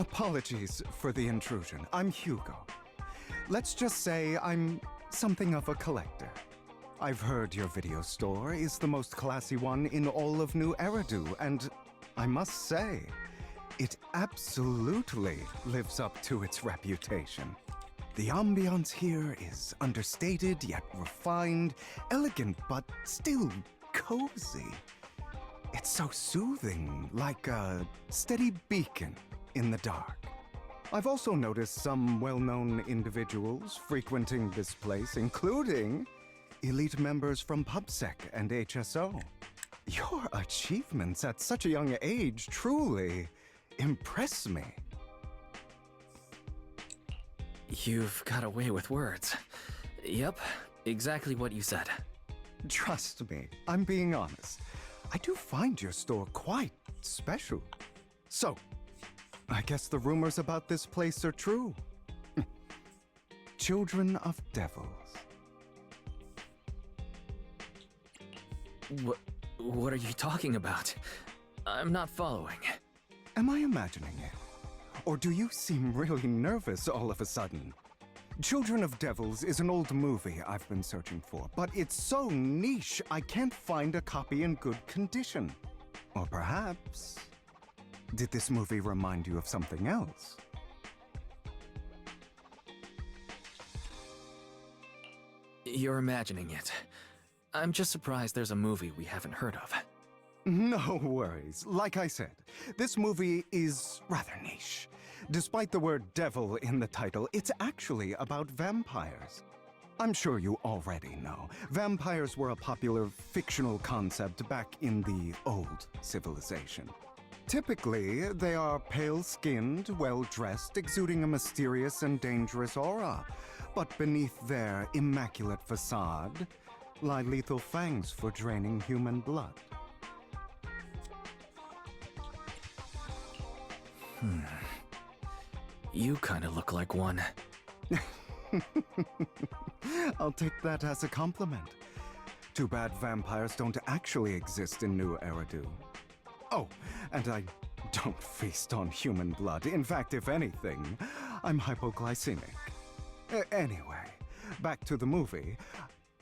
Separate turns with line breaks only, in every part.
Apologies for the intrusion. I'm Hugo. Let's just say I'm something of a collector. I've heard your video store is the most classy one in all of New Eridu, and I must say, it absolutely lives up to its reputation. The ambiance here is understated yet refined, elegant but still cozy. It's so soothing, like a steady beacon in the dark. I've also noticed some well-known individuals frequenting this place, including elite members from PubSec and HSO. Your achievements at such a young age truly impress me.
You've got away with words. Yep, exactly what you said.
Trust me, I'm being honest. I do find your store quite special. So, I guess the rumors about this place are true. Children of Devils.
What are you talking about? I'm not following.
Am I imagining it? Or do you seem really nervous all of a sudden? Children of Devils is an old movie I've been searching for, but it's so niche I can't find a copy in good condition. Or perhaps, did this movie remind you of something else?
You're imagining it. I'm just surprised there's a movie we haven't heard of.
No worries. Like I said, this movie is rather niche. Despite the word devil in the title, it's actually about vampires. I'm sure you already know. Vampires were a popular fictional concept back in the old civilization. Typically, they are pale-skinned, well-dressed, exuding a mysterious and dangerous aura. But beneath their immaculate facade lie lethal fangs for draining human blood.
You kinda look like one.
I'll take that as a compliment. Too bad vampires don't actually exist in New Eridu. Oh, and I don't feast on human blood. In fact, if anything, I'm hypoglycemic. Anyway, back to the movie.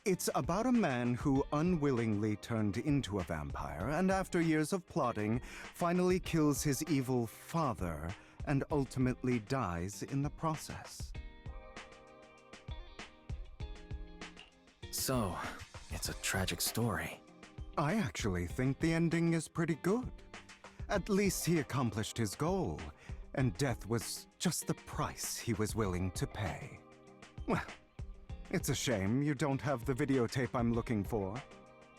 It's about a man who unwillingly turned into a vampire, and after years of plotting, finally kills his evil father and ultimately dies in the process.
So, it's a tragic story.
I actually think the ending is pretty good. At least he accomplished his goal, and death was just the price he was willing to pay. Well, it's a shame you don't have the videotape I'm looking for.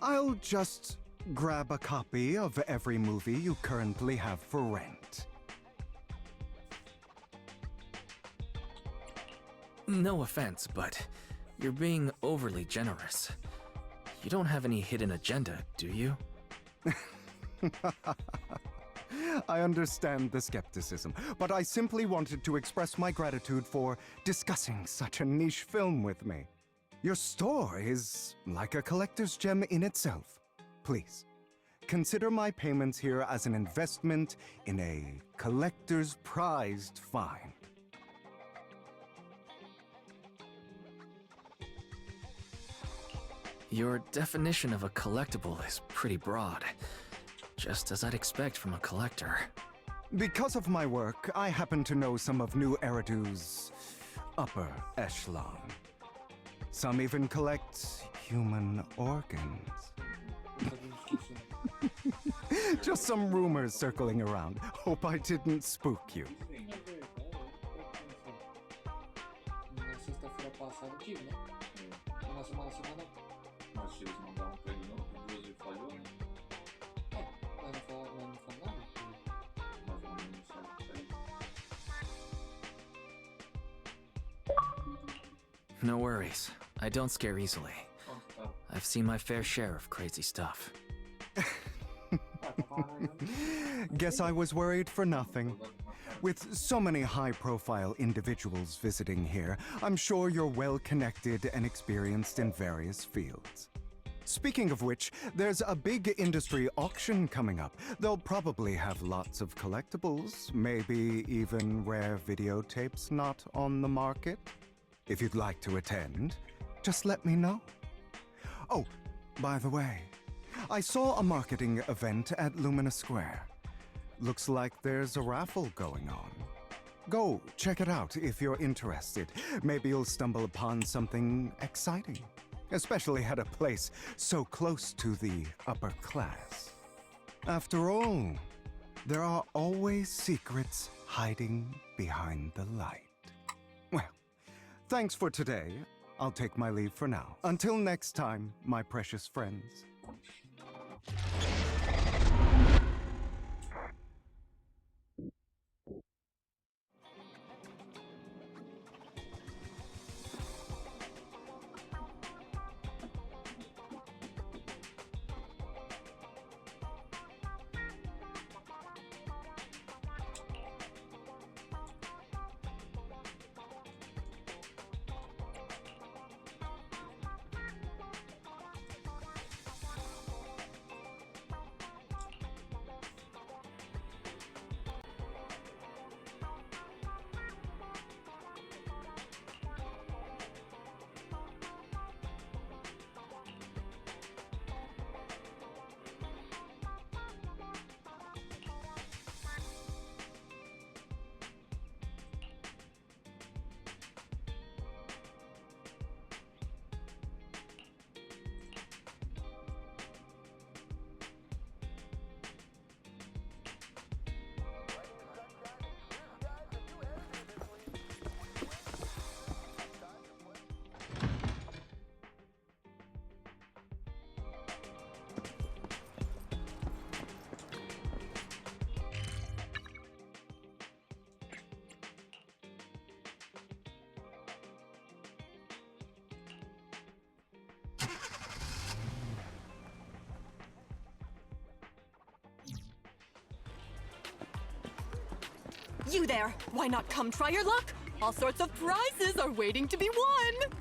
I'll just grab a copy of every movie you currently have for rent.
No offense, but you're being overly generous. You don't have any hidden agenda, do you?
I understand the skepticism, but I simply wanted to express my gratitude for discussing such a niche film with me. Your store is like a collector's gem in itself. Please, consider my payments here as an investment in a collector's prized find.
Your definition of a collectible is pretty broad. Just as I'd expect from a collector.
Because of my work, I happen to know some of New Eridu's upper echelon. Some even collect human organs. Just some rumors circling around. Hope I didn't spook you.
Na sexta-feira passada eu tive, né? Na semana.
Mas se eles mandaram pra ele não, que duas ele falhou, né?
Mas não fala nada.
Mas não sabe pra ele.
No worries. I don't scare easily.
Onde tá?
I've seen my fair share of crazy stuff.
Guess I was worried for nothing. With so many high-profile individuals visiting here, I'm sure you're well-connected and experienced in various fields. Speaking of which, there's a big industry auction coming up. They'll probably have lots of collectibles, maybe even rare videotapes not on the market. If you'd like to attend, just let me know. Oh, by the way, I saw a marketing event at Lumina Square. Looks like there's a raffle going on. Go check it out if you're interested. Maybe you'll stumble upon something exciting, especially at a place so close to the upper class. After all, there are always secrets hiding behind the light. Well, thanks for today. I'll take my leave for now. Until next time, my precious friends.
You there! Why not come try your luck? All sorts of prizes are waiting to be won!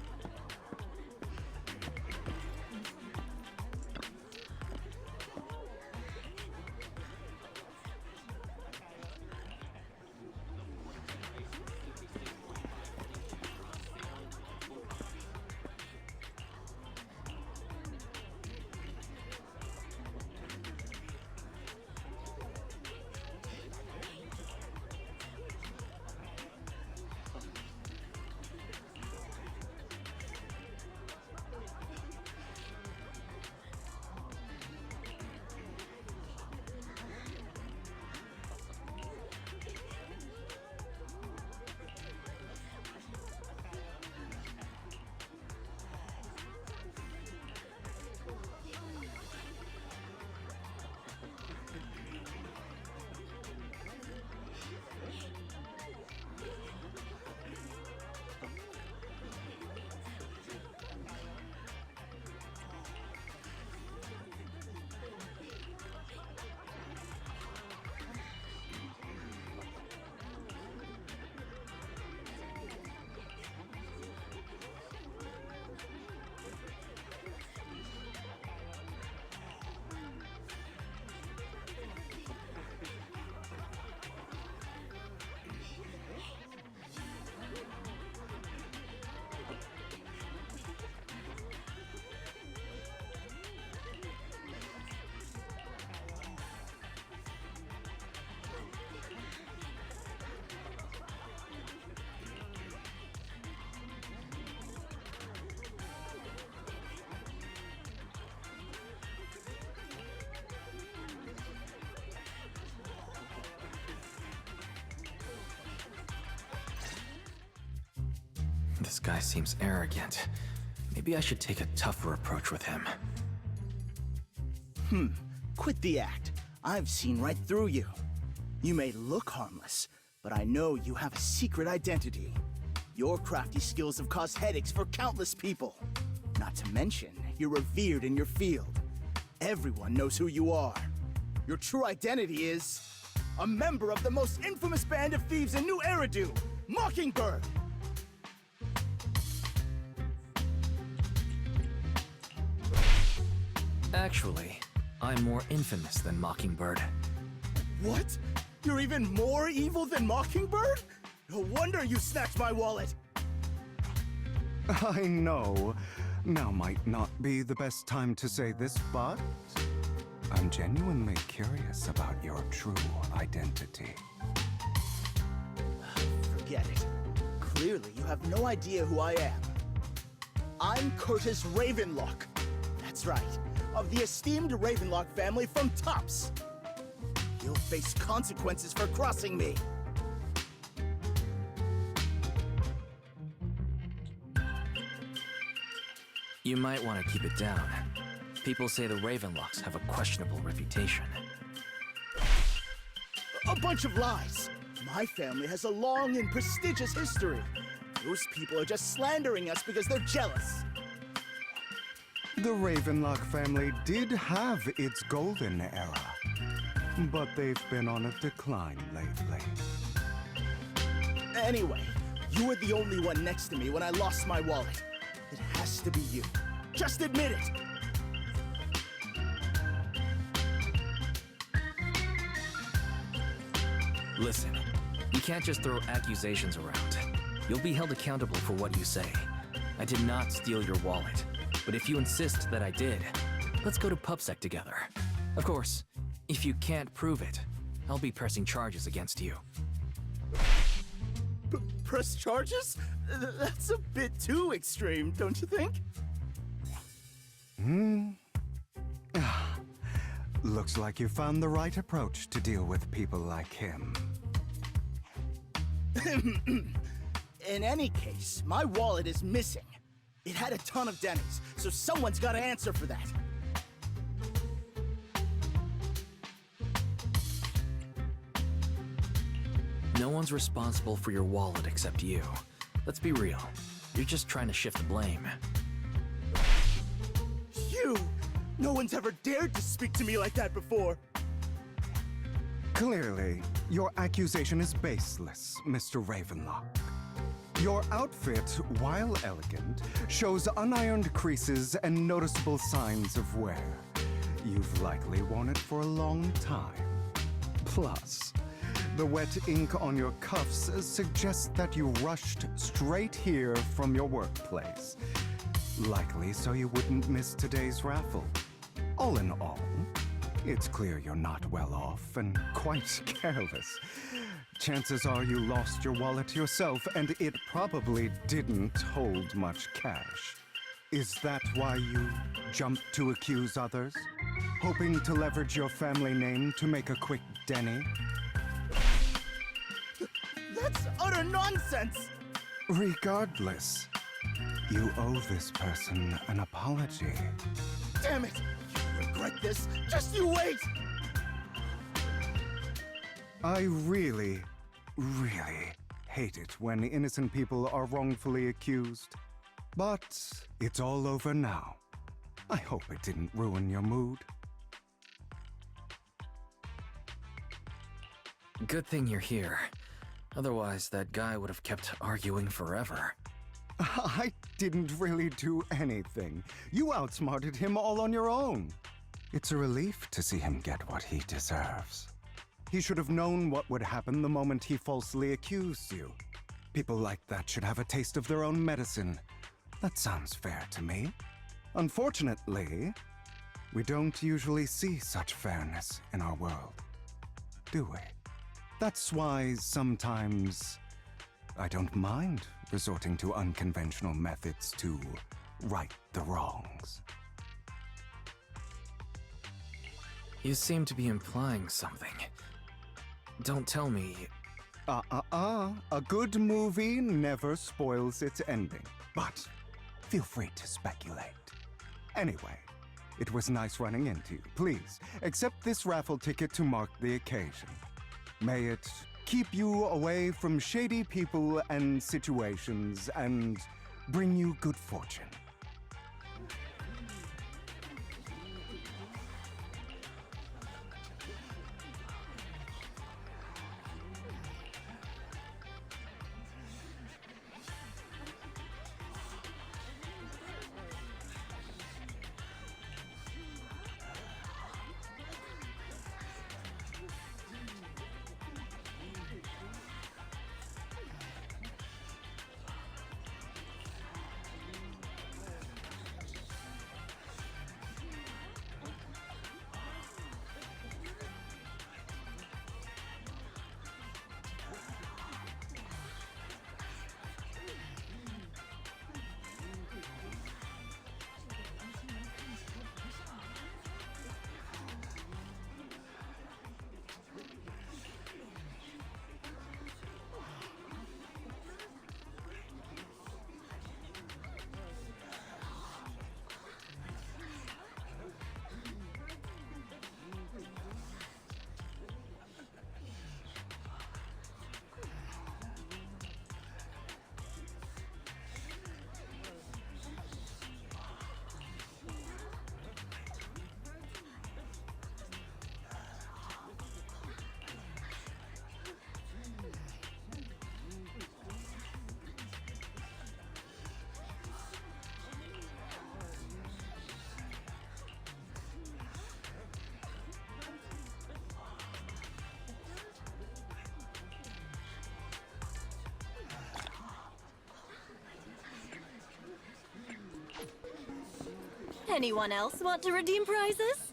This guy seems arrogant. Maybe I should take a tougher approach with him.
Quit the act. I've seen right through you. You may look harmless, but I know you have a secret identity. Your crafty skills have caused headaches for countless people. Not to mention, you're revered in your field. Everyone knows who you are. Your true identity is a member of the most infamous band of thieves in New Eridu, Mockingbird!
Actually, I'm more infamous than Mockingbird.
What? You're even more evil than Mockingbird? No wonder you snatched my wallet!
I know. Now might not be the best time to say this, but I'm genuinely curious about your true identity.
Forget it. Clearly, you have no idea who I am. I'm Curtis Ravenlock. That's right, of the esteemed Ravenlock family from Tops. You'll face consequences for crossing me.
You might want to keep it down. People say the Ravenlocks have a questionable reputation.
A bunch of lies. My family has a long and prestigious history. Those people are just slandering us because they're jealous.
The Ravenlock family did have its golden era, but they've been on a decline lately.
Anyway, you were the only one next to me when I lost my wallet. It has to be you. Just admit it!
Listen, you can't just throw accusations around. You'll be held accountable for what you say. I did not steal your wallet, but if you insist that I did, let's go to PubSec together. Of course, if you can't prove it, I'll be pressing charges against you.
Press charges? That's a bit too extreme, don't you think?
Looks like you found the right approach to deal with people like him.
In any case, my wallet is missing. It had a ton of Denny's, so someone's got to answer for that.
No one's responsible for your wallet except you. Let's be real. You're just trying to shift the blame.
You! No one's ever dared to speak to me like that before.
Clearly, your accusation is baseless, Mr. Ravenlock. Your outfit, while elegant, shows unironed creases and noticeable signs of wear. You've likely worn it for a long time. Plus, the wet ink on your cuffs suggests that you rushed straight here from your workplace. Likely so you wouldn't miss today's raffle. All in all, it's clear you're not well off and quite careless. Chances are you lost your wallet yourself, and it probably didn't hold much cash. Is that why you jumped to accuse others? Hoping to leverage your family name to make a quick Denny?
That's utter nonsense!
Regardless, you owe this person an apology.
Damn it! You regret this. Just you wait!
I really hate it when innocent people are wrongfully accused. But it's all over now. I hope it didn't ruin your mood.
Good thing you're here. Otherwise, that guy would have kept arguing forever.
I didn't really do anything. You outsmarted him all on your own. It's a relief to see him get what he deserves. He should have known what would happen the moment he falsely accused you. People like that should have a taste of their own medicine. That sounds fair to me. Unfortunately, we don't usually see such fairness in our world, do we? That's why sometimes I don't mind resorting to unconventional methods to right the wrongs.
You seem to be implying something. Don't tell me...
A good movie never spoils its ending. But feel free to speculate. Anyway, it was nice running into you. Please, accept this raffle ticket to mark the occasion. May it keep you away from shady people and situations and bring you good fortune.
Anyone else want to redeem prizes?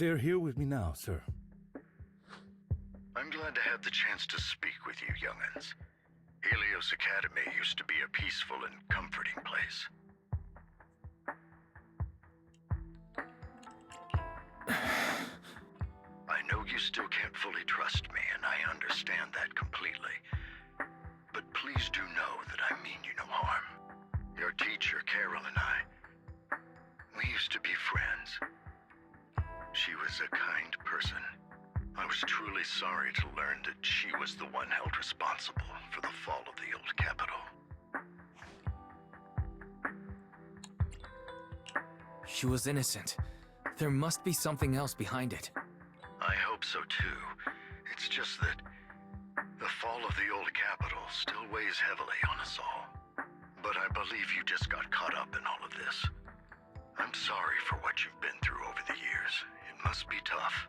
They're here with me now, sir.
I'm glad to have the chance to speak with you, young'uns. Helios Academy used to be a peaceful and comforting place. I know you still can't fully trust me, and I understand that completely. But please do know that I mean you no harm. Your teacher, Carol, and I, we used to be friends. She was a kind person. I was truly sorry to learn that she was the one held responsible for the fall of the old capital.
She was innocent. There must be something else behind it.
I I hope so too. It's just that the fall of the old capital still weighs heavily on us all. But I believe you just got caught up in all of this. I'm sorry for what you've been through over the years. It must be tough.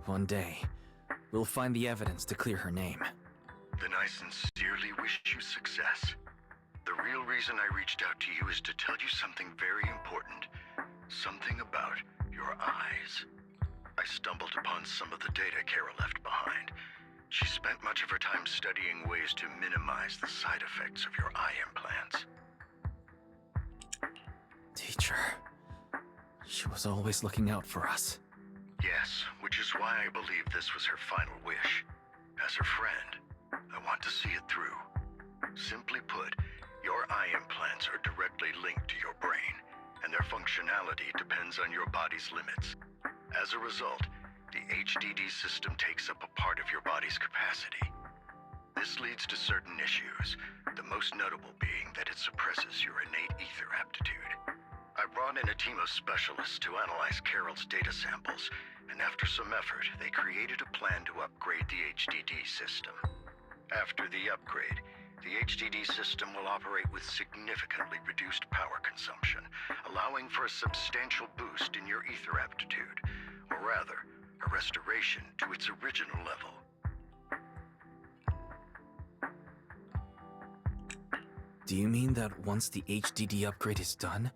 One day, we'll find the evidence to clear her name.
Then I sincerely wish you success. The real reason I reached out to you is to tell you something very important. Something about your eyes. I stumbled upon some of the data Kara left behind. She spent much of her time studying ways to minimize the side effects of your eye implants.
Teacher. She was always looking out for us.
Yes, which is why I believe this was her final wish. As her friend, I want to see it through. Simply put, your eye implants are directly linked to your brain, and their functionality depends on your body's limits. As a result, the HDD system takes up a part of your body's capacity. This leads to certain issues, the most notable being that it suppresses your innate ether aptitude. I brought in a team of specialists to analyze Carol's data samples, and after some effort, they created a plan to upgrade the HDD system. After the upgrade, the HDD system will operate with significantly reduced power consumption, allowing for a substantial boost in your ether aptitude, or rather, a restoration to its original level.
Do you mean that once the HDD upgrade is done,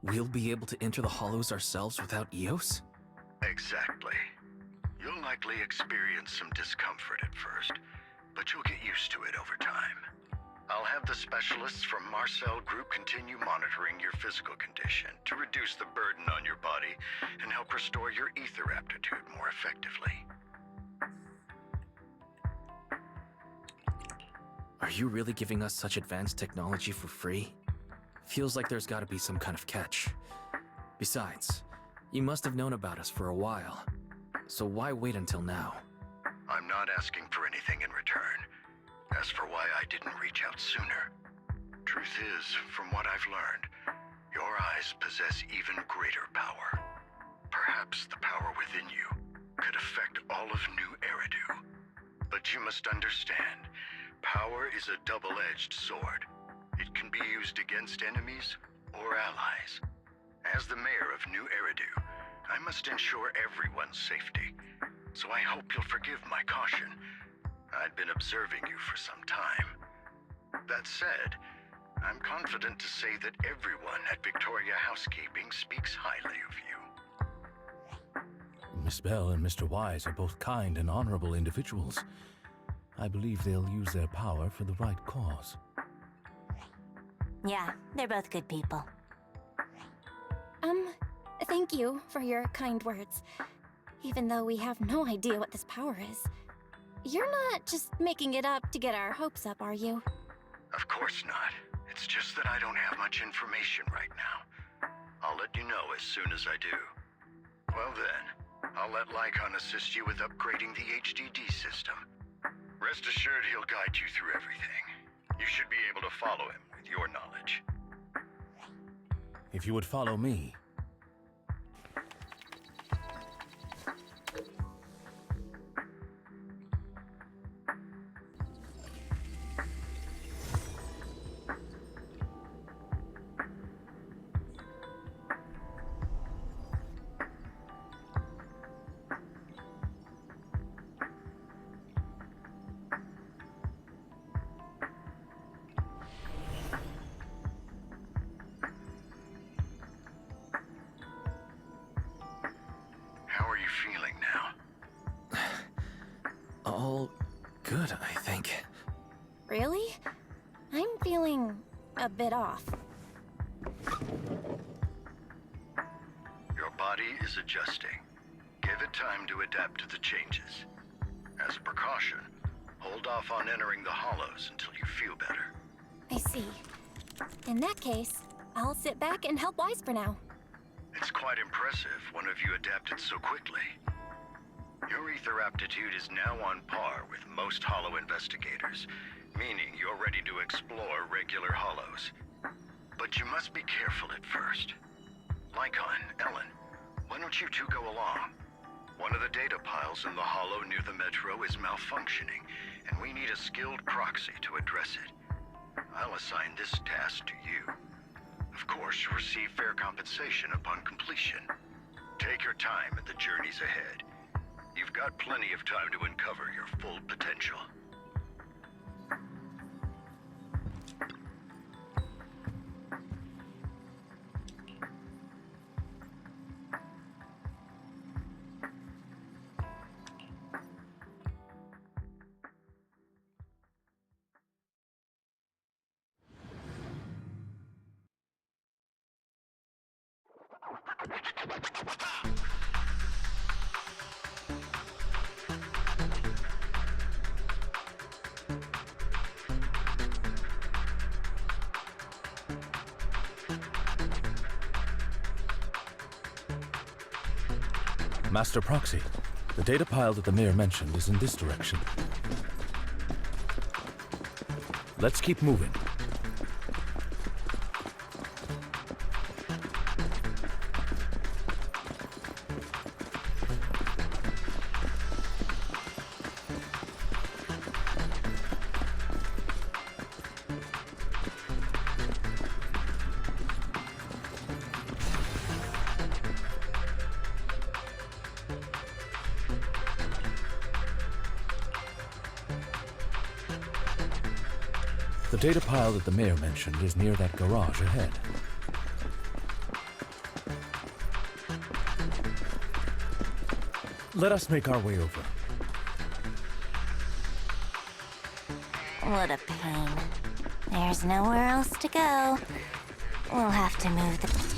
we'll be able to enter the hollows ourselves without EOS?
Exactly. You'll likely experience some discomfort at first, but you'll get used to it over time. I'll have the specialists from Marcel Group continue monitoring your physical condition to reduce the burden on your body and help restore your ether aptitude more effectively.
Are you really giving us such advanced technology for free? Feels like there's gotta be some kind of catch. Besides, you must have known about us for a while. So why wait until now?
I'm not asking for anything in return. As for why I didn't reach out sooner, truth is, from what I've learned, your eyes possess even greater power. Perhaps the power within you could affect all of New Eridu. But you must understand, power is a double-edged sword. It can be used against enemies or allies. As the mayor of New Eridu, I must ensure everyone's safety, so I hope you'll forgive my caution. I'd been observing you for some time. That said, I'm confident to say that everyone at Victoria Housekeeping speaks highly of you.
Miss Bell and Mr. Wise are both kind and honorable individuals. I believe they'll use their power for the right cause.
Yeah, they're both good people.
Thank you for your kind words. Even though we have no idea what this power is. You're not just making it up to get our hopes up, are you?
Of course not. It's just that I don't have much information right now. I'll let you know as soon as I do. Well then, I'll let Lycon assist you with upgrading the HDD system. Rest assured he'll guide you through everything. You should be able to follow him with your knowledge.
If you would follow me.
All good, I think.
Really? I'm feeling a bit off.
Your body is adjusting. Give it time to adapt to the changes. As a precaution, hold off on entering the hollows until you feel better.
I see. In that case, I'll sit back and help Wise for now.
It's quite impressive one of you adapted so quickly. Your ether aptitude is now on par with most hollow investigators, meaning you're ready to explore regular hollows. But you must be careful at first. Lycon, Ellen, why don't you two go along? One of the data piles in the hollow near the metro is malfunctioning, and we need a skilled proxy to address it. I'll assign this task to you. Of course, you'll receive fair compensation upon completion. Take your time at the journeys ahead. You've got plenty of time to uncover your full potential.
Master Proxy, the data pile that the mayor mentioned is in this direction. Let's keep moving. The data pile that the mayor mentioned is near that garage ahead. Let us make our way over.
What a pain. There's nowhere else to go. We'll have to move the...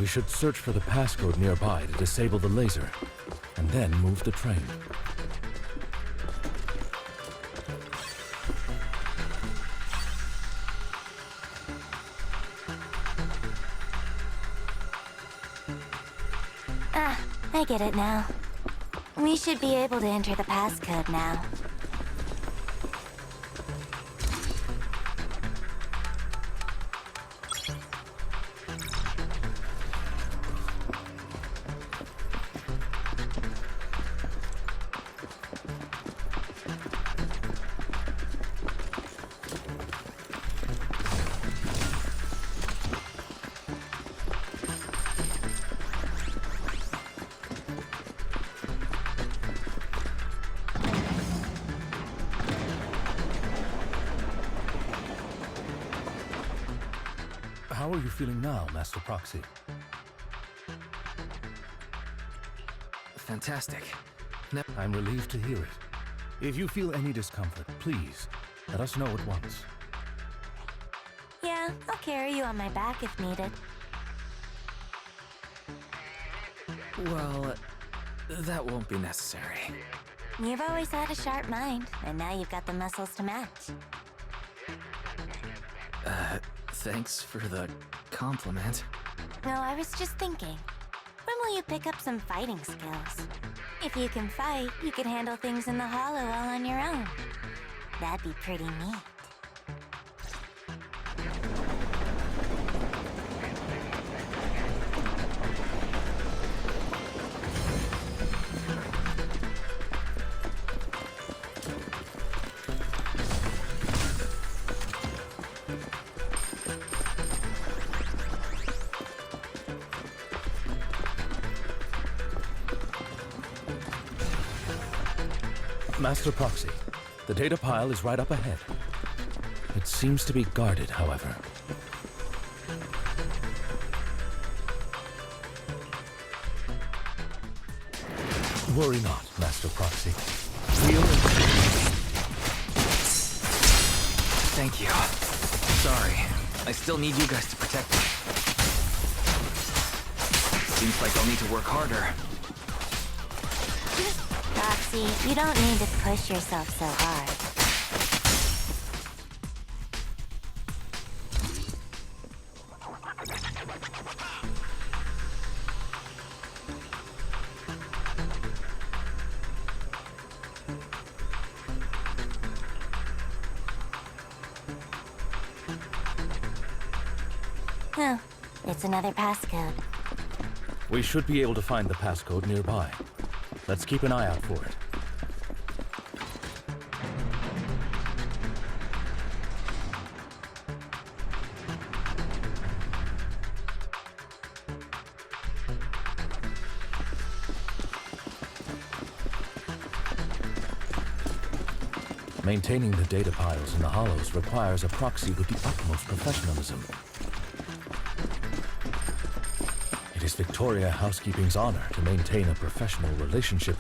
We should search for the passcode nearby to disable the laser, and then move the train.
Ah, I get it now. We should be able to enter the passcode now.
How are you feeling now, Master Proxy?
Fantastic.
I'm relieved to hear it. If you feel any discomfort, please, let us know at once.
Yeah, I'll carry you on my back if needed.
Well, that won't be necessary.
You've always had a sharp mind, and now you've got the muscles to match.
Thanks for the compliment.
No, I was just thinking. When will you pick up some fighting skills? If you can fight, you can handle things in the hollow all on your own. That'd be pretty neat.
Master Proxy, the data pile is right up ahead. It seems to be guarded, however. Worry not, Master Proxy. We'll...
Thank you. Sorry. I still need you guys to protect me. Seems like I'll need to work harder.
Roxy, you don't need to push yourself so hard. Oh, it's another passcode.
We should be able to find the passcode nearby. Let's keep an eye out for it. Maintaining the data piles in the hollows requires a proxy with the utmost professionalism. It is Victoria Housekeeping's honor to maintain a professional relationship.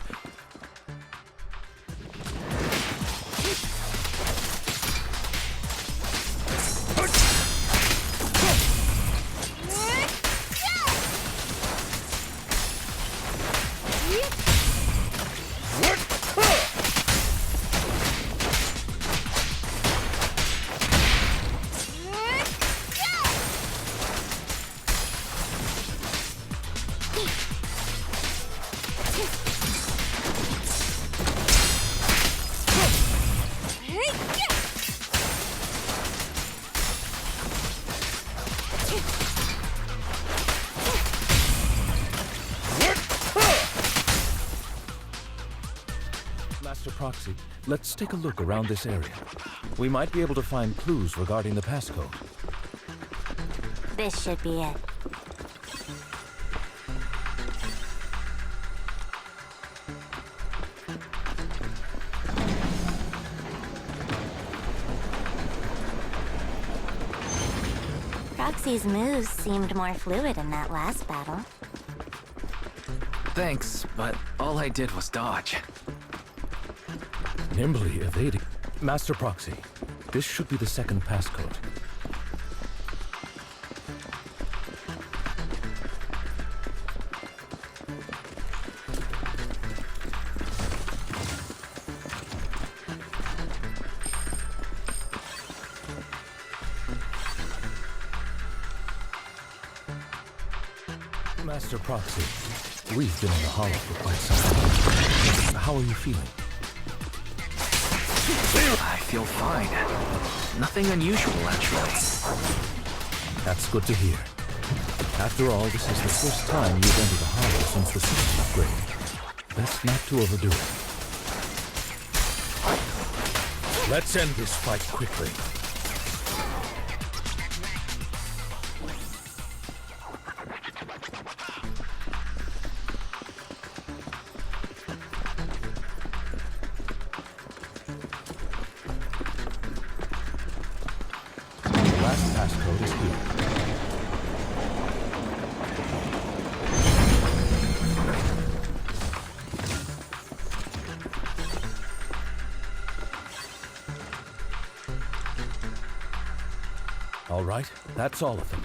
Master Proxy, let's take a look around this area. We might be able to find clues regarding the passcode.
This should be it. Proxy's moves seemed more fluid in that last battle.
Thanks, but all I did was dodge.
Nimbly evading. Master Proxy, this should be the second passcode. Master Proxy, we've been in the hollow for quite some time. How are you feeling?
I feel fine. Nothing unusual, actually.
That's good to hear. After all, this is the first time you've entered the hollow since the system upgrade. Best not to overdo it. Let's end this fight quickly. Passcode is here. All right, that's all of them.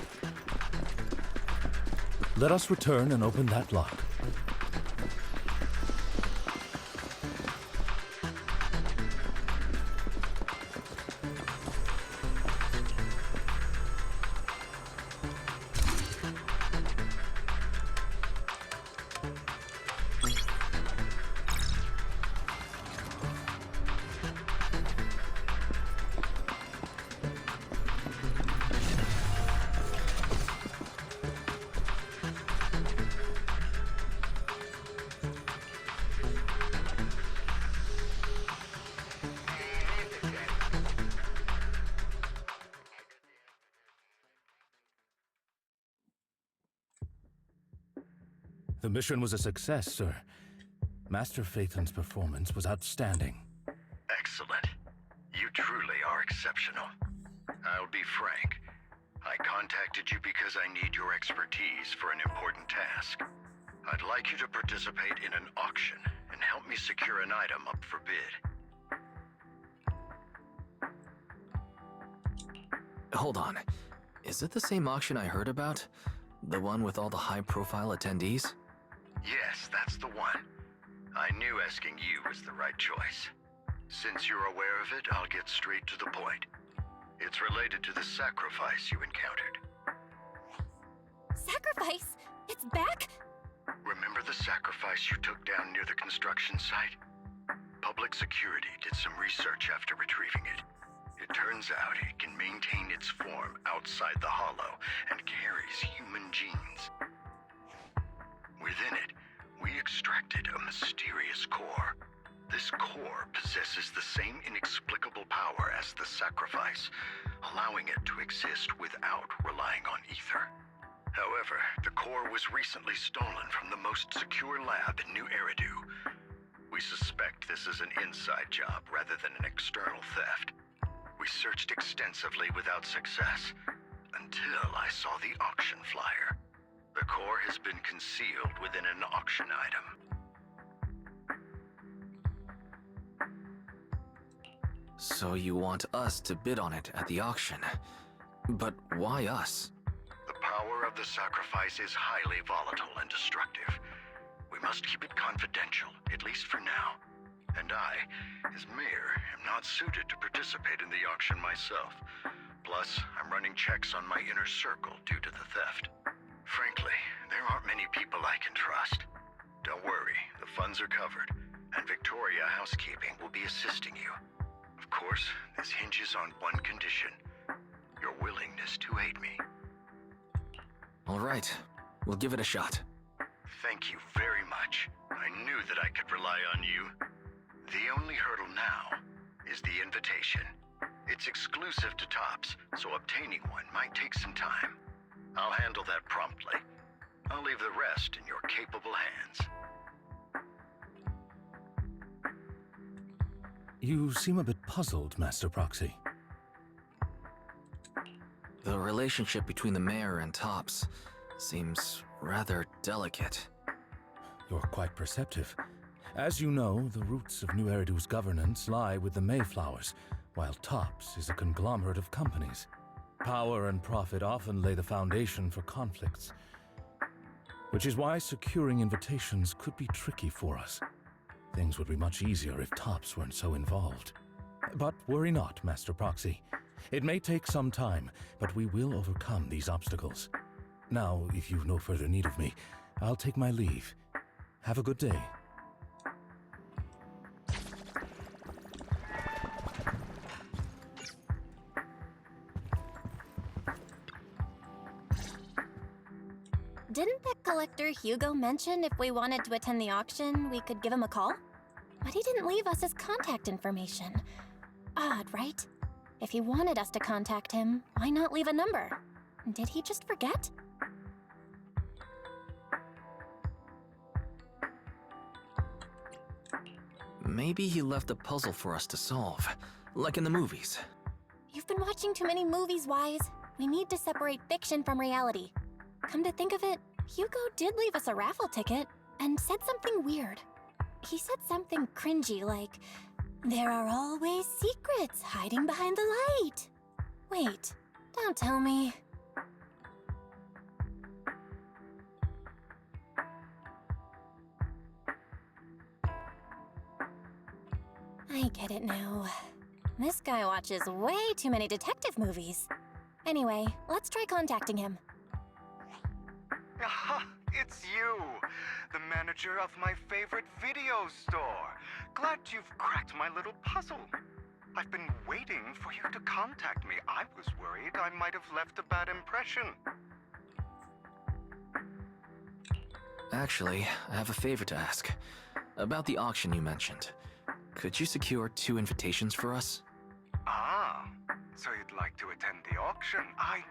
Let us return and open that lock. The mission was a success, sir. Master Phaethon's performance was outstanding.
Excellent. You truly are exceptional. I'll be frank. I contacted you because I need your expertise for an important task. I'd like you to participate in an auction and help me secure an item up for bid.
Hold on. Is it the same auction I heard about? The one with all the high-profile attendees?
Yes, that's the one. I knew asking you was the right choice. Since you're aware of it, I'll get straight to the point. It's related to the sacrifice you encountered.
Sacrifice? It's back?
Remember the sacrifice you took down near the construction site? Public security did some research after retrieving it. It turns out it can maintain its form outside the hollow and carries human genes. Within it, we extracted a mysterious core. This core possesses the same inexplicable power as the sacrifice, allowing it to exist without relying on ether. However, the core was recently stolen from the most secure lab in New Eridu. We suspect this is an inside job rather than an external theft. We searched extensively without success, until I saw the auction flyer. The core has been concealed within an auction item.
So you want us to bid on it at the auction. But why us?
The power of the sacrifice is highly volatile and destructive. We must keep it confidential, at least for now. And I, as mayor, am not suited to participate in the auction myself. Plus, I'm running checks on my inner circle due to the theft. Frankly, there aren't many people I can trust. Don't worry, the funds are covered, and Victoria Housekeeping will be assisting you. Of course, this hinges on one condition: your willingness to aid me.
All right, we'll give it a shot.
Thank you very much. I knew that I could rely on you. The only hurdle now is the invitation. It's exclusive to Tops, so obtaining one might take some time. I'll handle that promptly. I'll leave the rest in your capable hands.
You seem a bit puzzled, Master Proxy.
The relationship between the mayor and Tops seems rather delicate.
You're quite perceptive. As you know, the roots of New Eridu's governance lie with the Mayflowers, while Tops is a conglomerate of companies. Power and profit often lay the foundation for conflicts, which is why securing invitations could be tricky for us. Things would be much easier if Tops weren't so involved. But worry not, Master Proxy. It may take some time, but we will overcome these obstacles. Now, if you've no further need of me, I'll take my leave. Have a good day.
Didn't that collector Hugo mention if we wanted to attend the auction, we could give him a call? But he didn't leave us his contact information. Odd, right? If he wanted us to contact him, why not leave a number? Did he just forget?
Maybe he left a puzzle for us to solve, like in the movies.
You've been watching too many movies, Wise. We need to separate fiction from reality. Come to think of it, Hugo did leave us a raffle ticket and said something weird. He said something cringy like, "There are always secrets hiding behind the light." Wait, don't tell me. I get it now. This guy watches way too many detective movies. Anyway, let's try contacting him.
Aha! It's you! The manager of my favorite video store! Glad you've cracked my little puzzle. I've been waiting for you to contact me. I was worried I might have left a bad impression.
Actually, I have a favor to ask. About the auction you mentioned. Could you secure 2 invitations for us?
Ah, so you'd like to attend the auction? I'd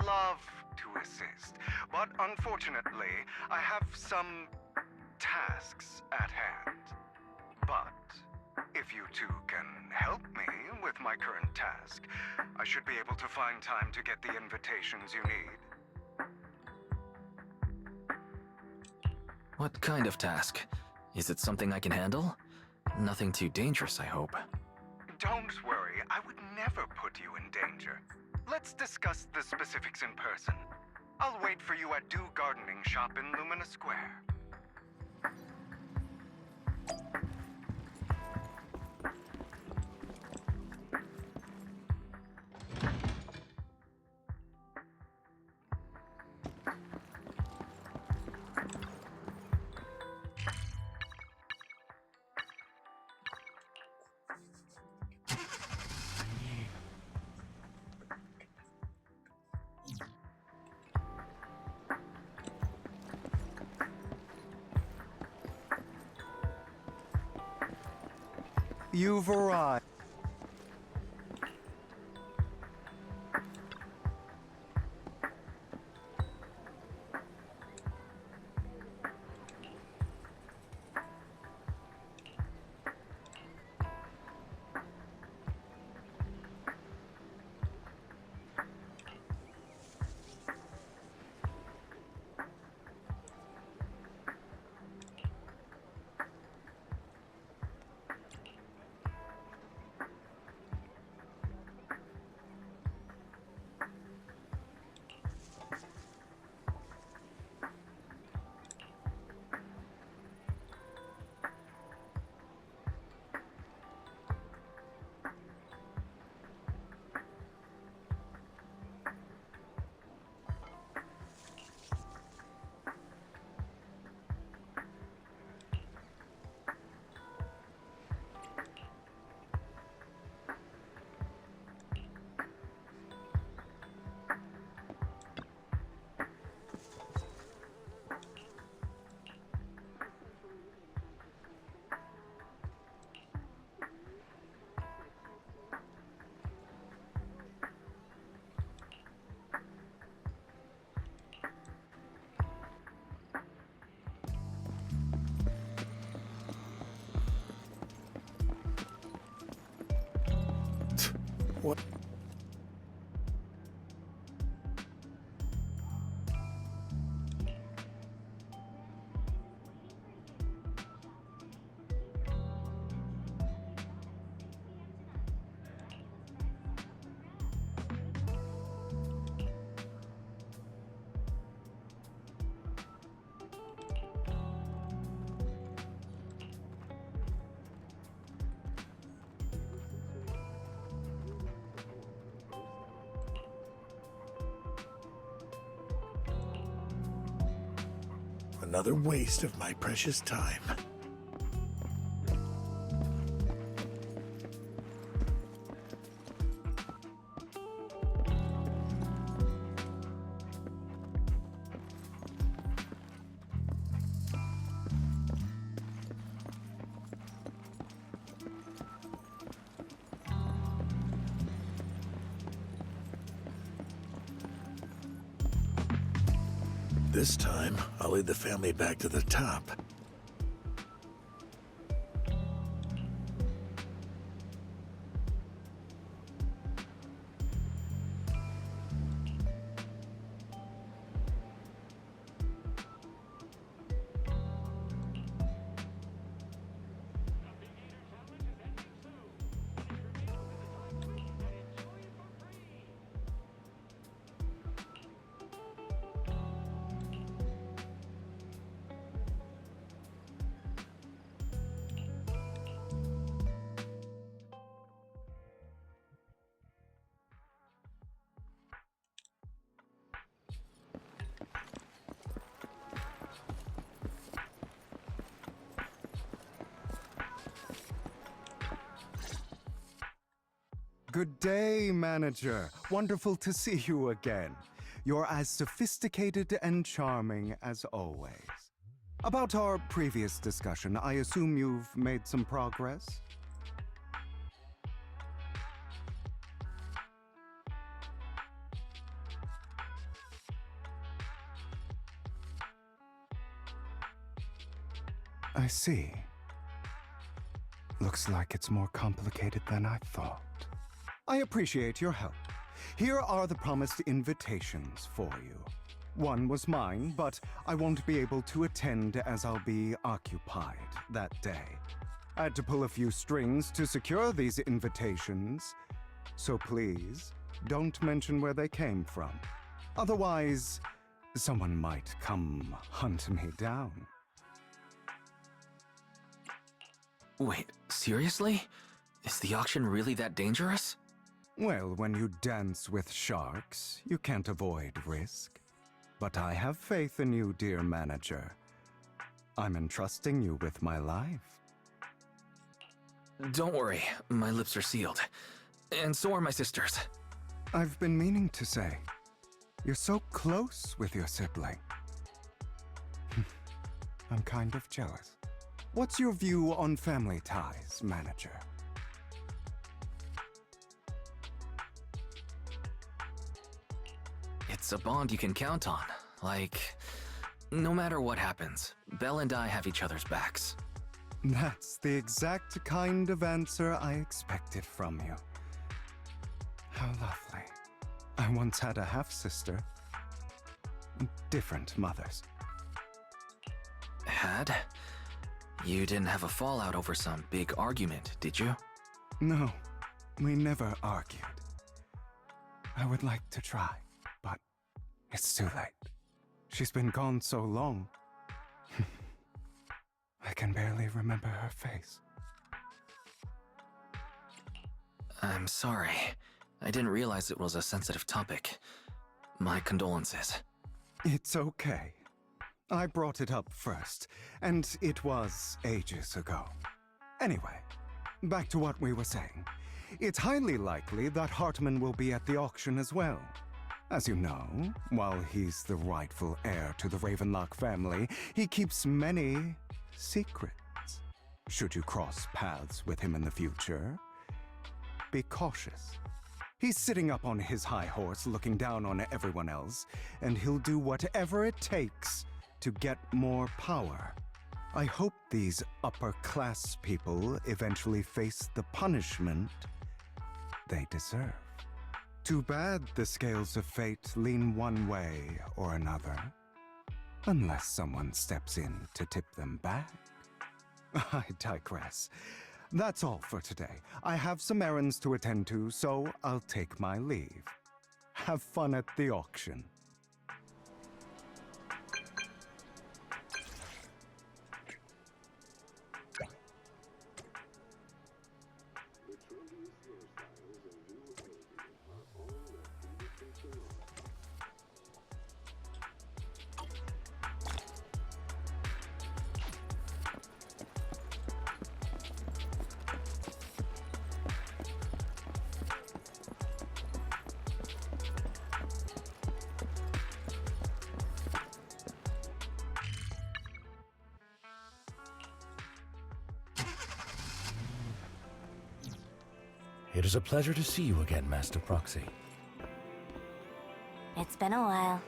love to assist, but unfortunately, I have some tasks at hand. But if you two can help me with my current task, I should be able to find time to get the invitations you need.
What kind of task? Is it something I can handle? Nothing too dangerous, I hope.
Don't worry, I would never put you in danger. Let's discuss the specifics in person. I'll wait for you at Dew Gardening Shop in Lumina Square. You've arrived.
What?
Another waste of my precious time. This time, I'll lead the family back to the top.
Good day, manager. Wonderful to see you again. You're as sophisticated and charming as always. About our previous discussion, I assume you've made some progress? I see. Looks like it's more complicated than I thought. I appreciate your help. Here are the promised invitations for you. One was mine, but I won't be able to attend as I'll be occupied that day. I had to pull a few strings to secure these invitations, so please don't mention where they came from. Otherwise, someone might come hunt me down.
Wait, seriously? Is the auction really that dangerous?
Well, when you dance with sharks, you can't avoid risk. But I have faith in you, dear manager. I'm entrusting you with my life.
Don't worry, my lips are sealed. And so are my sisters.
I've been meaning to say, you're so close with your sibling. I'm kind of jealous. What's your view on family ties, manager?
It's a bond you can count on. Like, no matter what happens, Belle and I have each other's backs.
That's the exact kind of answer I expected from you. How lovely. I once had a half-sister. Different mothers.
Had? You didn't have a fallout over some big argument, did you?
No, we never argued. I would like to try, but it's too late. She's been gone so long. I can barely remember her face.
I'm sorry. I didn't realize it was a sensitive topic. My condolences.
It's okay. I brought it up first, and it was ages ago. Anyway, back to what we were saying. It's highly likely that Hartman will be at the auction as well. As you know, while he's the rightful heir to the Ravenlock family, he keeps many secrets. Should you cross paths with him in the future, be cautious. He's sitting up on his high horse looking down on everyone else, and he'll do whatever it takes to get more power. I hope these upper-class people eventually face the punishment they deserve. Too bad the scales of fate lean one way or another, unless someone steps in to tip them back. I digress. That's all for today. I have some errands to attend to, so I'll take my leave. Have fun at the auction.
It is a pleasure to see you again, Master Proxy.
It's been a while.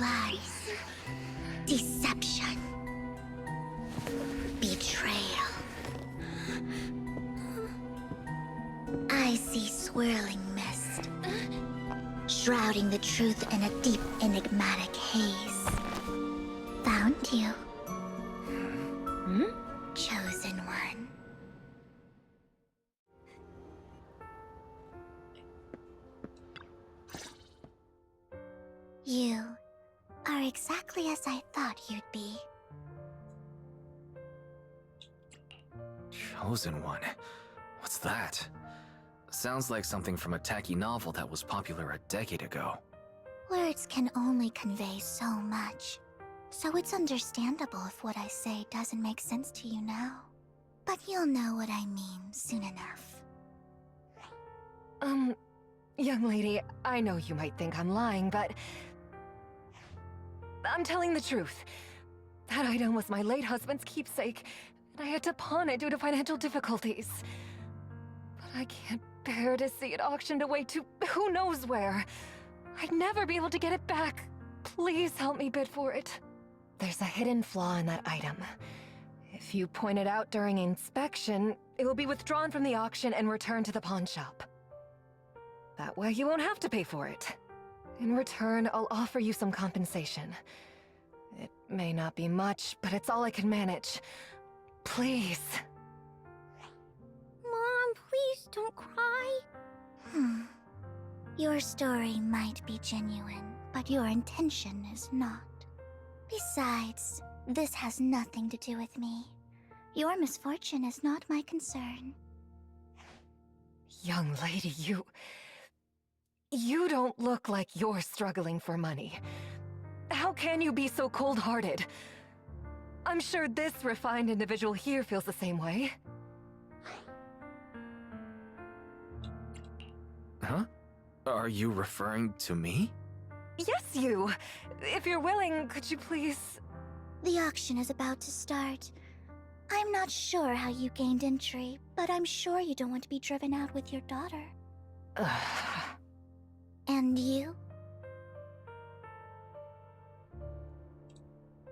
lies, deception, betrayal. I see swirling mist, shrouding the truth in a deep, enigmatic haze. Found you. Chosen one. You are exactly as I thought you'd be.
Chosen one? What's that? Sounds like something from a tacky novel that was popular a decade ago.
Words can only convey so much, so it's understandable if what I say doesn't make sense to you now. But you'll know what I mean soon enough.
Young lady, I know you might think I'm lying, but I'm telling the truth. That item was my late husband's keepsake, and I had to pawn it due to financial difficulties. But I can't bear to see it auctioned away to who knows where. I'd never be able to get it back. Please help me bid for it. There's a hidden flaw in that item. If you point it out during inspection, it will be withdrawn from the auction and returned to the pawn shop. That way you won't have to pay for it. In return, I'll offer you some compensation. It may not be much, but it's all I can manage. Please.
Mom, please don't cry. Your story might be genuine, but your intention is not. Besides, this has nothing to do with me. Your misfortune is not my concern.
Young lady, You don't look like you're struggling for money. How can you be so cold-hearted? I'm sure this refined individual here feels the same way.
Huh? Are you referring to me?
Yes, you! If you're willing, could you please...
The auction is about to start. I'm not sure how you gained entry, but I'm sure you don't want to be driven out with your daughter. And you?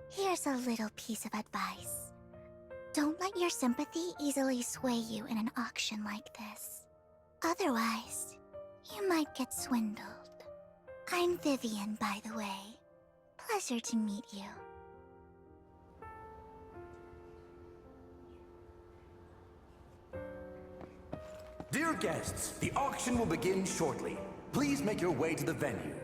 Here's a little piece of advice. Don't let your sympathy easily sway you in an auction like this. Otherwise, you might get swindled. I'm Vivian, by the way. Pleasure to meet you.
Dear guests, the auction will begin shortly. Please make your way to the venue.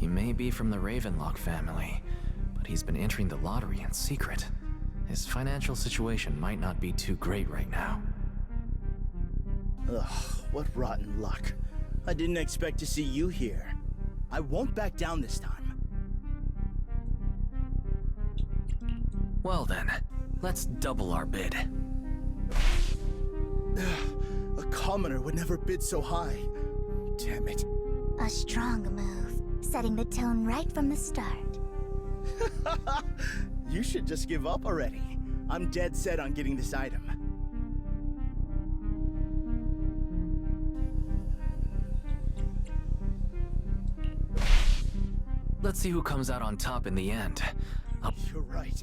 He may be from the Ravenlock family, but he's been entering the lottery in secret. His financial situation might not be too great right now.
Ugh, what rotten luck. I didn't expect to see you here. I won't back down this time.
Well then, let's double our bid.
A commoner would never bid so high. Damn it.
A strong move, setting the tone right from the start.
You should just give up already. I'm dead set on getting this item.
Let's see who comes out on top in the end.
You're right.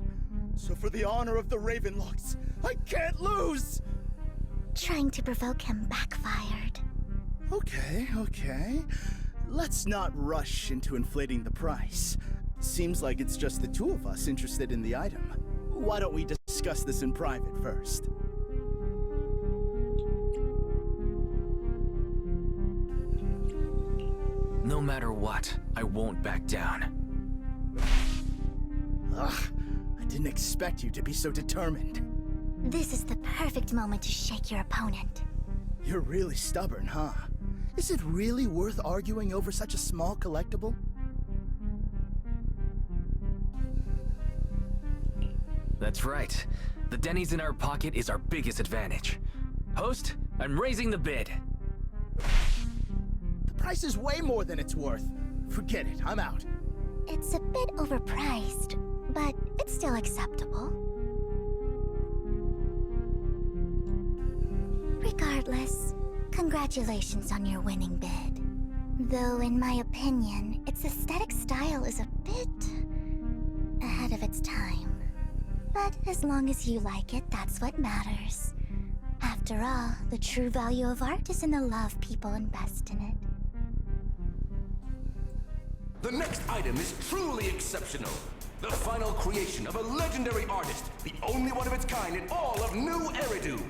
So for the honor of the Ravenlocks, I can't lose!
Trying to provoke him backfired.
Okay. Let's not rush into inflating the price. Seems like it's just the two of us interested in the item. Why don't we discuss this in private first?
No matter what, I won't back down.
Ugh, I didn't expect you to be so determined.
This is the perfect moment to shake your opponent.
You're really stubborn, huh? Is it really worth arguing over such a small collectible?
That's right. The Denny's in our pocket is our biggest advantage. Host, I'm raising the bid.
The price is way more than it's worth. Forget it, I'm out.
It's a bit overpriced, but it's still acceptable. Regardless, congratulations on your winning bid. Though in my opinion, its aesthetic style is a bit ahead of its time. But as long as you like it, that's what matters. After all, the true value of art is in the love people invest in it.
The next item is truly exceptional. The final creation of a legendary artist, the only one of its kind in all of New Eridu.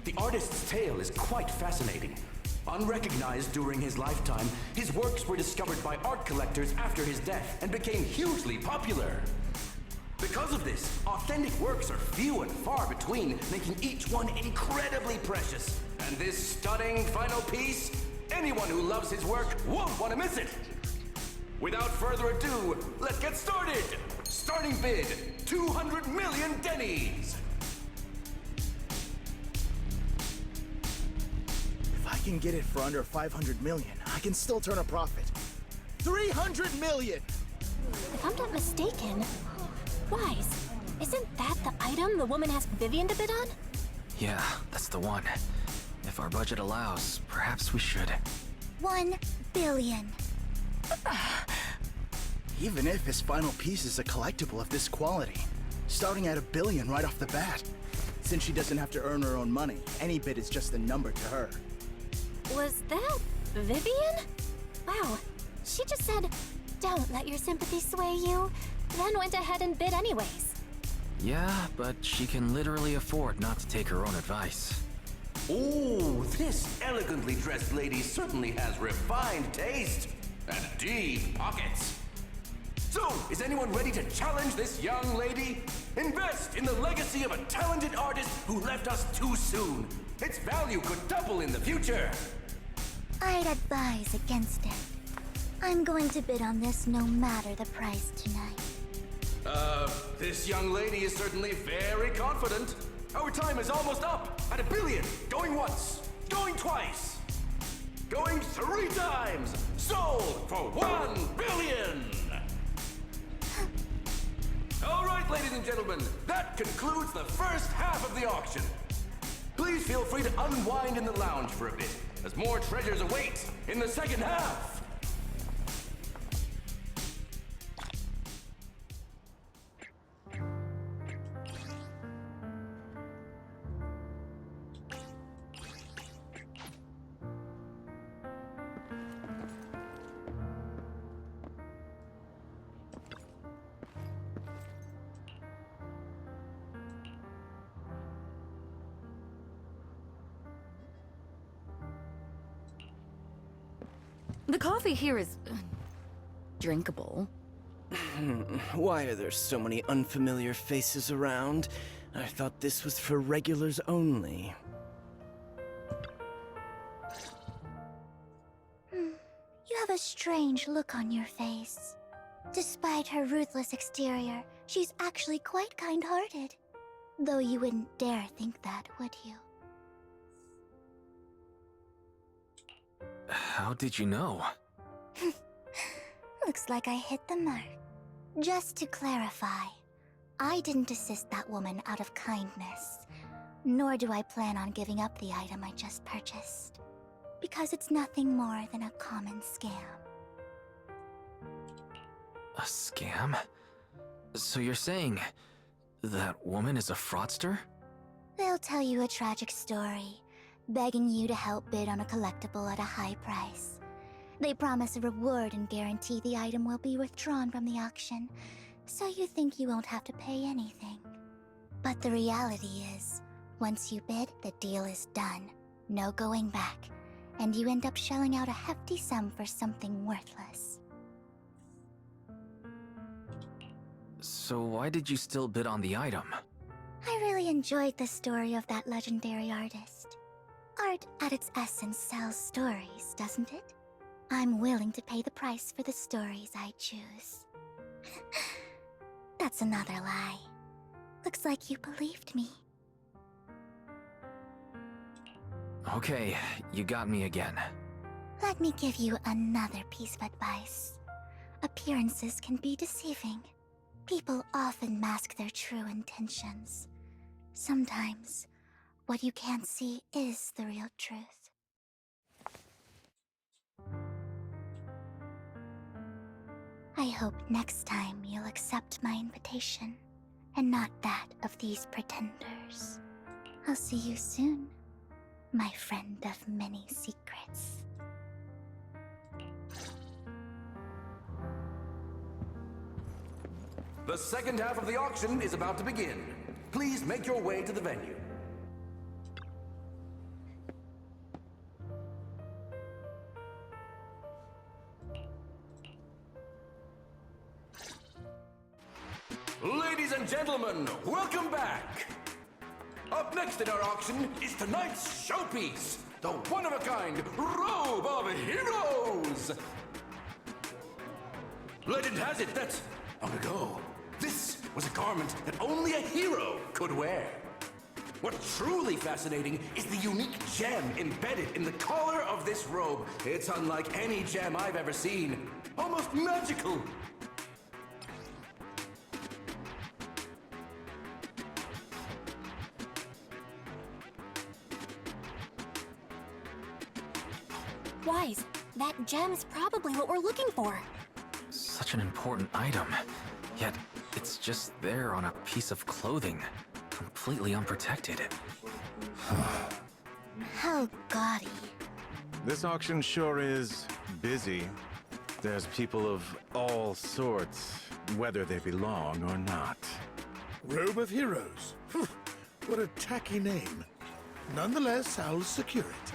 The artist's tale is quite fascinating. Unrecognized during his lifetime, his works were discovered by art collectors after his death and became hugely popular. Because of this, authentic works are few and far between, making each one incredibly precious. And this stunning final piece, anyone who loves his work won't want to miss it. Without further ado, let's get started! Starting bid, 200 million Dennies!
If I can get it for under 500 million, I can still turn a profit. 300 million!
If I'm not mistaken, Wise, isn't that the item the woman asked Vivian to bid on?
Yeah, that's the one. If our budget allows, perhaps we should.
1 billion.
Even if his final piece is a collectible of this quality, starting at $1 billion right off the bat. Since she doesn't have to earn her own money, any bid is just a number to her.
Was that Vivian? Wow, she just said, "Don't let your sympathy sway you," then went ahead and bid anyways.
Yeah, but she can literally afford not to take her own advice.
Ooh, this elegantly dressed lady certainly has refined taste and deep pockets. So, is anyone ready to challenge this young lady? Invest in the legacy of a talented artist who left us too soon. Its value could double in the future.
I'd advise against it. I'm going to bid on this no matter the price tonight.
This young lady is certainly very confident. Our time is almost up at $1 billion. Going once, going twice, going 3 times. Sold for $1 billion. All right, ladies and gentlemen, that concludes the first half of the auction. Please feel free to unwind in the lounge for a bit, as more treasures await in the second half.
The coffee here is
drinkable.
Why are there so many unfamiliar faces around? I thought this was for regulars only.
You have a strange look on your face. Despite her ruthless exterior, she's actually quite kind-hearted. Though you wouldn't dare think that, would you?
How did you know?
Looks like I hit the mark. Just to clarify, I didn't assist that woman out of kindness, nor do I plan on giving up the item I just purchased, because it's nothing more than a common scam.
A scam? So you're saying that woman is a fraudster?
They'll tell you a tragic story, begging you to help bid on a collectible at a high price. They promise a reward and guarantee the item will be withdrawn from the auction, so you think you won't have to pay anything. But the reality is, once you bid, the deal is done. No going back, and you end up shelling out a hefty sum for something worthless.
So why did you still bid on the item?
I really enjoyed the story of that legendary artist. Art at its essence sells stories, doesn't it? I'm willing to pay the price for the stories I choose. That's another lie. Looks like you believed me.
Okay, you got me again.
Let me give you another piece of advice. Appearances can be deceiving. People often mask their true intentions. Sometimes, what you can't see is the real truth. I hope next time you'll accept my invitation, and not that of these pretenders. I'll see you soon, my friend of many secrets.
The second half of the auction is about to begin. Please make your way to the venue. Ladies and gentlemen, welcome back! Up next in our auction is tonight's showpiece, the one-of-a-kind Robe of Heroes! Legend has it that, long ago, this was a garment that only a hero could wear. What's truly fascinating is the unique gem embedded in the collar of this robe. It's unlike any gem I've ever seen. Almost magical.
Wise, that gem's probably what we're looking for.
Such an important item, yet it's just there on a piece of clothing, completely unprotected.
How gaudy.
This auction sure is busy. There's people of all sorts, whether they belong or not.
Robe of Heroes. Phew, what a tacky name. Nonetheless, I'll secure it.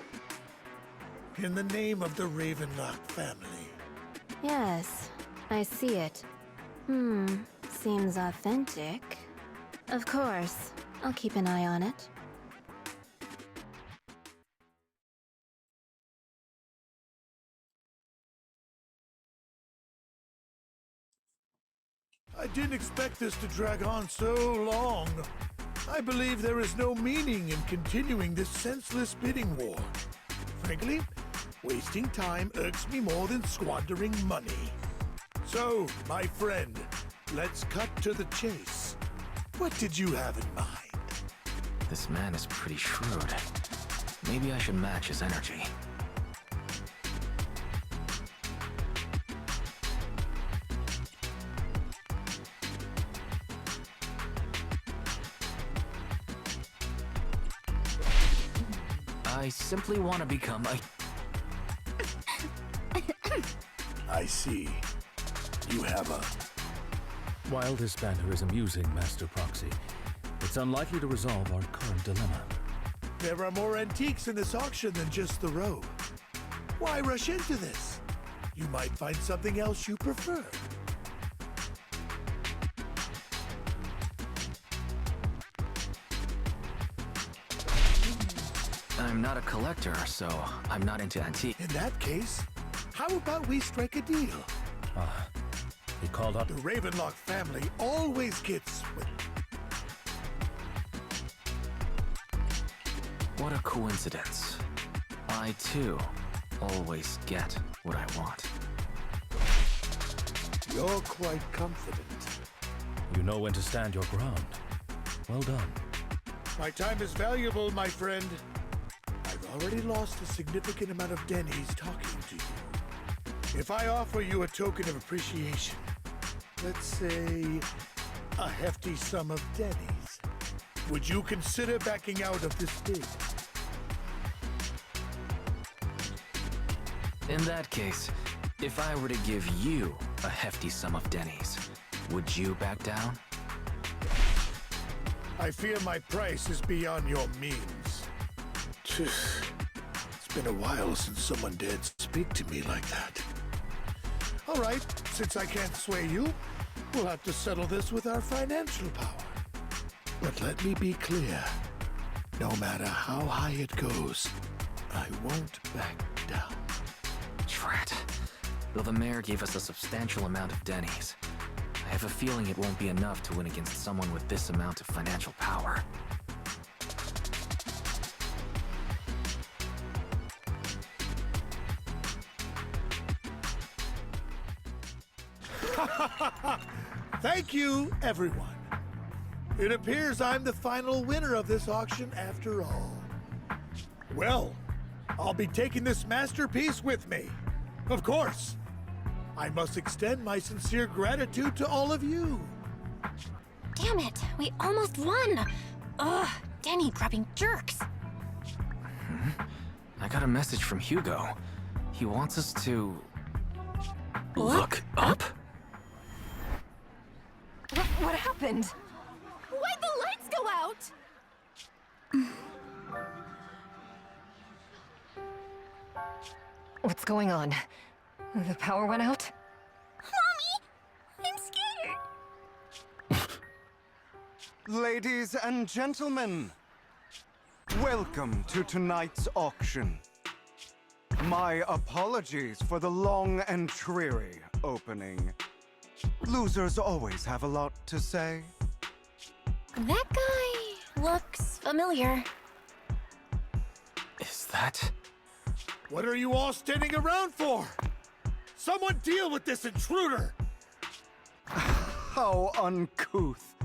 In the name of the Ravenlock family.
Yes, I see it. Seems authentic. Of course, I'll keep an eye on it.
I didn't expect this to drag on so long. I believe there is no meaning in continuing this senseless bidding war. Frankly, wasting time irks me more than squandering money. So, my friend, let's cut to the chase. What did you have in mind?
This man is pretty shrewd. Maybe I should match his energy. I simply want to become a...
I see. You have a...
While this banter is amusing, Master Proxy, it's unlikely to resolve our current dilemma.
There are more antiques in this auction than just the robe. Why rush into this? You might find something else you prefer.
I'm not a collector, so I'm not into antiques.
In that case, how about we strike a deal?
He called up.
The Ravenlock family always gets what...
What a coincidence. I, too, always get what I want.
You're quite confident.
You know when to stand your ground. Well done.
My time is valuable, my friend. I've already lost a significant amount of Denny's talking to you. If I offer you a token of appreciation, let's say a hefty sum of Denny's, would you consider backing out of this bid?
In that case, if I were to give you a hefty sum of Denny's, would you back down?
I fear my price is beyond your means. It's been a while since someone dared speak to me like that. All right, since I can't sway you, we'll have to settle this with our financial power. But let me be clear. No matter how high it goes, I won't back down.
Drat. Though the mayor gave us a substantial amount of Denny's, I have a feeling it won't be enough to win against someone with this amount of financial power.
Thank you, everyone. It appears I'm the final winner of this auction after all. Well, I'll be taking this masterpiece with me. Of course. I must extend my sincere gratitude to all of you.
Damn it, we almost won! Ugh, Denny grabbing jerks.
I got a message from Hugo. He wants us to... Look up?
What happened?
Why'd the lights go out?
What's going on? The power went out?
Mommy! I'm scared!
Ladies and gentlemen, welcome to tonight's auction. My apologies for the long and dreary opening. Losers always have a lot to say.
That guy looks familiar.
Is that...
What are you all standing around for? Someone deal with this intruder!
How uncouth.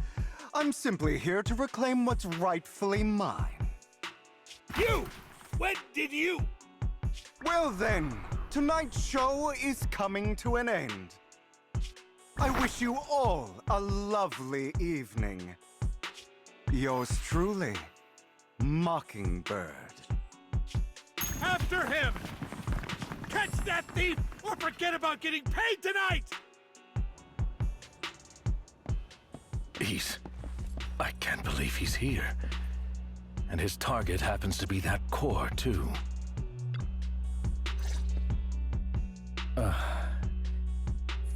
I'm simply here to reclaim what's rightfully mine.
You! When did you?
Well then, tonight's show is coming to an end. I wish you all a lovely evening. Yours truly, Mockingbird.
After him! Catch that thief or forget about getting paid tonight!
I can't believe he's here. And his target happens to be that core, too.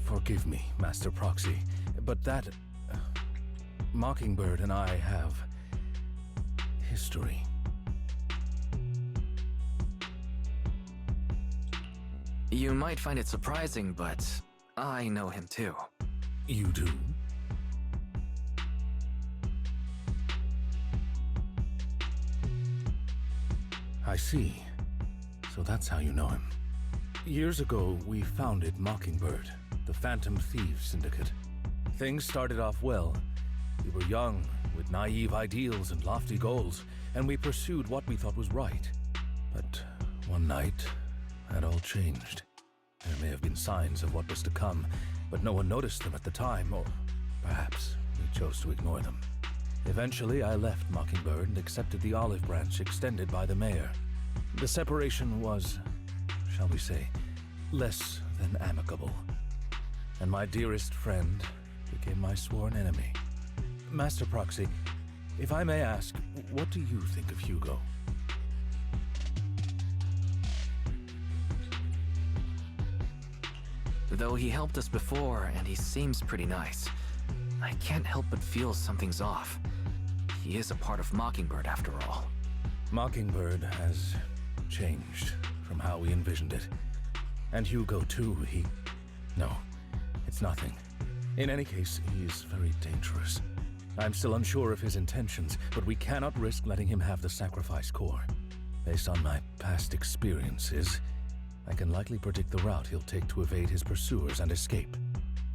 Forgive me, Master Proxy, but that... Mockingbird and I have... history.
You might find it surprising, but I know him too.
You do? I see. So that's how you know him. Years ago, we founded Mockingbird, the Phantom Thieves Syndicate. Things started off well. We were young, with naive ideals and lofty goals, and we pursued what we thought was right. But one night, that all changed. There may have been signs of what was to come, but no one noticed them at the time, or perhaps we chose to ignore them. Eventually, I left Mockingbird and accepted the olive branch extended by the mayor. The separation was, shall we say, less than amicable. And my dearest friend became my sworn enemy. Master Proxy, if I may ask, what do you think of Hugo?
Though he helped us before, and he seems pretty nice, I can't help but feel something's off. He is a part of Mockingbird after all.
Mockingbird has changed from how we envisioned it. And Hugo too, No, it's nothing. In any case, he is very dangerous. I'm still unsure of his intentions, but we cannot risk letting him have the sacrifice core. Based on my past experiences, I can likely predict the route he'll take to evade his pursuers and escape.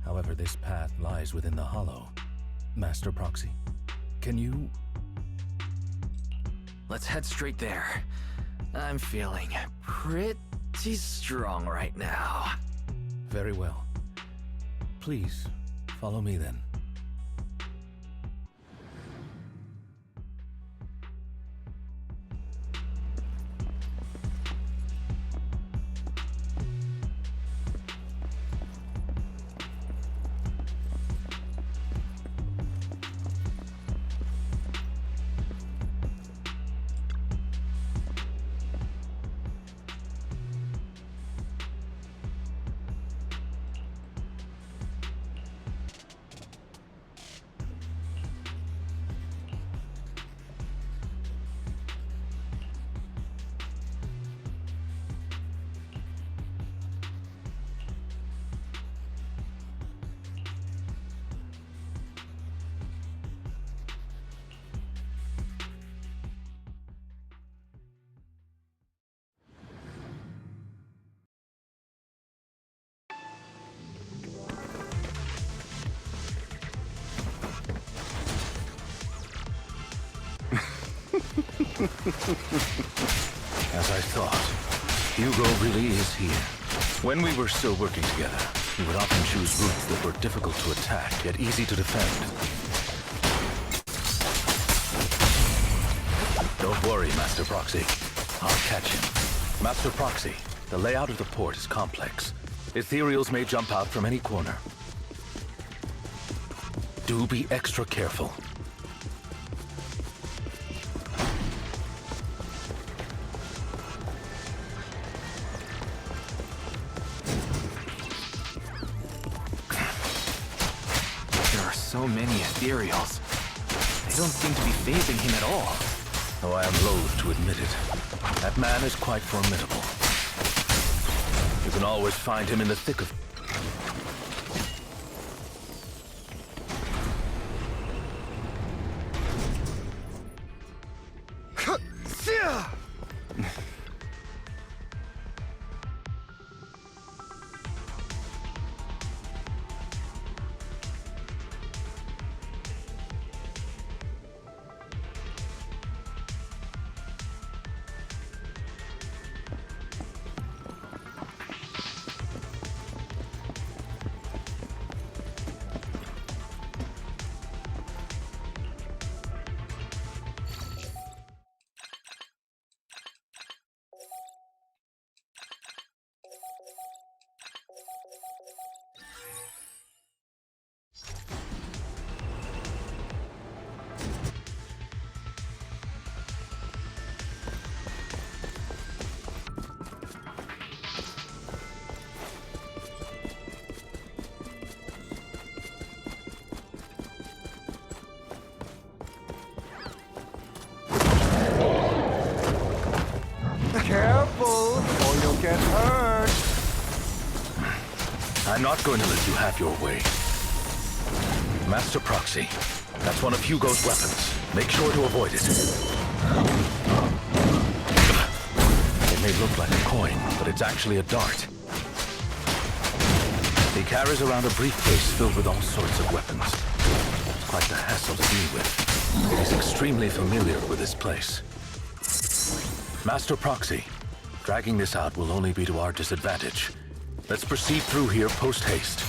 However, this path lies within the Hollow. Master Proxy, can you...
Let's head straight there. I'm feeling pretty strong right now.
Very well. Please, follow me then. As I thought, Hugo really is here. When we were still working together, he would often choose routes that were difficult to attack, yet easy to defend. Don't worry, Master Proxy. I'll catch him. Master Proxy, the layout of the port is complex. Ethereals may jump out from any corner. Do be extra careful.
So many Ethereals. They don't seem to be phasing him at all.
Though I am loath to admit it, that man is quite formidable. You can always find him in the thick of...
Careful, or you'll get hurt.
I'm not going to let you have your way. Master Proxy, that's one of Hugo's weapons. Make sure to avoid it. It may look like a coin, but it's actually a dart. He carries around a briefcase filled with all sorts of weapons. It's quite the hassle to deal with. He's extremely familiar with this place. Master Proxy, dragging this out will only be to our disadvantage. Let's proceed through here post-haste.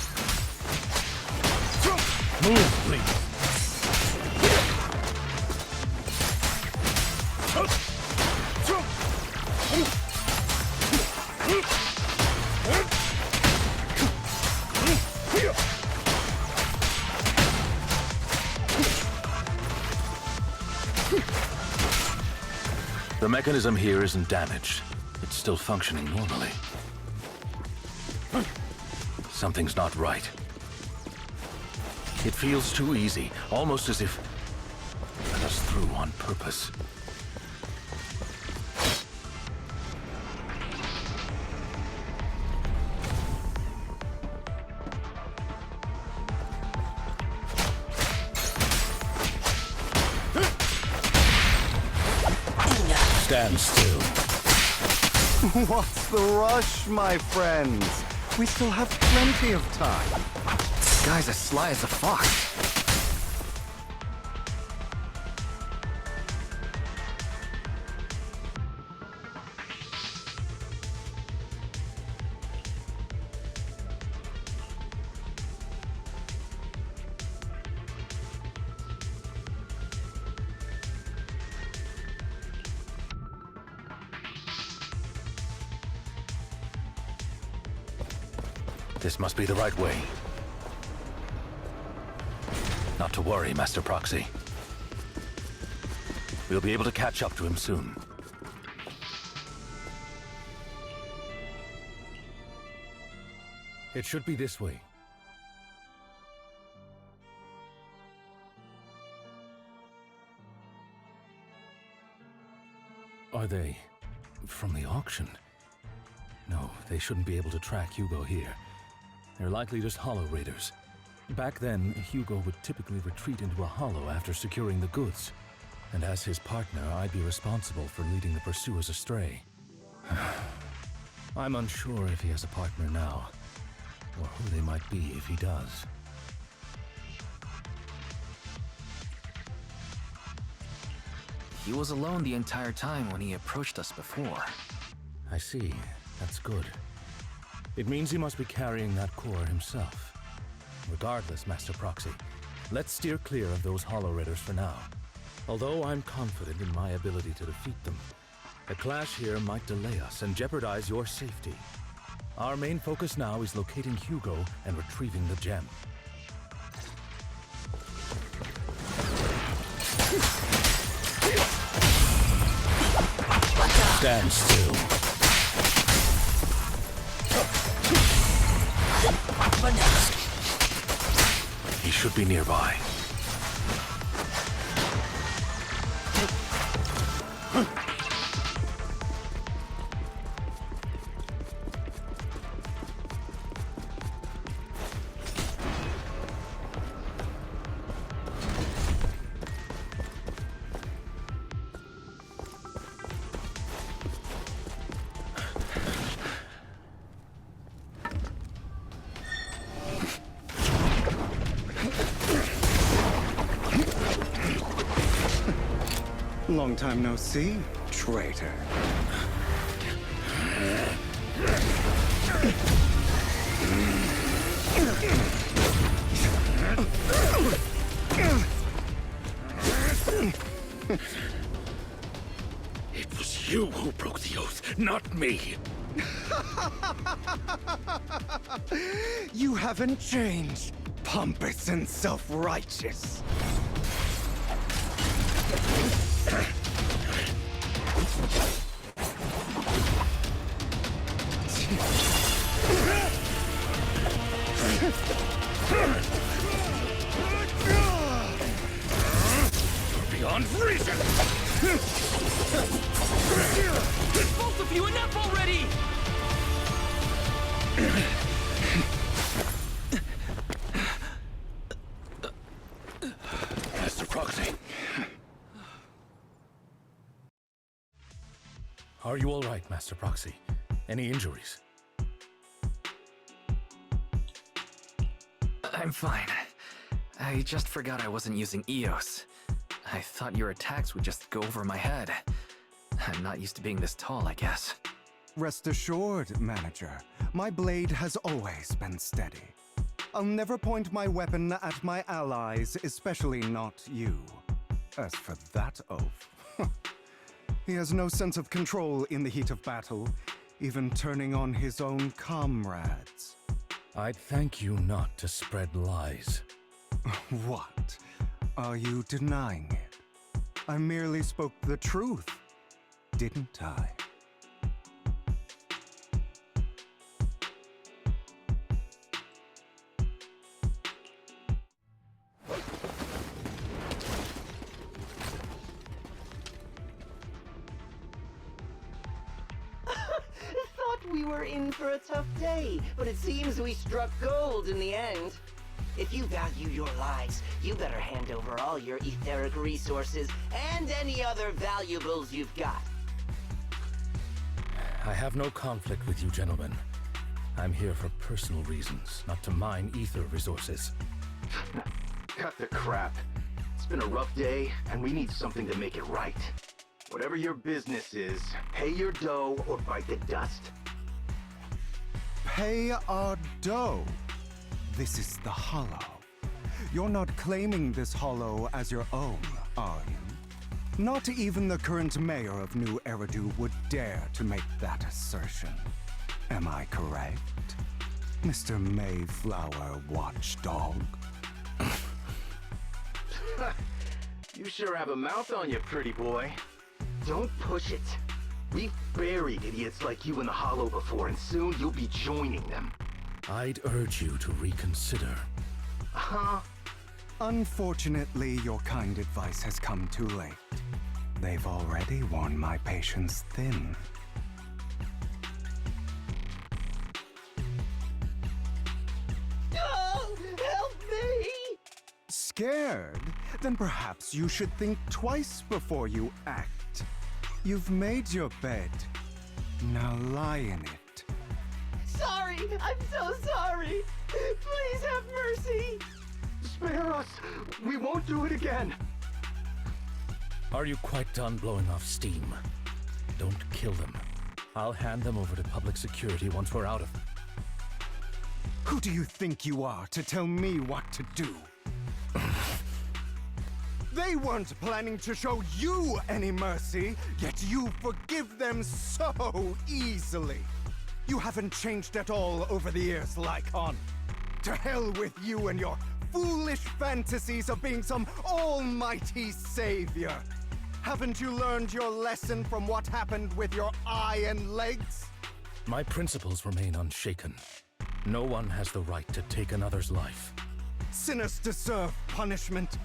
Move, please. The mechanism here isn't damaged. It's still functioning normally. Something's not right. It feels too easy, almost as if let us through on purpose. Stand still.
What's the rush, my friends? We still have plenty of time.
This guy's as sly as a fox.
This must be the right way. Not to worry, Master Proxy. We'll be able to catch up to him soon. It should be this way. Are they from the auction? No, they shouldn't be able to track Hugo here. They're likely just Hollow Raiders. Back then, Hugo would typically retreat into a hollow after securing the goods. And as his partner, I'd be responsible for leading the pursuers astray. I'm unsure if he has a partner now, or who they might be if he does.
He was alone the entire time when he approached us before.
I see. That's good. It means he must be carrying that core himself. Regardless, Master Proxy, let's steer clear of those Hollow Raiders for now. Although I'm confident in my ability to defeat them, a clash here might delay us and jeopardize your safety. Our main focus now is locating Hugo and retrieving the gem. Stand still. He should be nearby.
Long time no see, traitor.
It was you who broke the oath, not me.
You haven't changed, pompous and self-righteous.
Beyond reason!
Both of you, enough already!
Master Proxy. Are you all right, Master Proxy? Any injuries?
I'm fine. I just forgot I wasn't using Eos. I thought your attacks would just go over my head. I'm not used to being this tall, I guess.
Rest assured, Manager, my blade has always been steady. I'll never point my weapon at my allies, especially not you. As for that oaf, he has no sense of control in the heat of battle, even turning on his own comrades.
I'd thank you not to spread lies.
What? Are you denying it? I merely spoke the truth, didn't I?
We were in for a tough day, but it seems we struck gold in the end. If you value your lives, you better hand over all your etheric resources and any other valuables you've got.
I have no conflict with you, gentlemen. I'm here for personal reasons, not to mine ether resources.
Cut the crap. It's been a rough day, and we need something to make it right. Whatever your business is, pay your dough or bite the dust.
Pay our dough? This is the Hollow. You're not claiming this Hollow as your own, are you? Not even the current mayor of New Eridu would dare to make that assertion. Am I correct, Mr. Mayflower Watchdog?
You sure have a mouth on you, pretty boy. Don't push it. We've buried idiots like you in the Hollow before, and soon you'll be joining them.
I'd urge you to reconsider.
Huh? Unfortunately, your kind advice has come too late. They've already worn my patience thin.
Oh, help me!
Scared? Then perhaps you should think twice before you act. You've made your bed. Now lie in it.
Sorry! I'm so sorry! Please have mercy!
Spare us! We won't do it again!
Are you quite done blowing off steam? Don't kill them. I'll hand them over to public security once we're out of...
Who do you think you are to tell me what to do? They weren't planning to show you any mercy, yet you forgive them so easily. You haven't changed at all over the years, Lycon. To hell with you and your foolish fantasies of being some almighty savior. Haven't you learned your lesson from what happened with your eye and legs?
My principles remain unshaken. No one has the right to take another's life.
Sinners deserve punishment.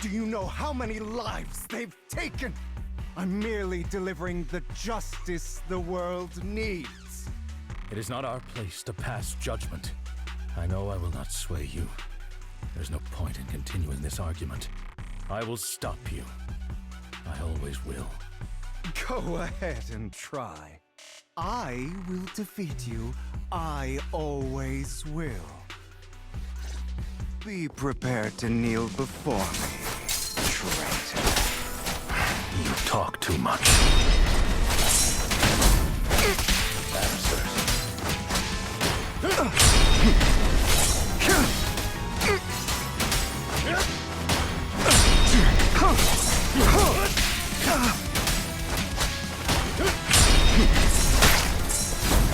Do you know how many lives they've taken? I'm merely delivering the justice the world needs.
It is not our place to pass judgment. I know I will not sway you. There's no point in continuing this argument. I will stop you. I always will.
Go ahead and try. I will defeat you. I always will. Be prepared to kneel before me, traitor.
You talk too much. Answers.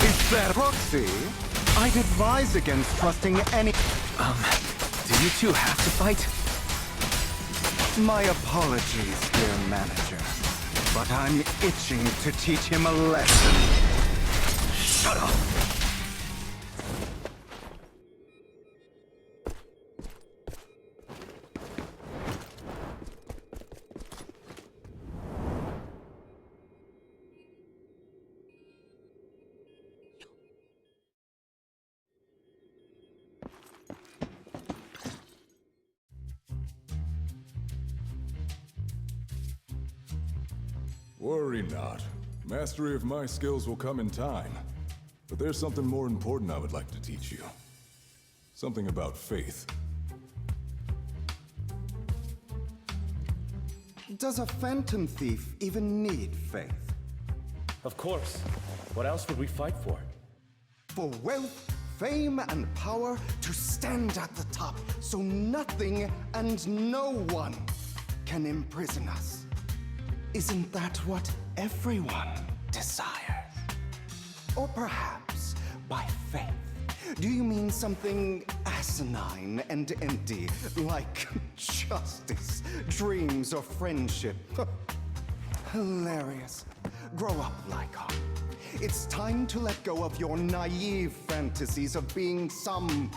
Is that Roxy? I'd advise against trusting any...
Do you two have to fight?
My apologies, dear manager, but I'm itching to teach him a lesson.
Shut up!
Worry not. Mastery of my skills will come in time. But there's something more important I would like to teach you. Something about faith.
Does a phantom thief even need faith?
Of course. What else would we fight for?
For wealth, fame, and power to stand at the top so nothing and no one can imprison us. Isn't that what everyone desires? Or perhaps, by faith, do you mean something asinine and empty, like justice, dreams, or friendship? Hilarious. Grow up, Lycon. It's time to let go of your naive fantasies of being some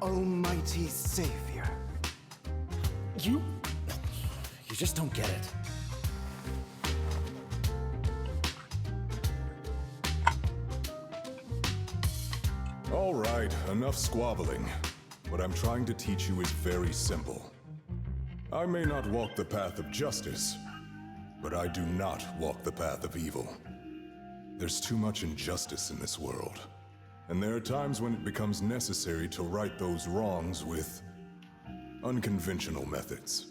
almighty savior.
You just don't get it.
All right, enough squabbling. What I'm trying to teach you is very simple. I may not walk the path of justice, but I do not walk the path of evil. There's too much injustice in this world, and there are times when it becomes necessary to right those wrongs with unconventional methods.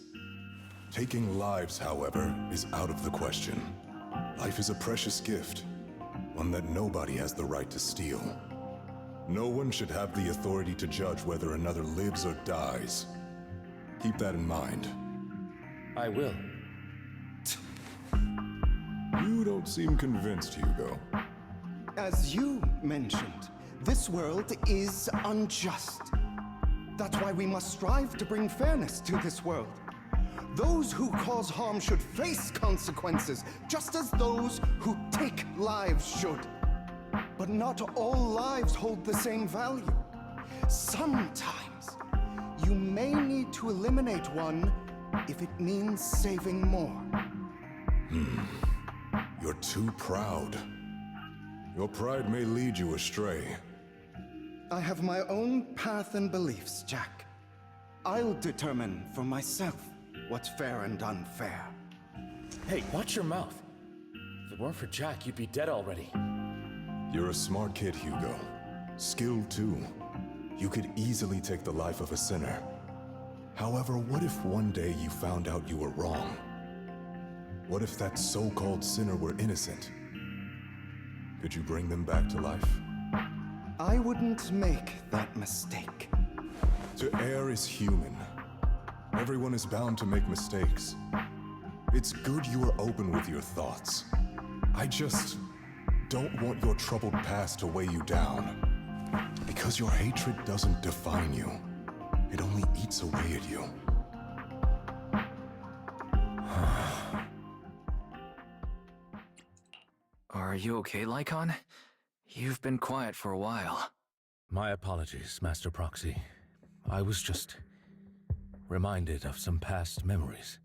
Taking lives, however, is out of the question. Life is a precious gift, one that nobody has the right to steal. No one should have the authority to judge whether another lives or dies. Keep that in mind.
I will.
You don't seem convinced, Hugo.
As you mentioned, this world is unjust. That's why we must strive to bring fairness to this world. Those who cause harm should face consequences, just as those who take lives should. But not all lives hold the same value. Sometimes, you may need to eliminate one if it means saving more.
You're too proud. Your pride may lead you astray.
I have my own path and beliefs, Jack. I'll determine for myself what's fair and unfair.
Hey, watch your mouth. If it weren't for Jack, you'd be dead already.
You're a smart kid, Hugo. Skilled too. You could easily take the life of a sinner. However, what if one day you found out you were wrong? What if that so-called sinner were innocent? Could you bring them back to life?
I wouldn't make that mistake.
To err is human. Everyone is bound to make mistakes. It's good you are open with your thoughts. I just don't want your troubled past to weigh you down. Because your hatred doesn't define you. It only eats away at you.
Are you okay, Lycon? You've been quiet for a while.
My apologies, Master Proxy. I was just reminded of some past memories.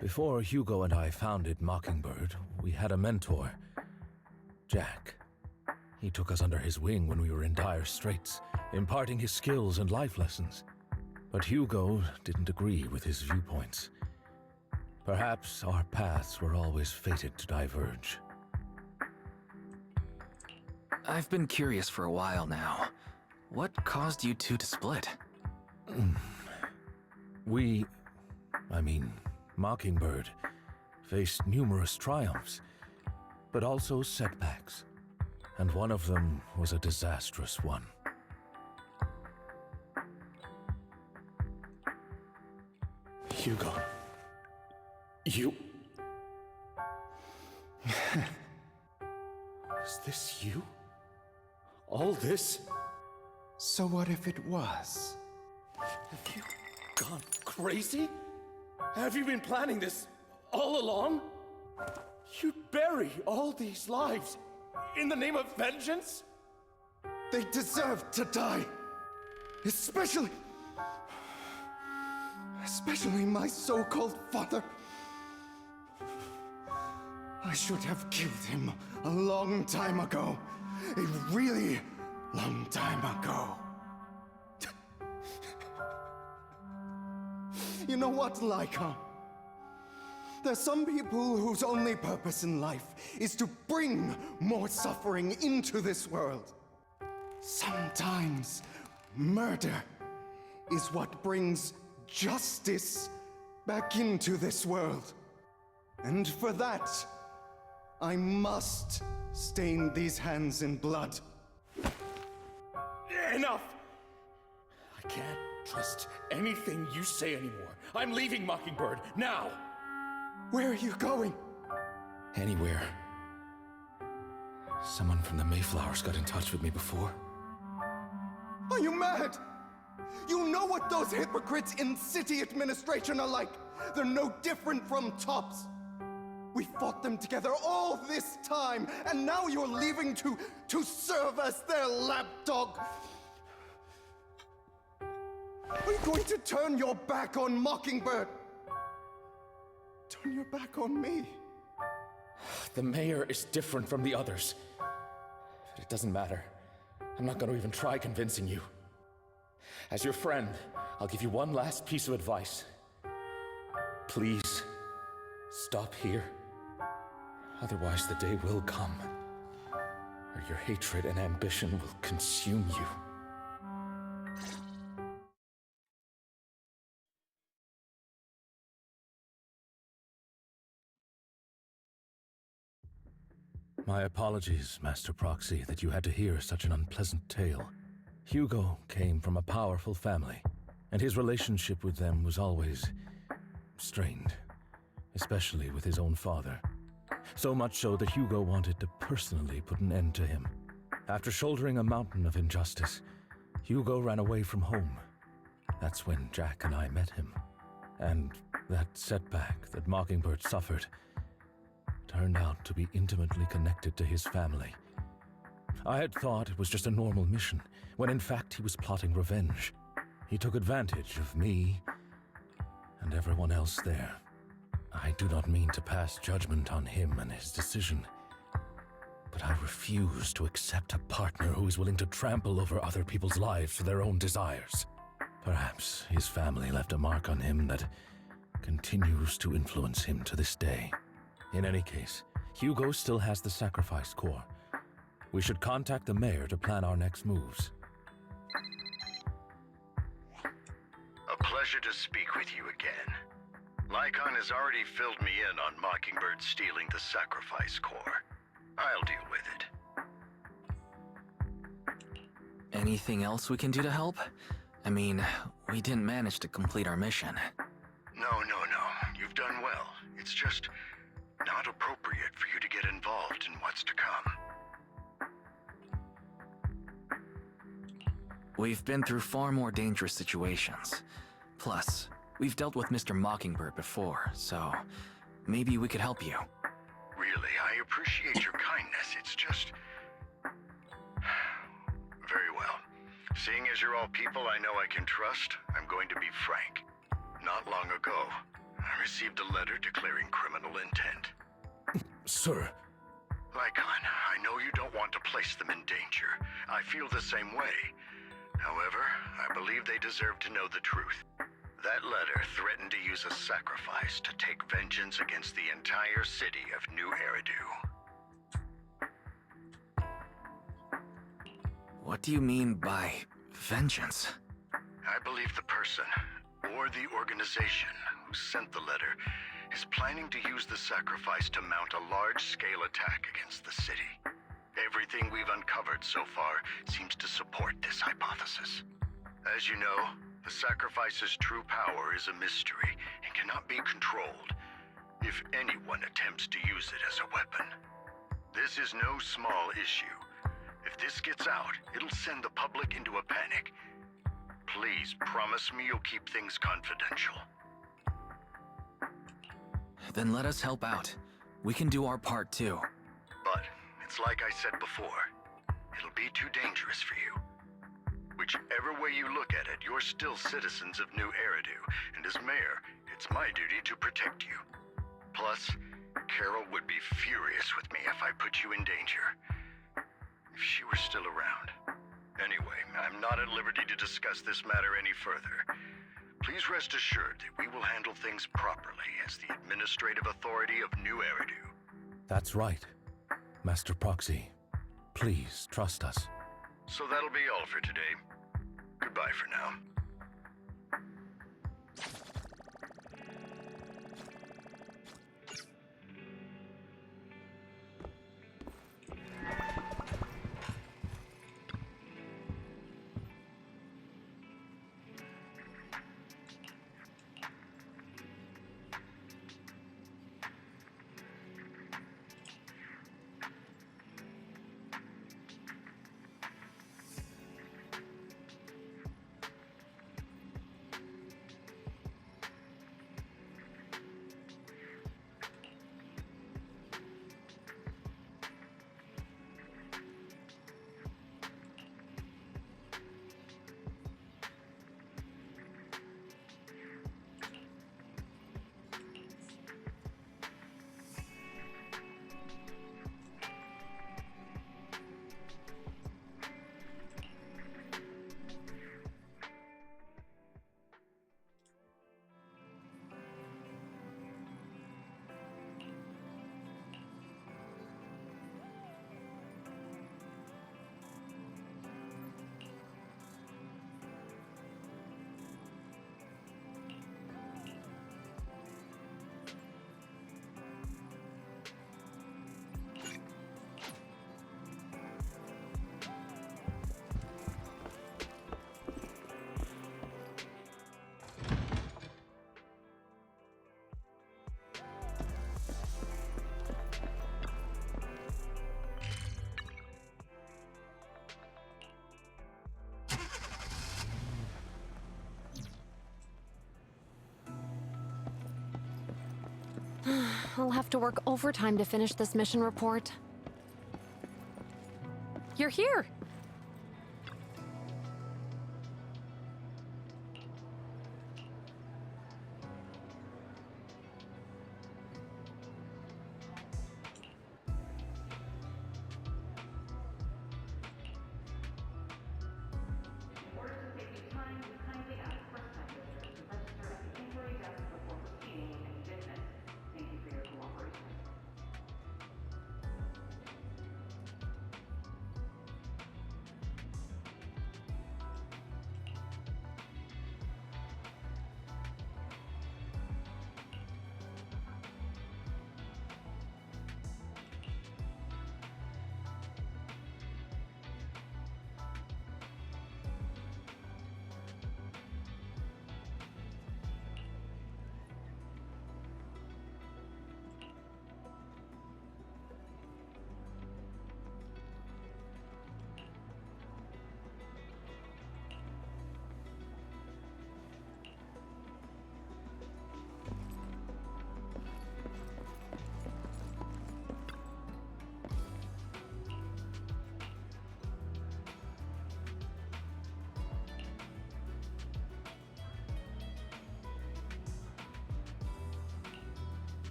Before Hugo and I founded Mockingbird, we had a mentor, Jack. He took us under his wing when we were in dire straits, imparting his skills and life lessons. But Hugo didn't agree with his viewpoints. Perhaps our paths were always fated to diverge.
I've been curious for a while now. What caused you two to split?
Mockingbird, faced numerous triumphs, but also setbacks. And one of them was a disastrous one.
Hugo. You... Is this you? All this?
So what if it was?
Have you gone crazy? Have you been planning this all along? You'd bury all these lives in the name of vengeance?
They deserve to die. Especially my so-called father. I should have killed him a long time ago. A really long time ago. You know what, Lycon? There's some people whose only purpose in life is to bring more suffering into this world. Sometimes murder is what brings justice back into this world. And for that, I must stain these hands in blood.
Enough! I can't trust anything you say anymore. I'm leaving Mockingbird, now!
Where are you going?
Anywhere. Someone from the Mayflowers got in touch with me before.
Are you mad? You know what those hypocrites in city administration are like. They're no different from tops. We fought them together all this time, and now you're leaving to serve as their lapdog. Are you going to turn your back on Mockingbird? Turn your back on me?
The mayor is different from the others. But it doesn't matter. I'm not going to even try convincing you. As your friend, I'll give you one last piece of advice. Please, stop here. Otherwise, the day will come where your hatred and ambition will consume you.
My apologies, Master Proxy, that you had to hear such an unpleasant tale. Hugo came from a powerful family, and his relationship with them was always strained, especially with his own father. So much so that Hugo wanted to personally put an end to him. After shouldering a mountain of injustice, Hugo ran away from home. That's when Jack and I met him. And that setback that Mockingbird suffered turned out to be intimately connected to his family. I had thought it was just a normal mission, when in fact he was plotting revenge. He took advantage of me and everyone else there. I do not mean to pass judgment on him and his decision, but I refuse to accept a partner who is willing to trample over other people's lives for their own desires. Perhaps his family left a mark on him that continues to influence him to this day. In any case, Hugo still has the sacrifice core. We should contact the mayor to plan our next moves.
A pleasure to speak with you again. Lycon has already filled me in on Mockingbird stealing the sacrifice core. I'll deal with it.
Anything else we can do to help? I mean, we didn't manage to complete our mission.
No. You've done well. It's just not appropriate for you to get involved in what's to come.
We've been through far more dangerous situations. Plus, we've dealt with Mr. Mockingbird before, so maybe we could help you.
Really, I appreciate your kindness. It's just... Very well. Seeing as you're all people I know I can trust, I'm going to be frank. Not long ago, I received a letter declaring criminal intent.
Sir.
Lycon, I know you don't want to place them in danger. I feel the same way. However, I believe they deserve to know the truth. That letter threatened to use a sacrifice to take vengeance against the entire city of New Eridu.
What do you mean by vengeance?
I believe the person, or the organization, who sent the letter is planning to use the sacrifice to mount a large-scale attack against the city. Everything we've uncovered so far seems to support this hypothesis. As you know, the sacrifice's true power is a mystery and cannot be controlled if anyone attempts to use it as a weapon. This is no small issue. If this gets out, it'll send the public into a panic. Please promise me you'll keep things confidential.
Then let us help out. We can do our part too.
But it's like I said before, it'll be too dangerous for you. Whichever way you look at it, you're still citizens of New Eridu, and as mayor, it's my duty to protect you. Plus, Carol would be furious with me if I put you in danger. If she were still around. Anyway, I'm not at liberty to discuss this matter any further. Please rest assured that we will handle things properly as the administrative authority of New Eridu.
That's right. Master Proxy, please trust us.
So that'll be all for today. Goodbye for now.
I'll have to work overtime to finish this mission report. You're here!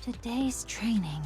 The day's training.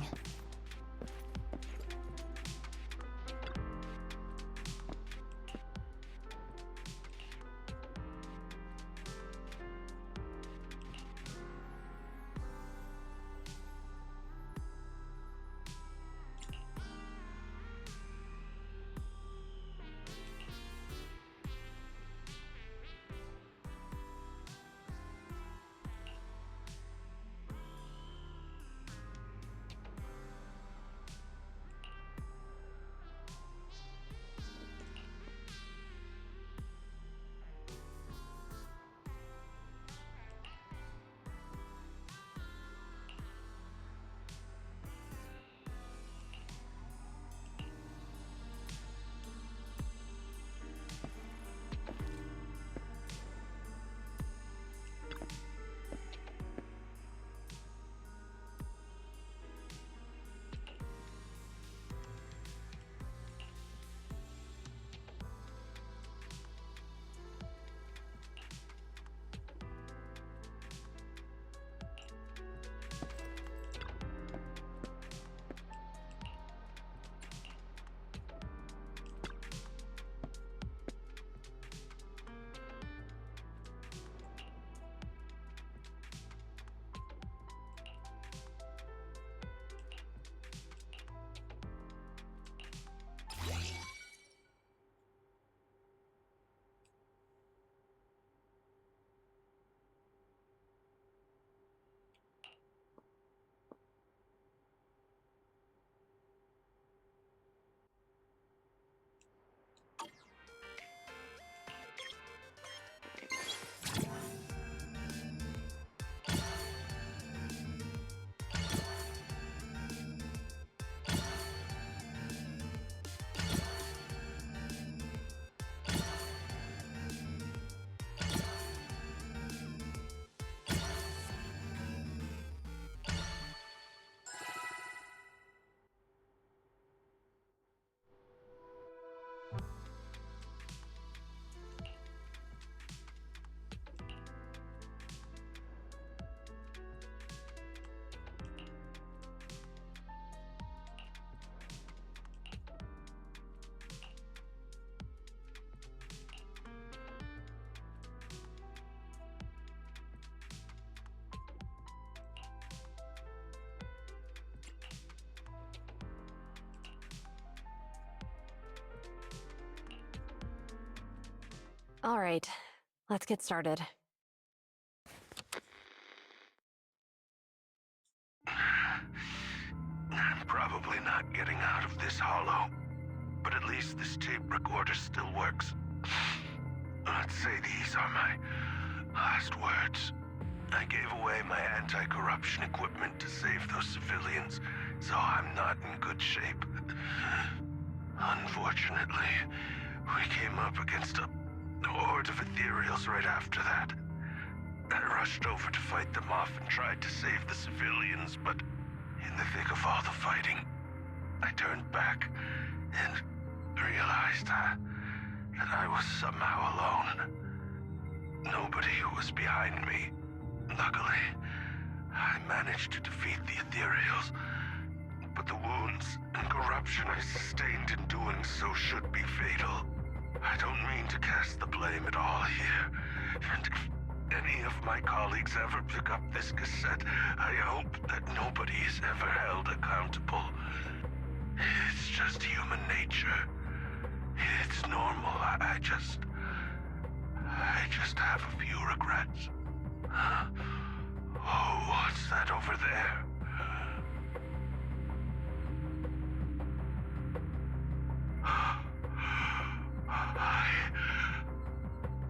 All right, let's get started.
I'm probably not getting out of this hollow, but at least this tape recorder still works. Let's say these are my last words. I gave away my anti-corruption equipment to save those civilians, so I'm not in good shape. Unfortunately, we came up against a horde of ethereals right after that. I rushed over to fight them off and tried to save the civilians, but in the thick of all the fighting, I turned back and realized that I was somehow alone. Nobody was behind me. Luckily, I managed to defeat the ethereals, but the wounds and corruption I sustained in doing so should be fatal. I don't mean to cast the blame at all here, and if any of my colleagues ever pick up this cassette, I hope that nobody is ever held accountable. It's just human nature. It's normal. I just have a few regrets. Oh, what's that over there?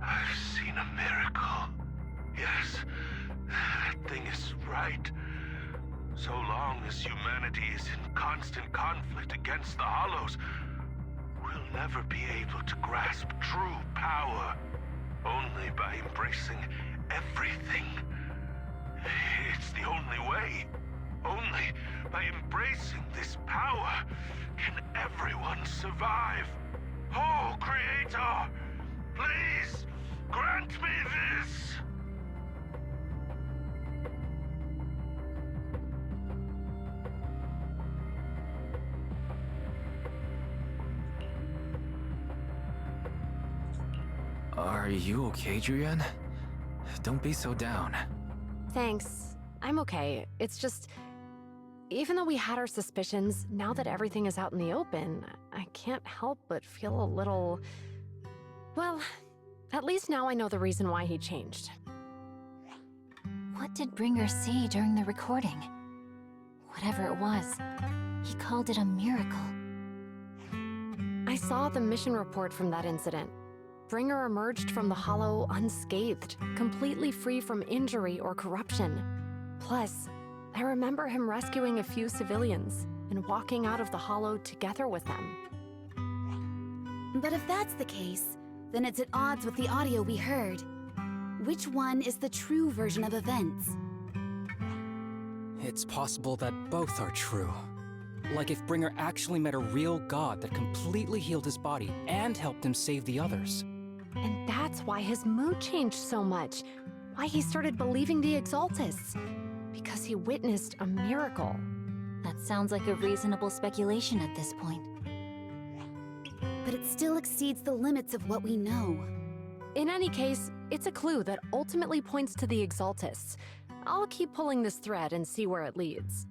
I've seen a miracle. Yes, that thing is right. So long as humanity is in constant conflict against the Hollows, we'll never be able to grasp true power. Only by embracing everything. It's the only way. Only by embracing this power can everyone survive. Oh, Creator, please grant me this.
Are you okay, Julian? Don't be so down.
Thanks. I'm okay. It's just... Even though we had our suspicions, now that everything is out in the open, I can't help but feel a little... Well, at least now I know the reason why he changed.
What did Bringer say during the recording? Whatever it was, he called it a miracle.
I saw the mission report from that incident. Bringer emerged from the Hollow unscathed, completely free from injury or corruption. Plus, I remember him rescuing a few civilians and walking out of the Hollow together with them.
But if that's the case, then it's at odds with the audio we heard. Which one is the true version of events?
It's possible that both are true. Like if Bringer actually met a real god that completely healed his body and helped him save the others.
And that's why his mood changed so much. Why he started believing the Exaltists. Because he witnessed a miracle.
That sounds like a reasonable speculation at this point.
But it still exceeds the limits of what we know.
In any case, it's a clue that ultimately points to the Exaltists. I'll keep pulling this thread and see where it leads.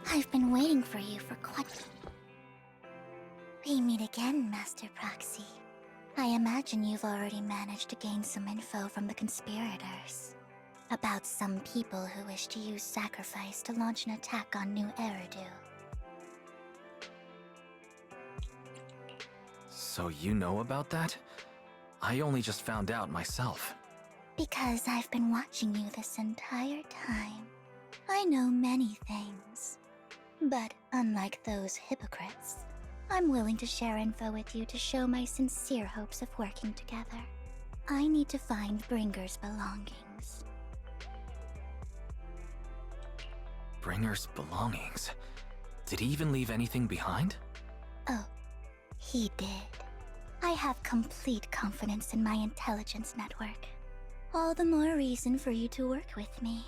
I've been waiting for you for quite... We meet again, Master Proxy. I imagine you've already managed to gain some info from the conspirators. About some people who wish to use sacrifice to launch an attack on New Eridu.
So you know about that? I only just found out myself.
Because I've been watching you this entire time. I know many things. But unlike those hypocrites, I'm willing to share info with you to show my sincere hopes of working together. I need to find Bringer's belongings.
Bringer's belongings? Did he even leave anything behind?
Oh, he did. I have complete confidence in my intelligence network. All the more reason for you to work with me.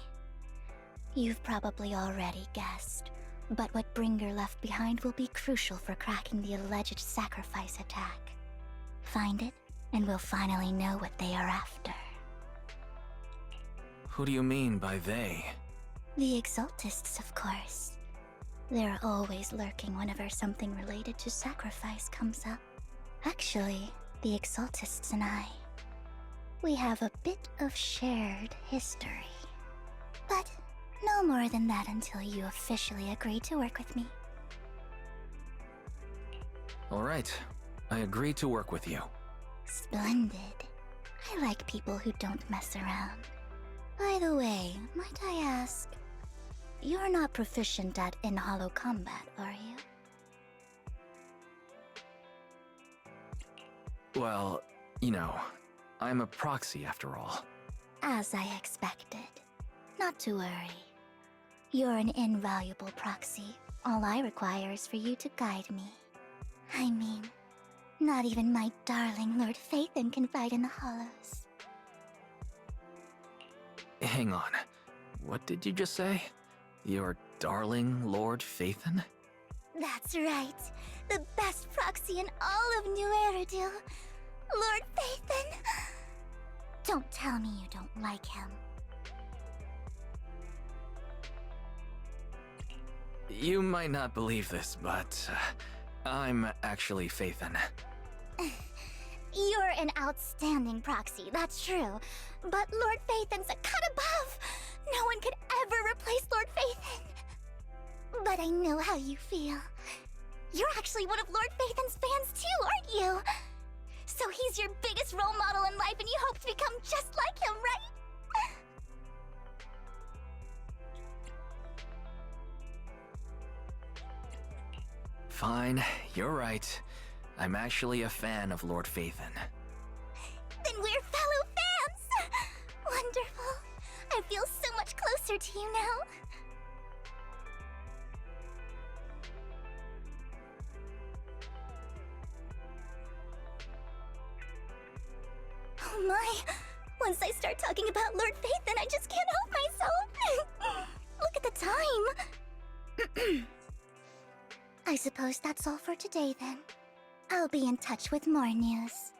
You've probably already guessed, but what Bringer left behind will be crucial for cracking the alleged sacrifice attack. Find it, and we'll finally know what they are after.
Who do you mean by they?
The Exaltists, of course. They're always lurking whenever something related to sacrifice comes up. Actually, the Exaltists and I, we have a bit of shared history. But no more than that until you officially agree to work with me.
All right, I agree to work with you.
Splendid. I like people who don't mess around. By the way, might I ask, you're not proficient at in-hollow combat, are you?
Well, you know, I'm a proxy after all.
As I expected. Not to worry. You're an invaluable proxy. All I require is for you to guide me. I mean, not even my darling Lord Phaethon can fight in the Hollows.
Hang on. What did you just say? Your darling Lord Phaethon?
That's right. The best proxy in all of New Eridu. Lord Phaethon. Don't tell me you don't like him.
You might not believe this, but I'm actually Phaethon.
You're an outstanding proxy, that's true. But Lord Phaethon's a cut above. No one could ever replace Lord Phaethon. But I know how you feel. You're actually one of Lord Phaethon's fans too, aren't you? So he's your biggest role model in life and you hope to become just like him, right?
Fine, you're right. I'm actually a fan of Lord Phaethon.
Then we're fellow fans! Wonderful. I feel so much closer to you now. Oh my! Once I start talking about Lord Phaethon, I just can't help myself! Look at the time! I suppose that's all for today then. I'll be in touch with more news.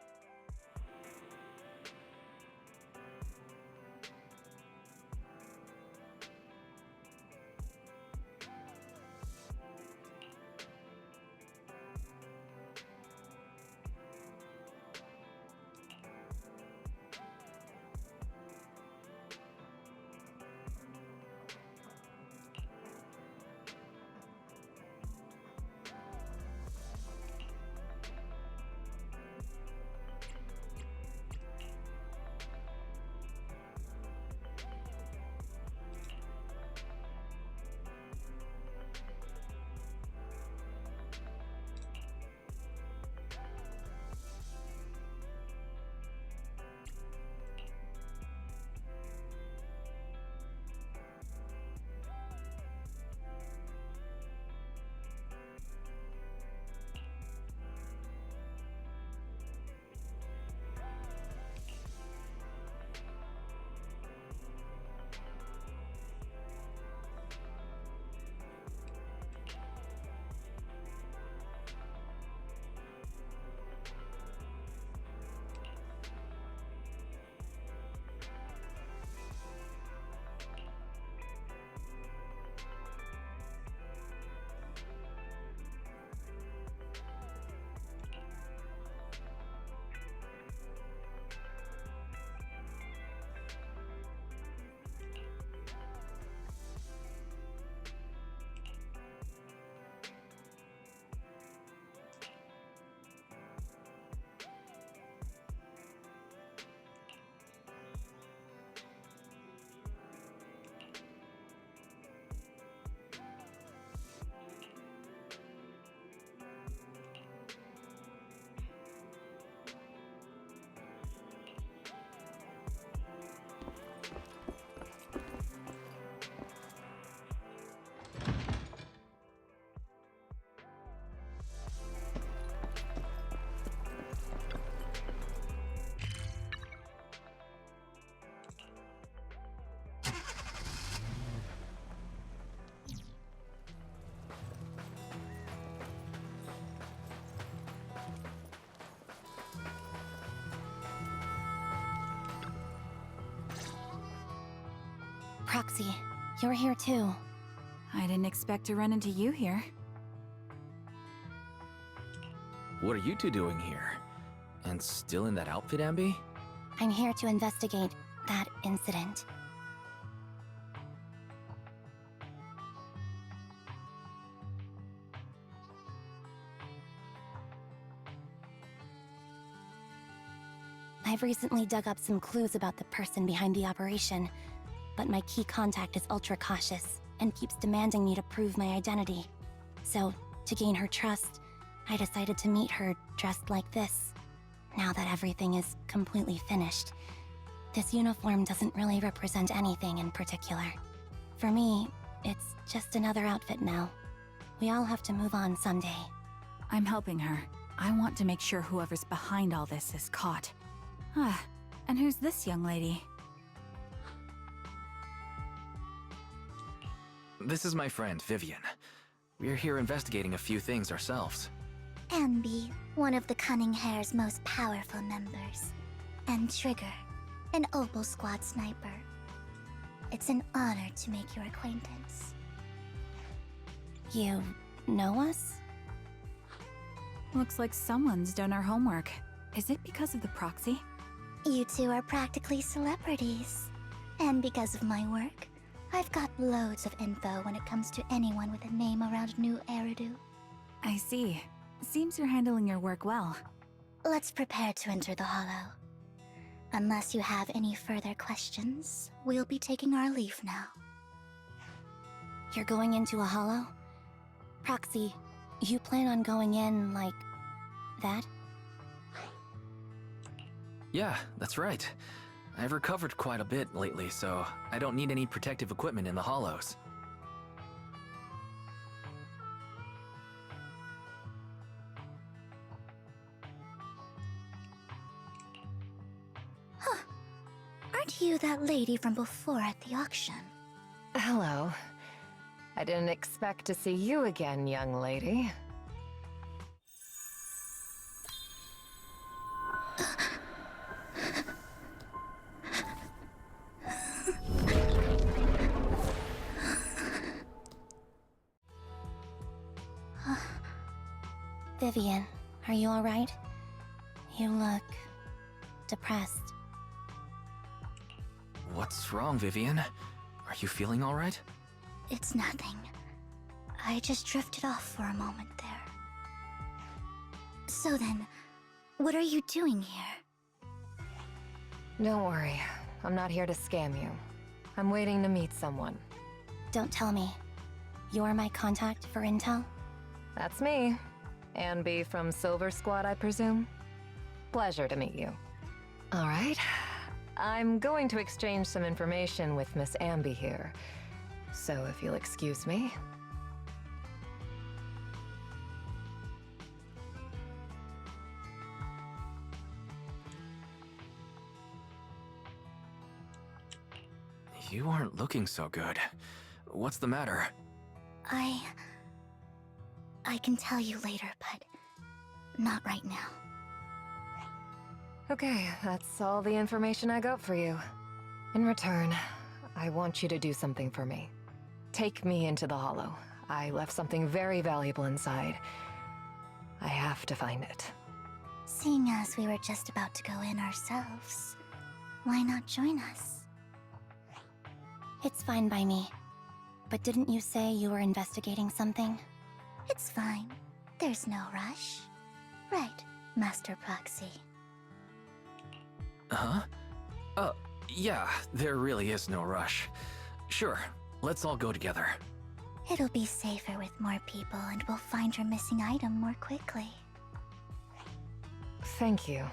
Proxy, you're here too.
I didn't expect to run into you here.
What are you two doing here? And still in that outfit, Ambi?
I'm here to investigate that incident. I've recently dug up some clues about the person behind the operation, but my key contact is ultra cautious and keeps demanding me to prove my identity. So, to gain her trust, I decided to meet her dressed like this. Now that everything is completely finished, this uniform doesn't really represent anything in particular. For me, it's just another outfit now. We all have to move on someday.
I'm helping her. I want to make sure whoever's behind all this is caught. Ah, and who's this young lady?
This is my friend, Vivian. We're here investigating a few things ourselves.
Ambi, one of the Cunning Hair's most powerful members. And Trigger, an Opal Squad sniper. It's an honor to make your acquaintance.
You know us? Looks like someone's done our homework. Is it because of the proxy?
You two are practically celebrities. And because of my work, I've got loads of info when it comes to anyone with a name around New Eridu.
I see. Seems you're handling your work well.
Let's prepare to enter the Hollow. Unless you have any further questions, we'll be taking our leave now.
You're going into a hollow? Proxy, you plan on going in like that?
Yeah, that's right. I've recovered quite a bit lately, so I don't need any protective equipment in the hollows.
Huh. Aren't you that lady from before at the auction?
Hello. I didn't expect to see you again, young lady.
Vivian, are you alright? You look depressed.
What's wrong, Vivian? Are you feeling all right?
It's nothing. I just drifted off for a moment there. So then, what are you doing here?
Don't worry. I'm not here to scam you. I'm waiting to meet someone.
Don't tell me. You're my contact for intel?
That's me. Ambi from Silver Squad, I presume? Pleasure to meet you. All right. I'm going to exchange some information with Miss Ambi here. So if you'll excuse me.
You aren't looking so good. What's the matter?
I can tell you later, but not right now.
Okay, that's all the information I got for you. In return, I want you to do something for me. Take me into the Hollow. I left something very valuable inside. I have to find it.
Seeing as we were just about to go in ourselves, why not join us?
It's fine by me. But didn't you say you were investigating something?
It's fine. There's no rush. Right, Master Proxy.
Huh? Yeah, there really is no rush. Sure, let's all go together.
It'll be safer with more people, and we'll find your missing item more quickly.
Thank you.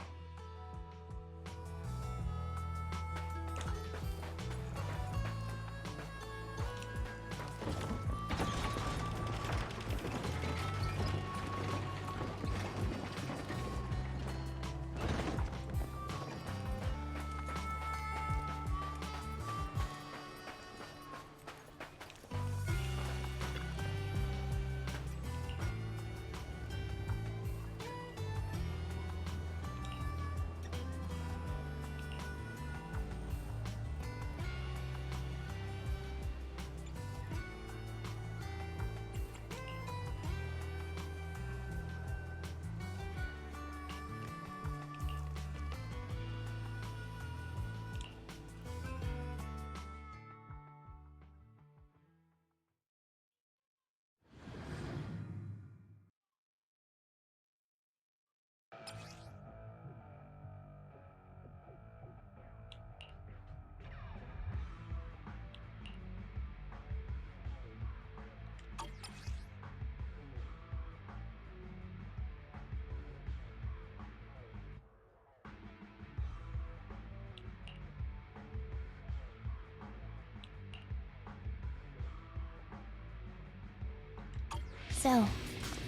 So,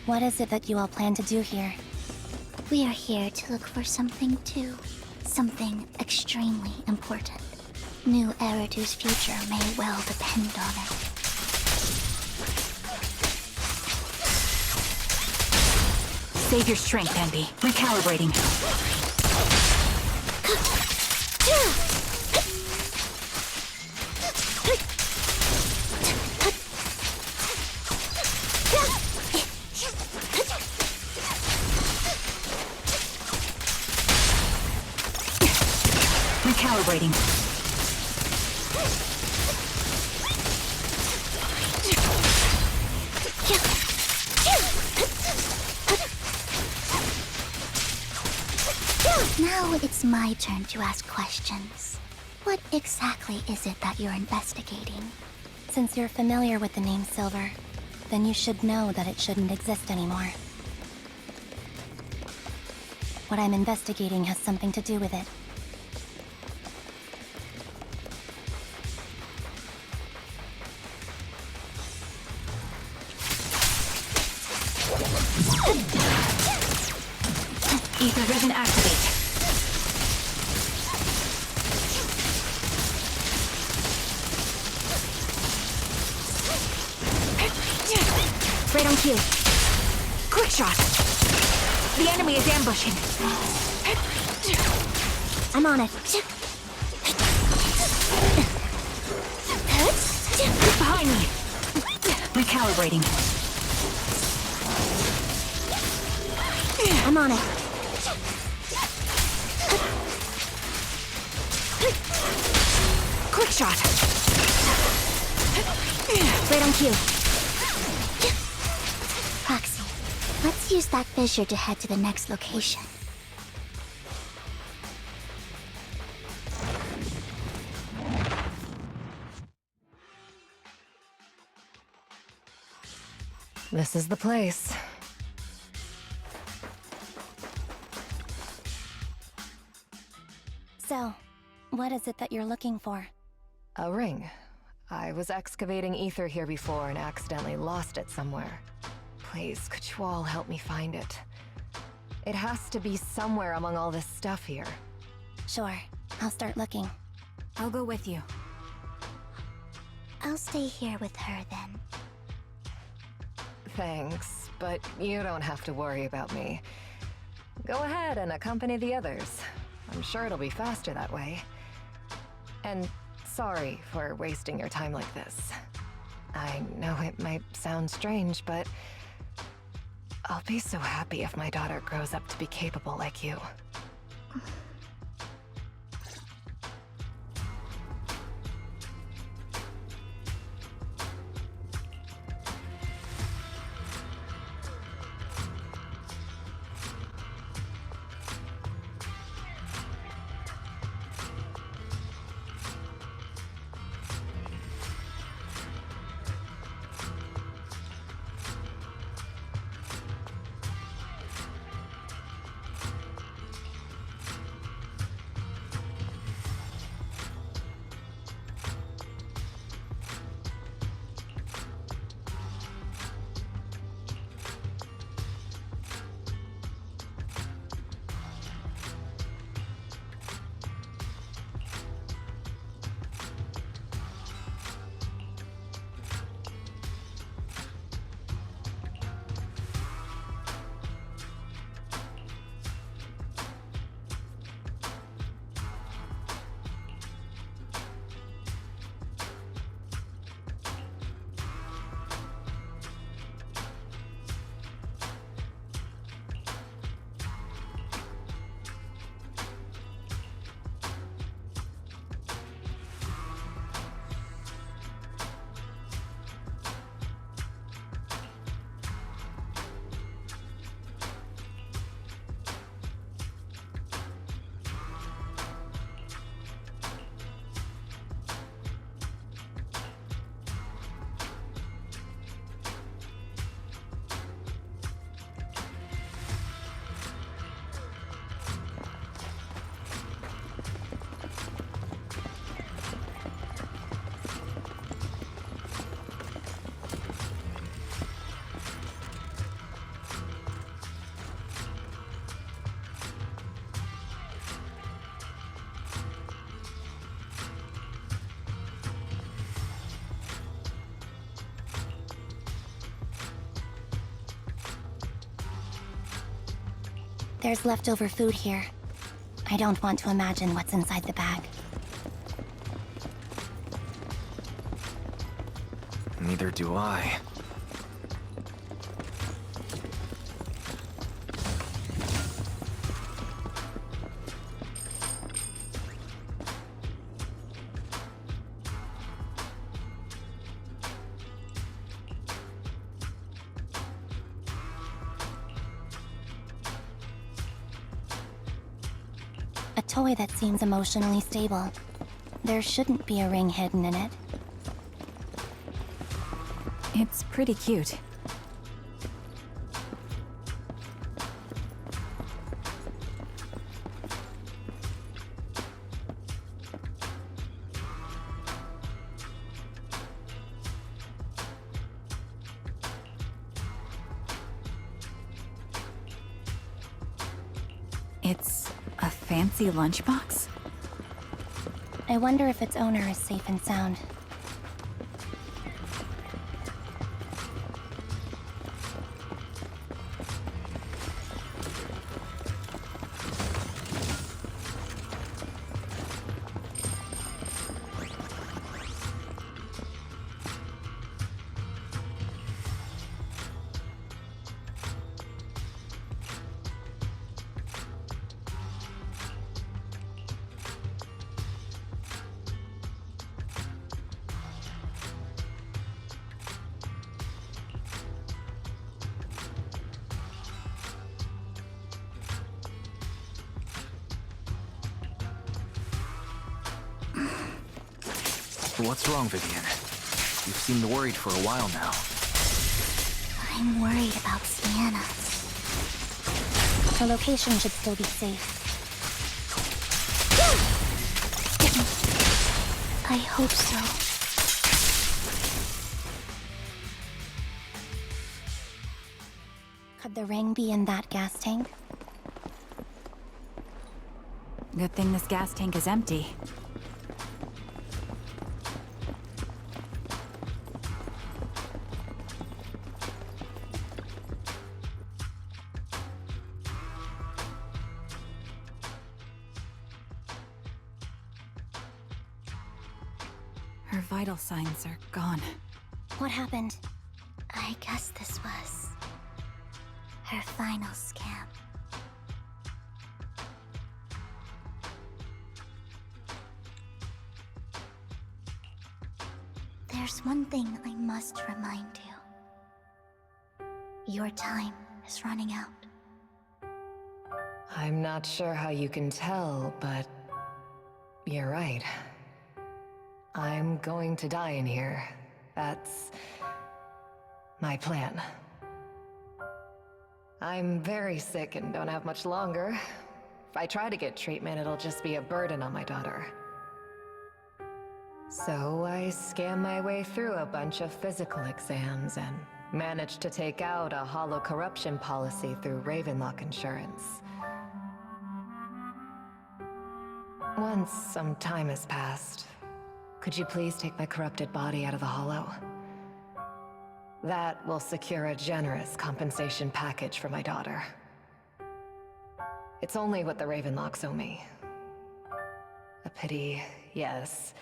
what is it that you all plan to do here?
We are here to look for something too. Something extremely important. New Eridu's future may well depend on it.
Save your strength, Envy. Recalibrating. Recalibrating.
Now it's my turn to ask questions. What exactly is it that you're investigating?
Since you're familiar with the name Silver, then you should know that it shouldn't exist anymore. What I'm investigating has something to do with it.
Ether Vision activate. Right on cue. Quick shot. The enemy is ambushing.
I'm on it.
Behind me. Recalibrating.
I'm on it.
Quick shot.
Right on cue. Proxy, let's use that fissure to head to the next location.
This is the place.
So, what is it that you're looking for?
A ring. I was excavating ether here before and accidentally lost it somewhere. Please, could you all help me find it? It has to be somewhere among all this stuff here.
Sure, I'll start looking.
I'll go with you.
I'll stay here with her then.
Thanks, but you don't have to worry about me. Go ahead and accompany the others. I'm sure it'll be faster that way. And sorry for wasting your time like this. I know it might sound strange, but I'll be so happy if my daughter grows up to be capable like you.
There's leftover food here. I don't want to imagine what's inside the bag.
Neither do I.
A toy that seems emotionally stable. There shouldn't be a ring hidden in it.
It's pretty cute. It's a fancy lunchbox?
I wonder if its owner is safe and sound.
What's wrong, Vivian? You seemed worried for a while now.
I'm worried about Sienna. Her location should still be safe. I hope so. Could the ring be in that gas tank?
Good thing this gas tank is empty. Her vital signs are gone.
What happened? I guess this was her final scam. There's one thing I must remind you. Your time is running out.
I'm not sure how you can tell, but you're right. I'm going to die in here. That's my plan. I'm very sick and don't have much longer. If I try to get treatment, it'll just be a burden on my daughter. So I scam my way through a bunch of physical exams and managed to take out a hollow corruption policy through Ravenlock Insurance. Once some time has passed, could you please take my corrupted body out of the hollow? That will secure a generous compensation package for my daughter. It's only what the Ravenlocks owe me. A pity, yes.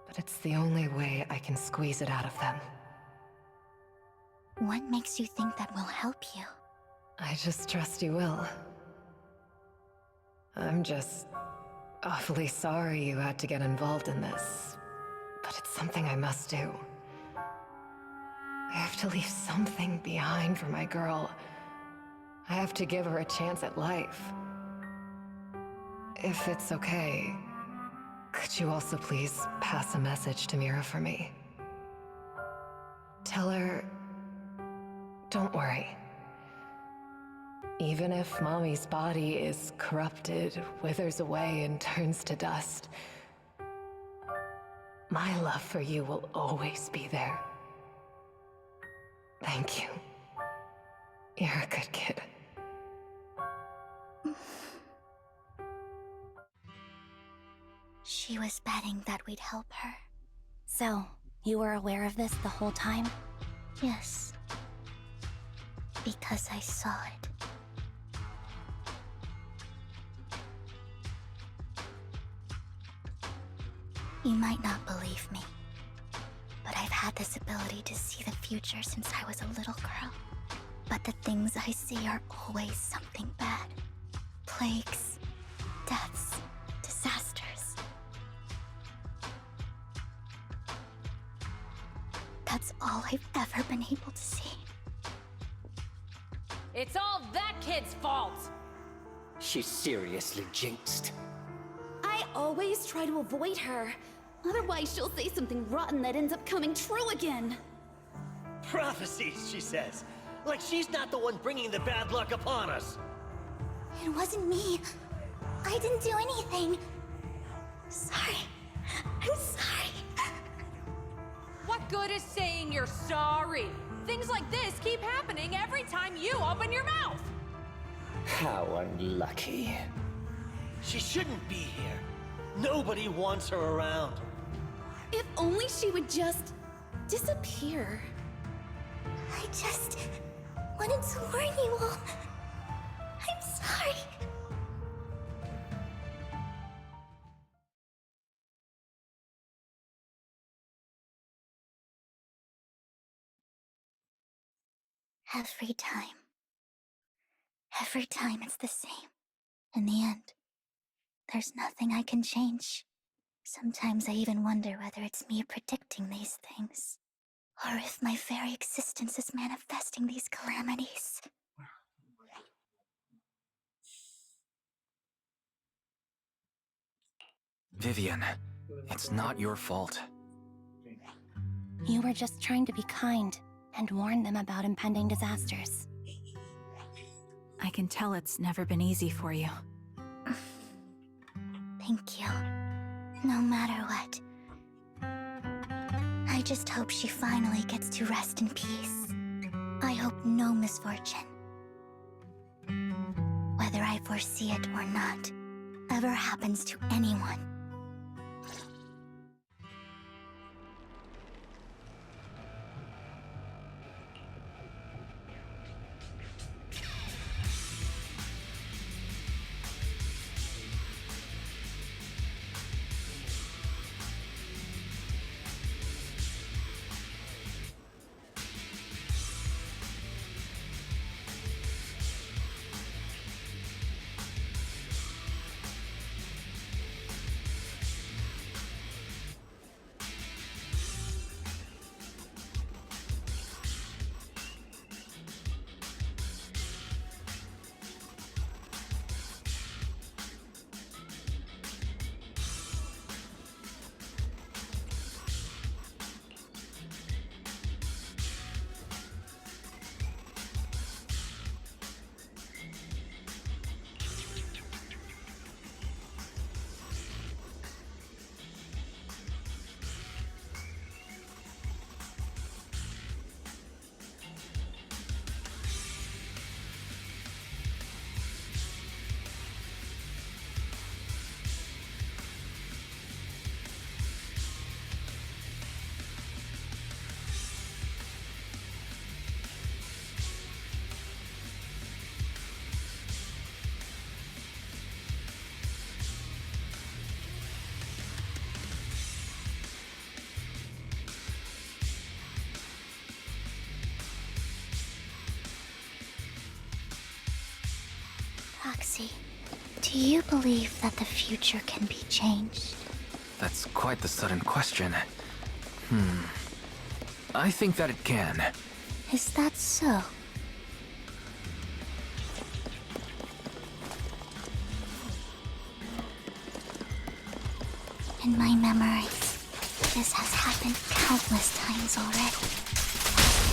But it's the only way I can squeeze it out of them.
What makes you think that will help you?
I just trust you will. I'm just awfully sorry you had to get involved in this, but it's something I must do. I have to leave something behind for my girl. I have to give her a chance at life. If it's okay, could you also please pass a message to Mira for me? Tell her, don't worry. Even if Mommy's body is corrupted, withers away, and turns to dust, my love for you will always be there. Thank you. You're a good kid.
She was betting that we'd help her. So, you were aware of this the whole time? Yes. Because I saw it. You might not believe me, but I've had this ability to see the future since I was a little girl. But the things I see are always something bad. Plagues, deaths, disasters. That's all I've ever been able to see.
It's all that kid's fault!
She's seriously jinxed.
I always try to avoid her. Otherwise, she'll say something rotten that ends up coming true again.
Prophecies, she says. Like she's not the one bringing the bad luck upon us.
It wasn't me. I didn't do anything. Sorry. I'm sorry.
What good is saying you're sorry? Things like this keep happening every time you open your mouth!
How unlucky. She shouldn't be here. Nobody wants her around.
If only she would just disappear.
I just wanted to warn you all. I'm sorry. Every time it's the same. In the end, there's nothing I can change. Sometimes I even wonder whether it's me predicting these things, or if my very existence is manifesting these calamities.
Vivian, it's not your fault.
You were just trying to be kind and warn them about impending disasters.
I can tell it's never been easy for you.
Thank you. No matter what. I just hope she finally gets to rest in peace. I hope no misfortune, whether I foresee it or not, ever happens to anyone. Roxy, do you believe that the future can be changed?
That's quite the sudden question. I think that it can.
Is that so? In my memories, this has happened countless times already.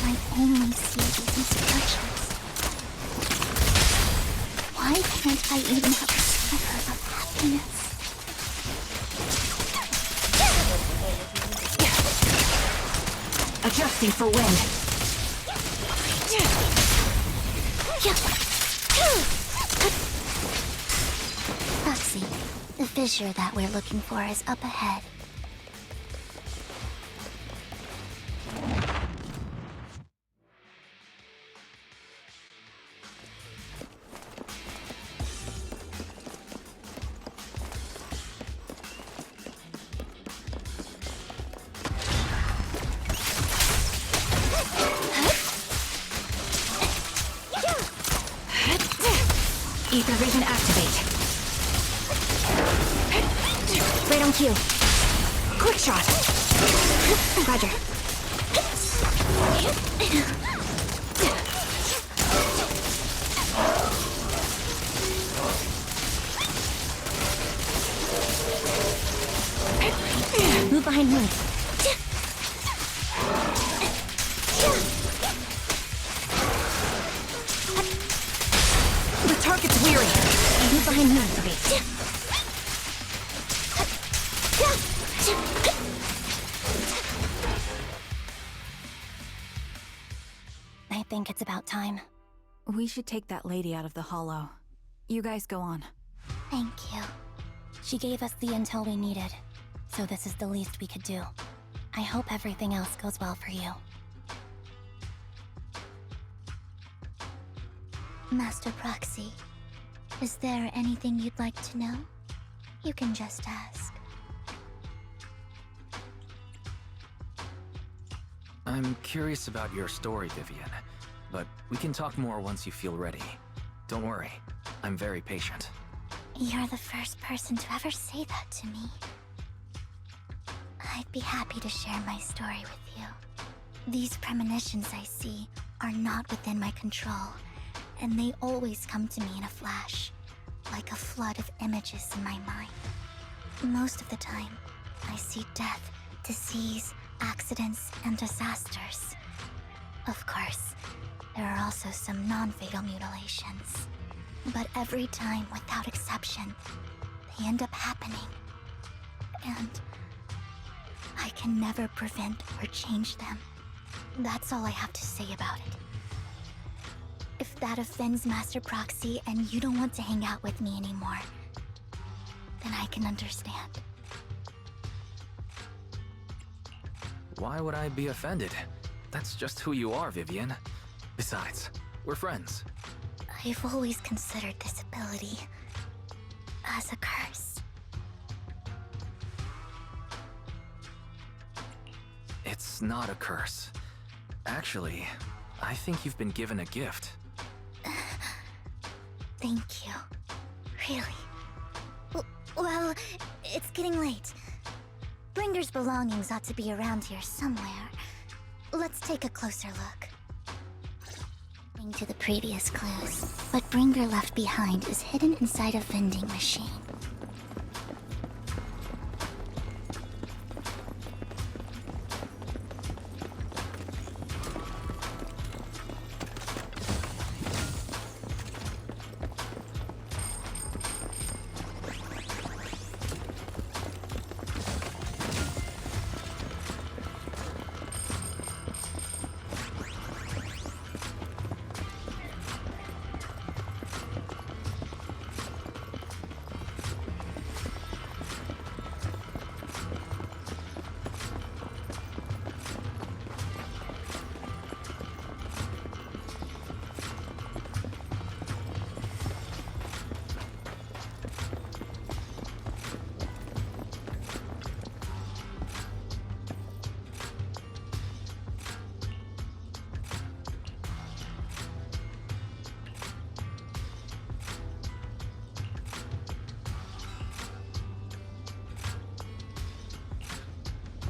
I only see these misfortunes. Why can't I even have a sliver of happiness?
Adjusting for wind.
Roxy, the fissure that we're looking for is up ahead.
Ether vision activate. Right on cue. Quick shot. Roger. Move behind me. The target's weary. Move behind me.
I think it's about time.
We should take that lady out of the hollow. You guys go on.
Thank you. She gave us the intel we needed, so this is the least we could do. I hope everything else goes well for you.
Master Proxy, is there anything you'd like to know? You can just ask.
I'm curious about your story, Vivian, but we can talk more once you feel ready. Don't worry, I'm very patient.
You're the first person to ever say that to me. I'd be happy to share my story with you. These premonitions I see are not within my control, and they always come to me in a flash, like a flood of images in my mind. Most of the time, I see death, disease, accidents, and disasters. Of course, there are also some non-fatal mutilations. But every time, without exception, they end up happening. And I can never prevent or change them. That's all I have to say about it. If that offends Master Proxy and you don't want to hang out with me anymore, then I can understand.
Why would I be offended? That's just who you are, Vivian. Besides, we're friends.
I've always considered this ability as a curse.
It's not a curse. Actually, I think you've been given a gift.
Thank you. Really? Well, it's getting late. Bringer's belongings ought to be around here somewhere. Let's take a closer look. To the previous clues, what Bringer left behind is hidden inside a vending machine.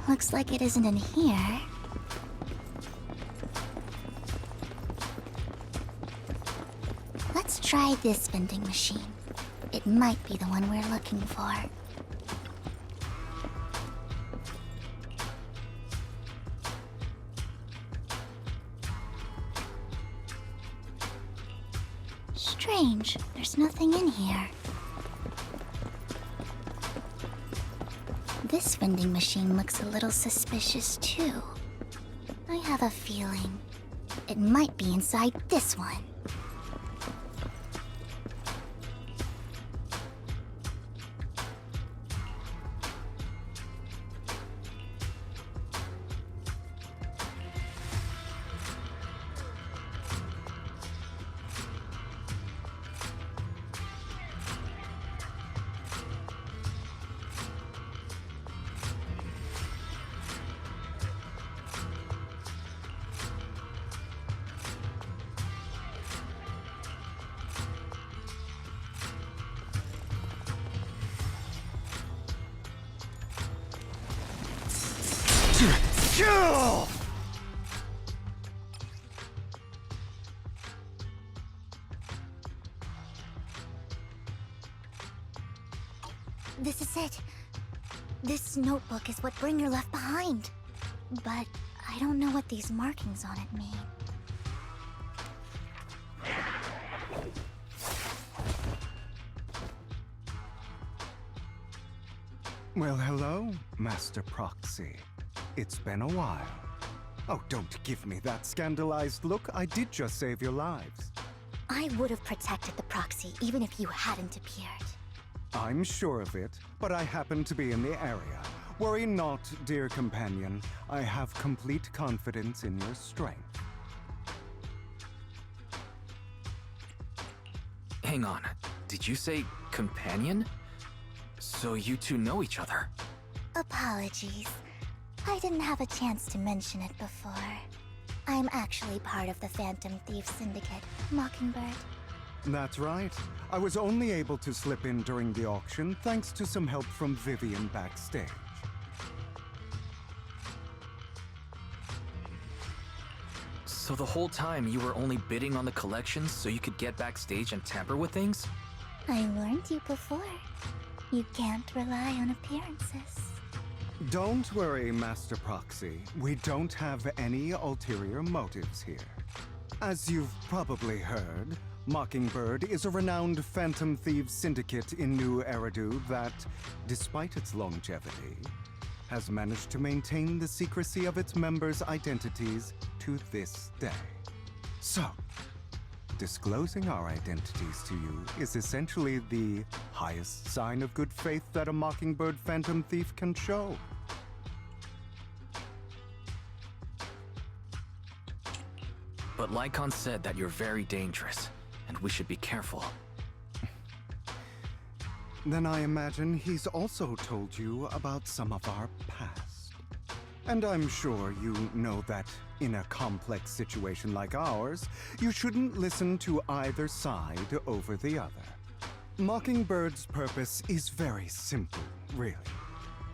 Looks like it isn't in here. Let's try this vending machine. It might be the one we're looking for. Strange, there's nothing in here. This vending machine looks a little suspicious too. I have a feeling it might be inside this one.
Kill!
This is it. This notebook is what Bringer left behind. But I don't know what these markings on it mean.
Well, hello, Master Proxy. It's been a while. Oh, don't give me that scandalized look. I did just save your lives.
I would have protected the Proxy even if you hadn't appeared.
I'm sure of it, but I happen to be in the area. Worry not, dear companion. I have complete confidence in your strength.
Hang on. Did you say companion? So you two know each other?
Apologies. I didn't have a chance to mention it before. I'm actually part of the Phantom Thief Syndicate, Mockingbird.
That's right. I was only able to slip in during the auction thanks to some help from Vivian backstage.
So the whole time you were only bidding on the collections so you could get backstage and tamper with things?
I warned you before. You can't rely on appearances.
Don't worry, Master Proxy. We don't have any ulterior motives here. As you've probably heard, Mockingbird is a renowned Phantom Thieves syndicate in New Eridu that, despite its longevity, has managed to maintain the secrecy of its members' identities to this day. So, disclosing our identities to you is essentially the highest sign of good faith that a Mockingbird Phantom Thief can show.
But Lycon said that you're very dangerous, and we should be careful.
Then I imagine he's also told you about some of our past. And I'm sure you know that in a complex situation like ours, you shouldn't listen to either side over the other. Mockingbird's purpose is very simple, really.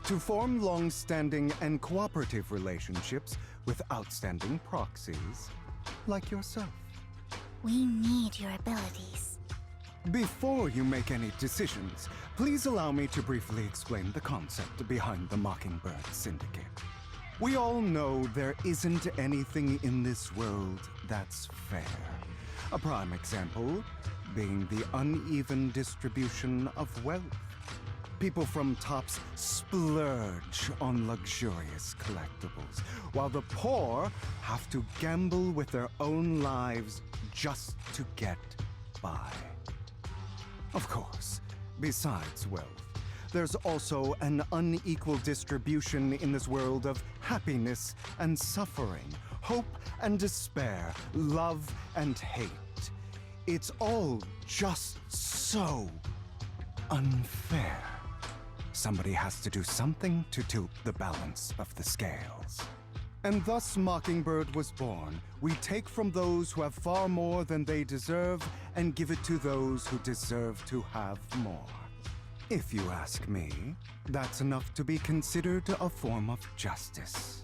To form long-standing and cooperative relationships with outstanding proxies like yourself.
We need your abilities.
Before you make any decisions, please allow me to briefly explain the concept behind the Mockingbird Syndicate. We all know there isn't anything in this world that's fair. A prime example being the uneven distribution of wealth. People from tops splurge on luxurious collectibles, while the poor have to gamble with their own lives just to get by. Of course, besides wealth, there's also an unequal distribution in this world of happiness and suffering, hope and despair, love and hate. It's all just so unfair. Somebody has to do something to tilt the balance of the scales. And thus Mockingbird was born. We take from those who have far more than they deserve and give it to those who deserve to have more. If you ask me, that's enough to be considered a form of justice.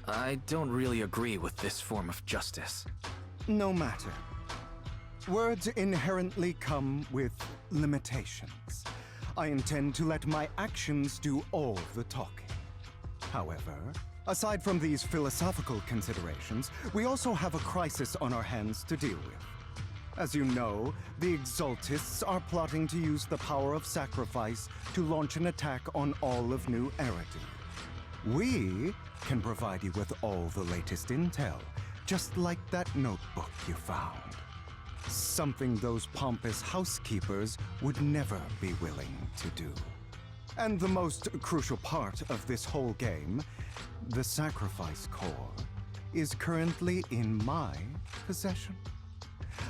I don't really agree with this form of justice.
No matter. Words inherently come with limitations. I intend to let my actions do all the talking. However, aside from these philosophical considerations, we also have a crisis on our hands to deal with. As you know, the Exaltists are plotting to use the power of sacrifice to launch an attack on all of New Eridu. We can provide you with all the latest intel, just like that notebook you found. Something those pompous housekeepers would never be willing to do. And the most crucial part of this whole game, the sacrifice core, is currently in my possession.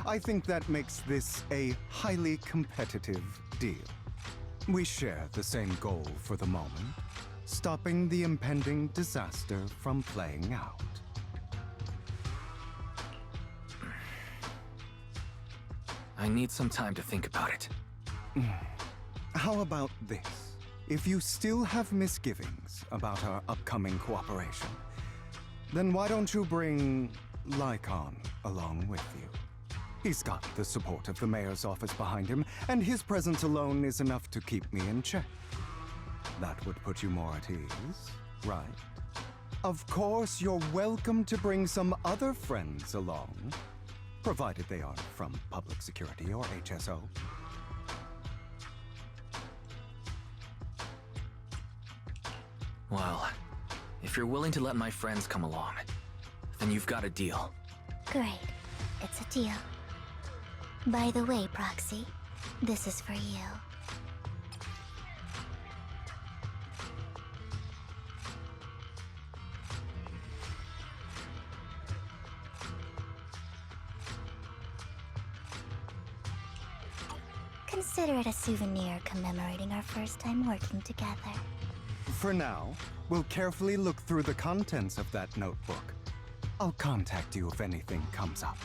I think that makes this a highly competitive deal. We share the same goal for the moment, stopping the impending disaster from playing out.
I need some time to think about it.
How about this? If you still have misgivings about our upcoming cooperation, then why don't you bring Lycon along with you? He's got the support of the mayor's office behind him, and his presence alone is enough to keep me in check. That would put you more at ease, right? Of course, you're welcome to bring some other friends along, provided they are from Public Security or HSO.
Well, if you're willing to let my friends come along, then you've got a deal.
Great. It's a deal. By the way, Proxy, this is for you. Consider it a souvenir commemorating our first time working together.
For now, we'll carefully look through the contents of that notebook. I'll contact you if anything comes up.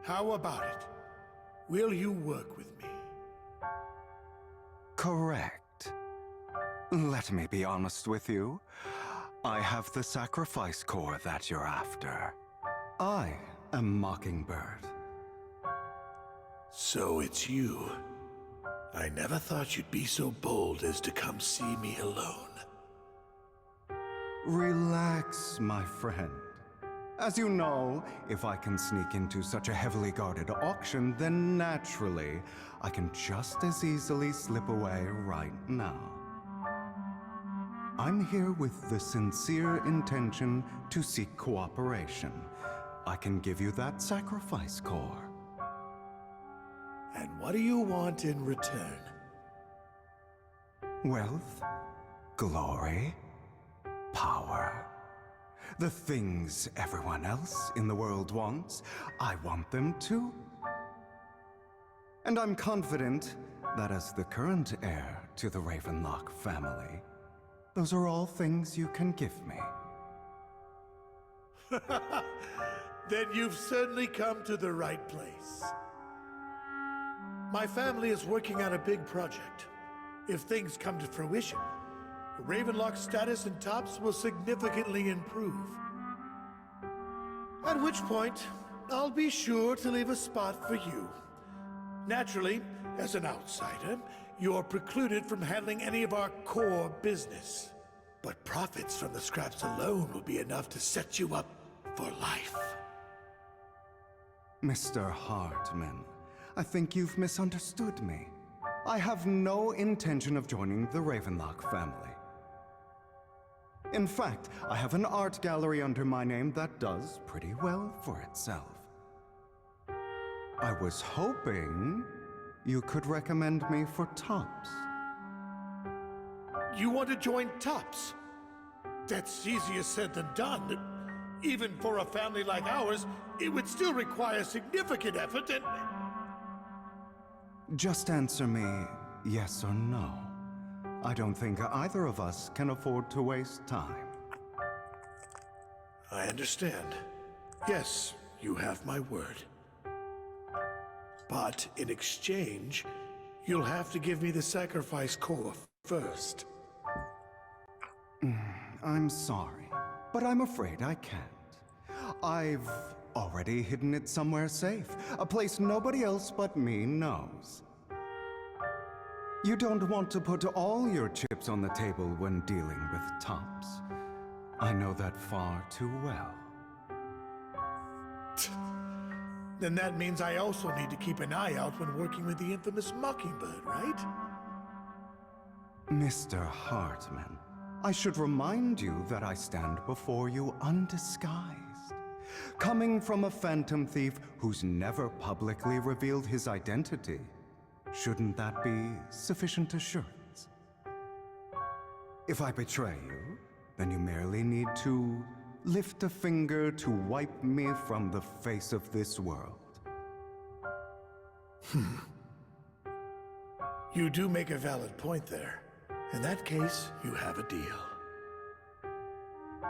How about it? Will you work with me?
Correct. Let me be honest with you. I have the sacrifice core that you're after. I am Mockingbird.
So it's you. I never thought you'd be so bold as to come see me alone.
Relax, my friend. As you know, if I can sneak into such a heavily guarded auction, then naturally, I can just as easily slip away right now. I'm here with the sincere intention to seek cooperation. I can give you that sacrifice core.
And what do you want in return?
Wealth, glory, power. The things everyone else in the world wants, I want them too. And I'm confident that as the current heir to the Ravenlock family, those are all things you can give me.
Then you've certainly come to the right place. My family is working on a big project. If things come to fruition, Ravenlock's status in Tops will significantly improve. At which point, I'll be sure to leave a spot for you. Naturally, as an outsider, you're precluded from handling any of our core business. But profits from the scraps alone will be enough to set you up for life.
Mr. Hartman, I think you've misunderstood me. I have no intention of joining the Ravenlock family. In fact, I have an art gallery under my name that does pretty well for itself. I was hoping you could recommend me for Tops.
You want to join Tops? That's easier said than done. Even for a family like ours, it would still require significant effort and...
Just answer me yes or no. I don't think either of us can afford to waste time.
I understand. Yes, you have my word. But in exchange, you'll have to give me the sacrifice core first.
I'm sorry, but I'm afraid I can't. I've already hidden it somewhere safe, a place nobody else but me knows. You don't want to put all your chips on the table when dealing with Tops. I know that far too well.
Then that means I also need to keep an eye out when working with the infamous Mockingbird, right?
Mr. Hartman, I should remind you that I stand before you undisguised. Coming from a phantom thief who's never publicly revealed his identity, shouldn't that be sufficient assurance? If I betray you, then you merely need to lift a finger to wipe me from the face of this world.
You do make a valid point there. In that case, you have a deal.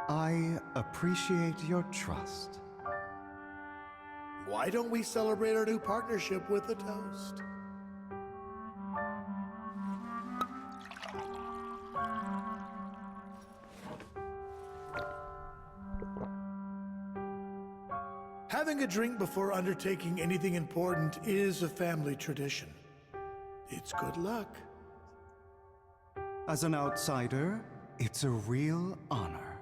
I appreciate your trust.
Why don't we celebrate our new partnership with a toast? Having a drink before undertaking anything important is a family tradition. It's good luck.
As an outsider, it's a real honor.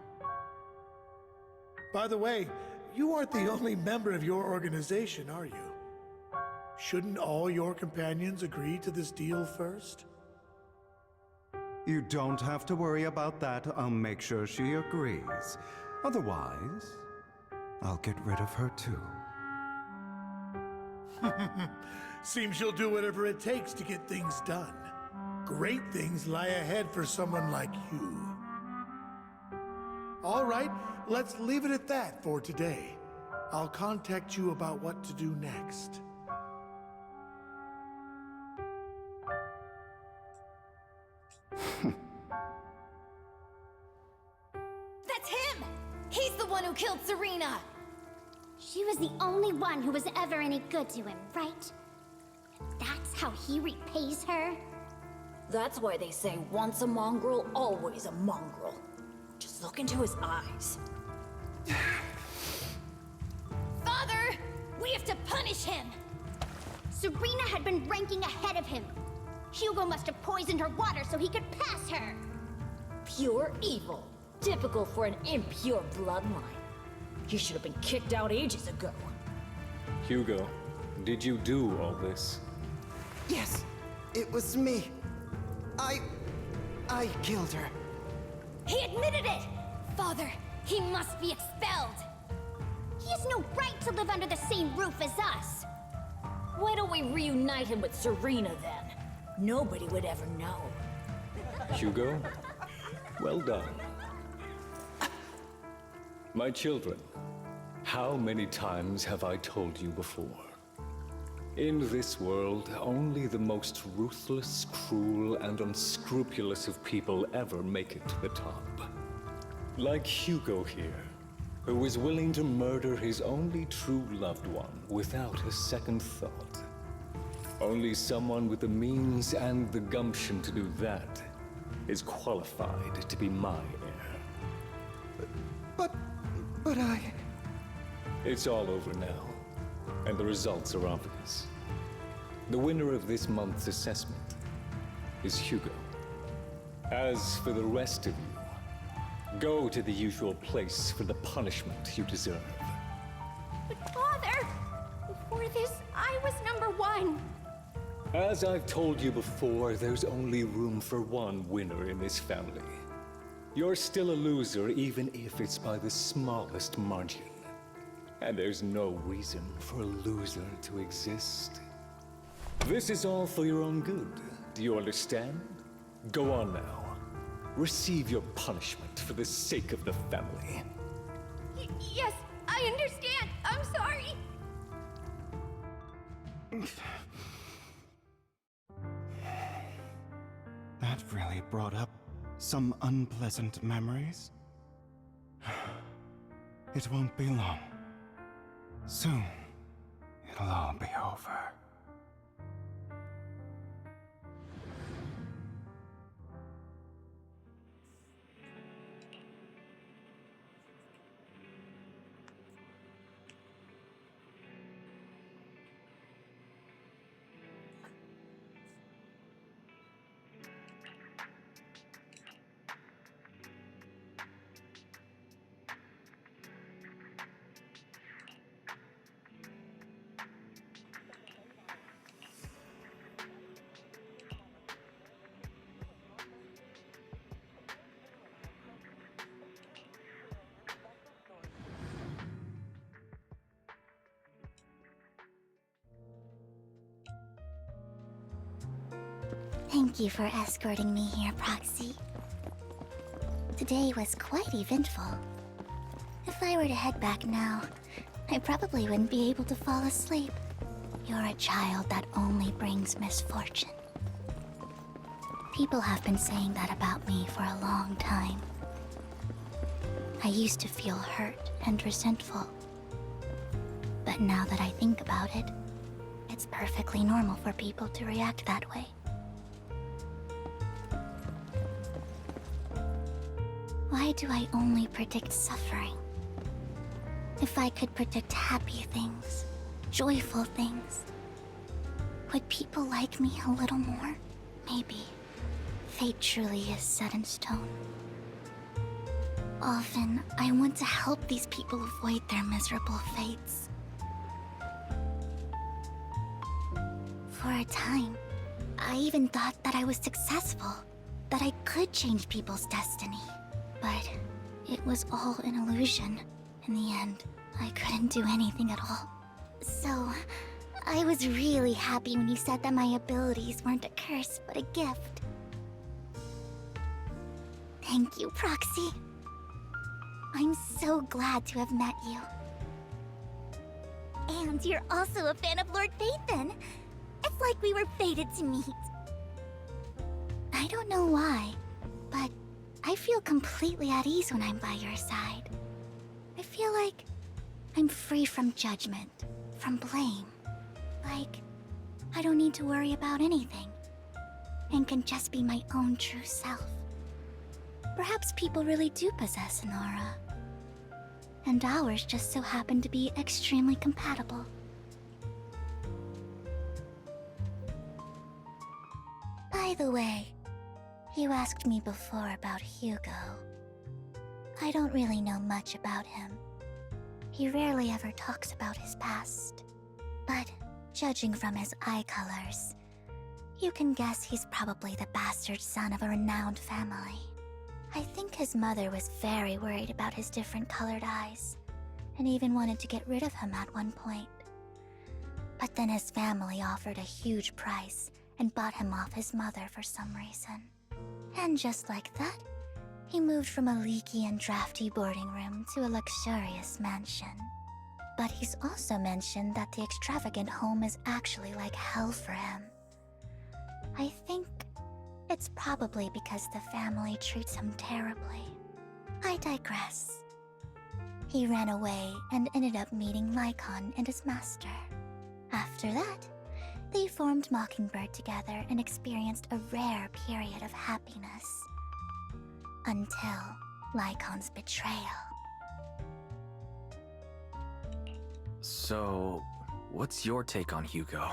By the way, you aren't the only member of your organization, are you? Shouldn't all your companions agree to this deal first?
You don't have to worry about that. I'll make sure she agrees. Otherwise, I'll get rid of her too.
Seems you'll do whatever it takes to get things done. Great things lie ahead for someone like you. All right, let's leave it at that for today. I'll contact you about what to do next.
That's him! He's the one who killed Serena! She was the only one who was ever any good to him, right? That's how he repays her?
That's why they say once a mongrel, always a mongrel. Just look into his eyes.
Father! We have to punish him! Serena had been ranking ahead of him. Hugo must have poisoned her water so he could pass her.
Pure evil. Typical for an impure bloodline. He should have been kicked out ages ago.
Hugo, did you do all this?
Yes, it was me. I killed her.
He admitted it! Father, he must be expelled! He has no right to live under the same roof as us!
Why don't we reunite him with Serena then? Nobody would ever know.
Hugo, well done. My children, how many times have I told you before? In this world, only the most ruthless, cruel, and unscrupulous of people ever make it to the top. Like Hugo here, who is willing to murder his only true loved one without a second thought. Only someone with the means and the gumption to do that is qualified to be my heir.
But I...
It's all over now, and the results are obvious. The winner of this month's assessment is Hugo. As for the rest of you, go to the usual place for the punishment you deserve.
But Father! Before this, I was #1.
As I've told you before, there's only room for one winner in this family. You're still a loser, even if it's by the smallest margin. And there's no reason for a loser to exist. This is all for your own good. Do you understand? Go on now. Receive your punishment for the sake of the family.
Yes, I understand. I'm sorry.
That really brought up some unpleasant memories. It won't be long. Soon, it'll all be over.
Thank you for escorting me here, Proxy. Today was quite eventful. If I were to head back now, I probably wouldn't be able to fall asleep. You're a child that only brings misfortune. People have been saying that about me for a long time. I used to feel hurt and resentful. But now that I think about it, it's perfectly normal for people to react that way. Why do I only predict suffering? If I could predict happy things, joyful things, would people like me a little more? Maybe. Fate truly is set in stone. Often, I want to help these people avoid their miserable fates. For a time, I even thought that I was successful, that I could change people's destiny. But it was all an illusion. In the end, I couldn't do anything at all. So, I was really happy when you said that my abilities weren't a curse, but a gift. Thank you, Proxy. I'm so glad to have met you. And you're also a fan of Lord Phaethon. It's like we were fated to meet. I don't know why, but I feel completely at ease when I'm by your side. I feel like I'm free from judgment, from blame. Like, I don't need to worry about anything, and can just be my own true self. Perhaps people really do possess an aura, and ours just so happen to be extremely compatible. By the way, you asked me before about Hugo. I don't really know much about him. He rarely ever talks about his past. But judging from his eye colors, you can guess he's probably the bastard son of a renowned family. I think his mother was very worried about his different colored eyes, and even wanted to get rid of him at one point. But then his family offered a huge price and bought him off his mother for some reason. And just like that, he moved from a leaky and drafty boarding room to a luxurious mansion. But he's also mentioned that the extravagant home is actually like hell for him. I think it's probably because the family treats him terribly. I digress. He ran away and ended up meeting Lycon and his master. After that, they formed Mockingbird together and experienced a rare period of happiness. Until Lycon's betrayal.
So, what's your take on Hugo?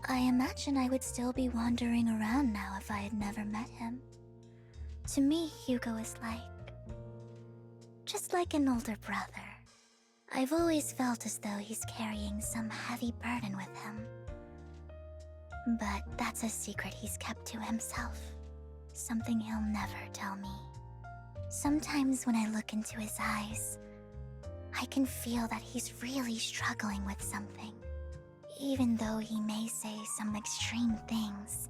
I imagine I would still be wandering around now if I had never met him. To me, Hugo is just like an older brother. I've always felt as though he's carrying some heavy burden with him. But that's a secret he's kept to himself. Something he'll never tell me. Sometimes when I look into his eyes, I can feel that he's really struggling with something. Even though he may say some extreme things,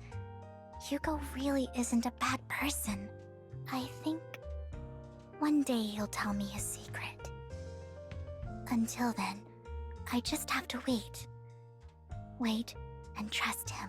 Hugo really isn't a bad person. I think one day he'll tell me his secret. Until then, I just have to wait. Wait and trust him.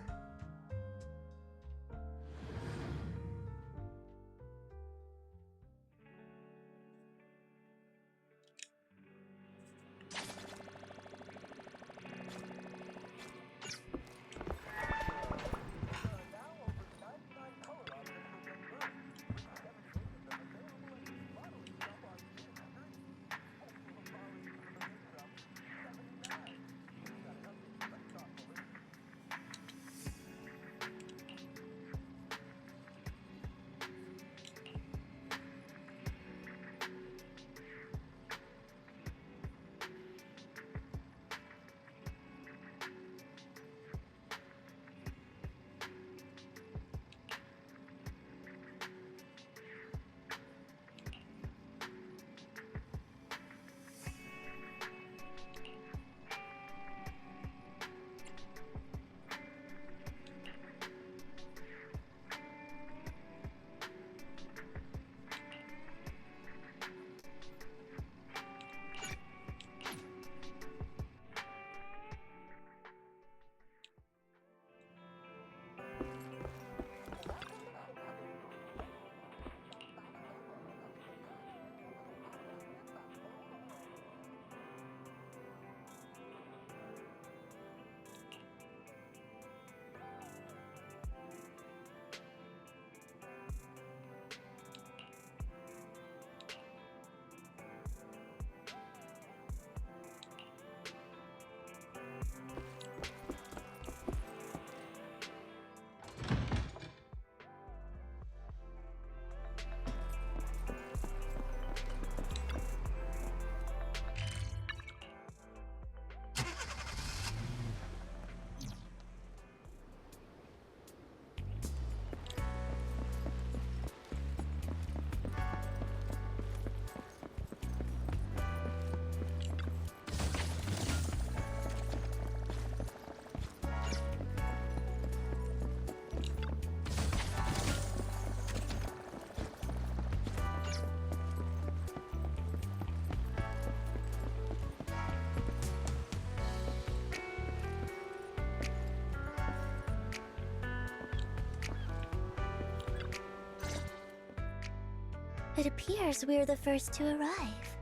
It appears we're the first to arrive.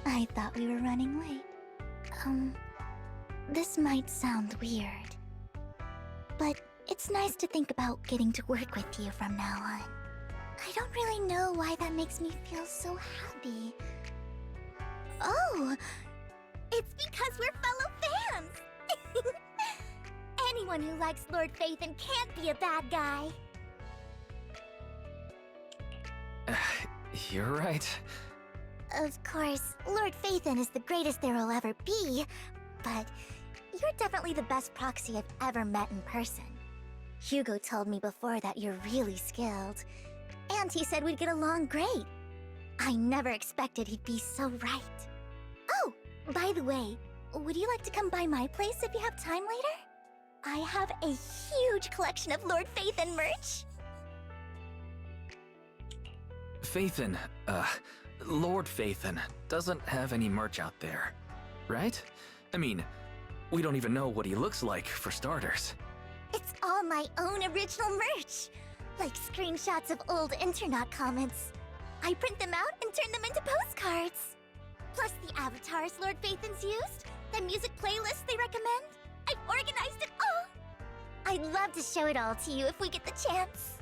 I thought we were running late. This might sound weird, but it's nice to think about getting to work with you from now on. I don't really know why that makes me feel so happy. Oh, it's because we're fellow fans! Anyone who likes Lord Phaethon can't be a bad guy.
You're right.
Of course, Lord Phaethon is the greatest there will ever be, but you're definitely the best proxy I've ever met in person. Hugo told me before that you're really skilled, and he said we'd get along great. I never expected he'd be so right. Oh, by the way, would you like to come by my place if you have time later? I have a huge collection of Lord Phaethon merch.
Phaethon, Lord Phaethon doesn't have any merch out there, right? I mean, we don't even know what he looks like, for starters.
It's all my own original merch, like screenshots of old internet comments. I print them out and turn them into postcards. Plus the avatars Lord Phaethon's used, the music playlists they recommend. I've organized it all. I'd love to show it all to you if we get the chance.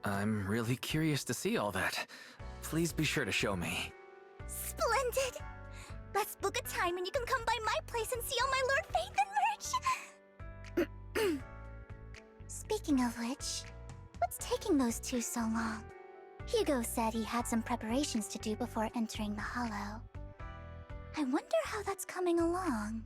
I'm really curious to see all that. Please be sure to show me.
Splendid! Let's book a time and you can come by my place and see all my Lord Phaethon merch! Speaking of which, what's taking those two so long? Hugo said he had some preparations to do before entering the Hollow. I wonder how that's coming along.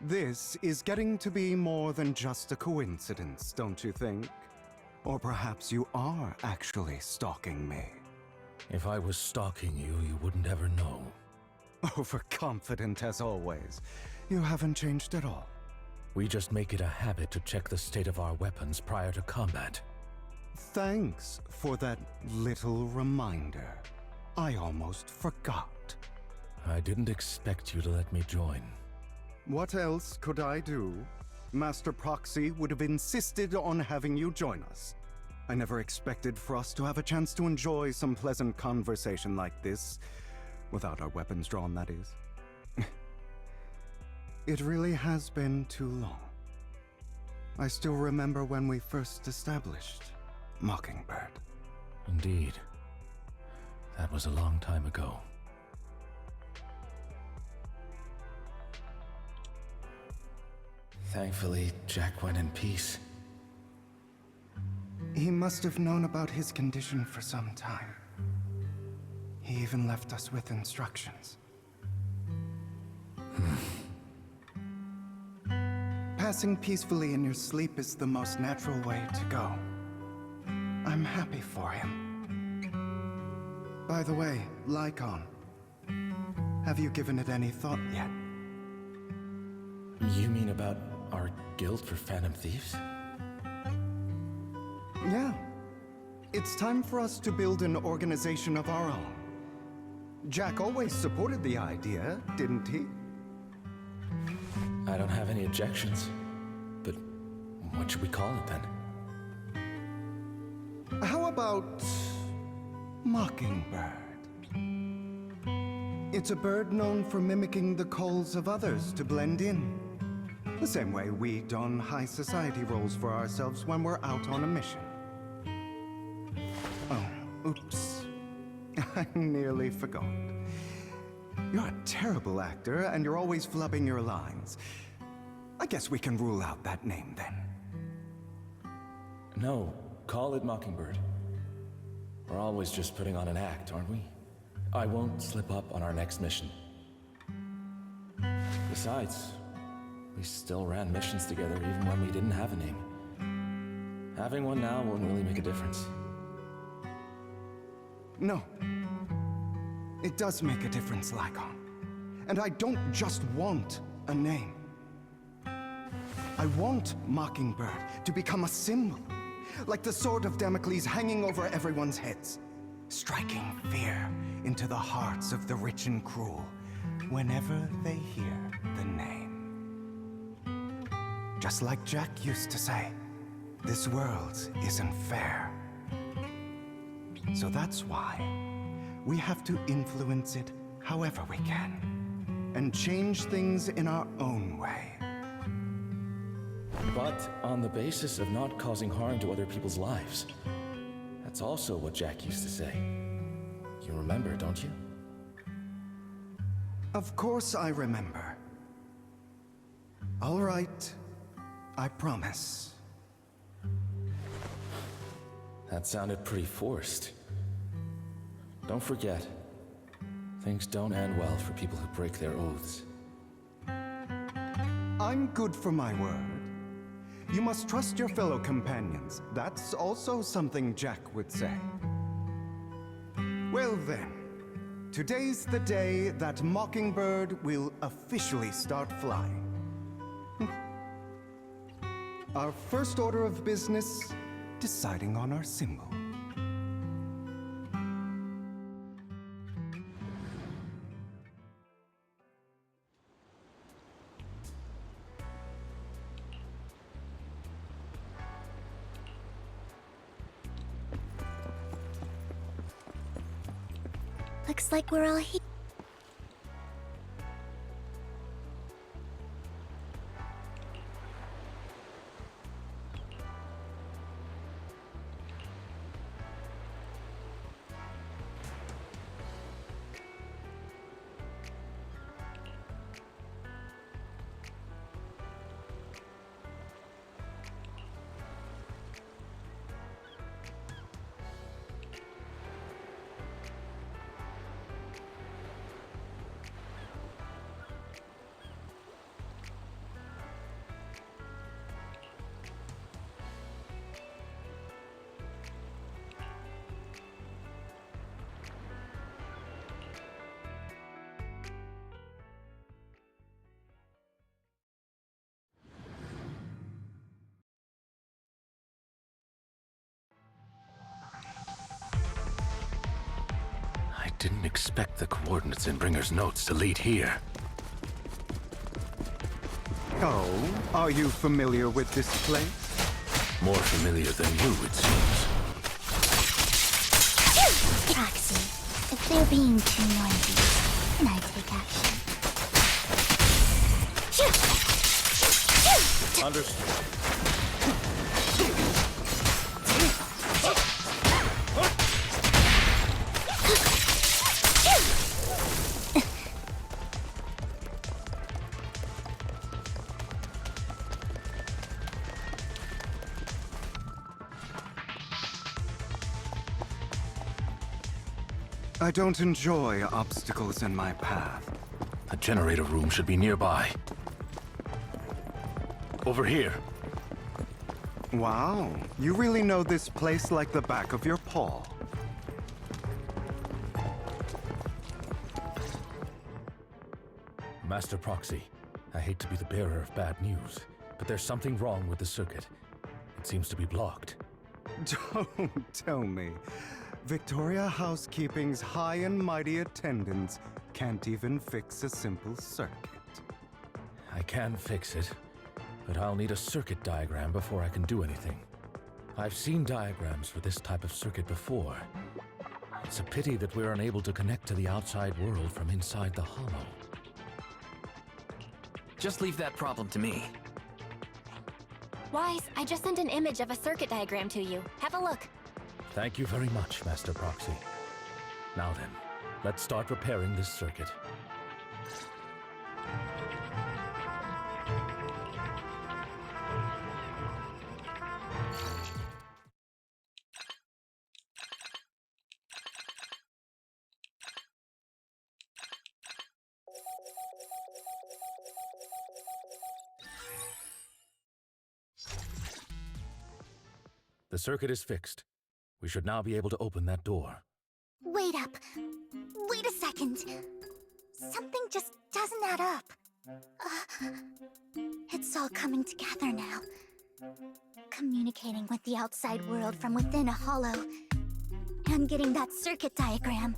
This is getting to be more than just a coincidence, don't you think? Or perhaps you are actually stalking me.
If I was stalking you, you wouldn't ever know.
Overconfident as always. You haven't changed at all.
We just make it a habit to check the state of our weapons prior to combat.
Thanks for that little reminder. I almost forgot.
I didn't expect you to let me join.
What else could I do? Master Proxy would have insisted on having you join us. I never expected for us to have a chance to enjoy some pleasant conversation like this, without our weapons drawn, that is. It really has been too long. I still remember when we first established Mockingbird.
Indeed. That was a long time ago. Thankfully, Jack went in peace.
He must have known about his condition for some time. He even left us with instructions. Passing peacefully in your sleep is the most natural way to go. I'm happy for him. By the way, Lycon, have you given it any thought yet?
You mean about our guild for Phantom Thieves?
Yeah. It's time for us to build an organization of our own. Jack always supported the idea, didn't he?
I don't have any objections. But what should we call it then?
How about Mockingbird? It's a bird known for mimicking the calls of others to blend in. The same way we don high society roles for ourselves when we're out on a mission. Oh, oops. I nearly forgot. You're a terrible actor, and you're always flubbing your lines. I guess we can rule out that name, then.
No, call it Mockingbird. We're always just putting on an act, aren't we? I won't slip up on our next mission. Besides, we still ran missions together even when we didn't have a name. Having one now won't really make a difference.
No. It does make a difference, Lycon. And I don't just want a name. I want Mockingbird to become a symbol, like the sword of Damocles hanging over everyone's heads, striking fear into the hearts of the rich and cruel whenever they hear the name. Just like Jack used to say, this world isn't fair. So that's why we have to influence it however we can, and change things in our own way.
But on the basis of not causing harm to other people's lives. That's also what Jack used to say. You remember, don't you?
Of course I remember. All right, I promise.
That sounded pretty forced. Don't forget, things don't end well for people who break their oaths.
I'm good for my word. You must trust your fellow companions. That's also something Jack would say. Well then, today's the day that Mockingbird will officially start flying. Our first order of business, deciding on our symbol.
Looks like we're all here.
I didn't expect the coordinates in Bringer's notes to lead here.
Oh, are you familiar with this place?
More familiar than you, it seems.
Proxy, if they're being too noisy, then I take action.
Understood.
I don't enjoy obstacles in my path.
The generator room should be nearby. Over here.
Wow, you really know this place like the back of your paw.
Master Proxy, I hate to be the bearer of bad news, but there's something wrong with the circuit. It seems to be blocked.
Don't tell me. Victoria Housekeeping's high and mighty attendants can't even fix a simple circuit.
I can fix it, but I'll need a circuit diagram before I can do anything. I've seen diagrams for this type of circuit before. It's a pity that we're unable to connect to the outside world from inside the hollow.
Just leave that problem to me.
Wise, I just sent an image of a circuit diagram to you. Have a look.
Thank you very much, Master Proxy. Now then, let's start repairing this circuit. The circuit is fixed. We should now be able to open that door.
Wait up. Wait a second. Something just doesn't add up. It's all coming together now. Communicating with the outside world from within a hollow. And getting that circuit diagram.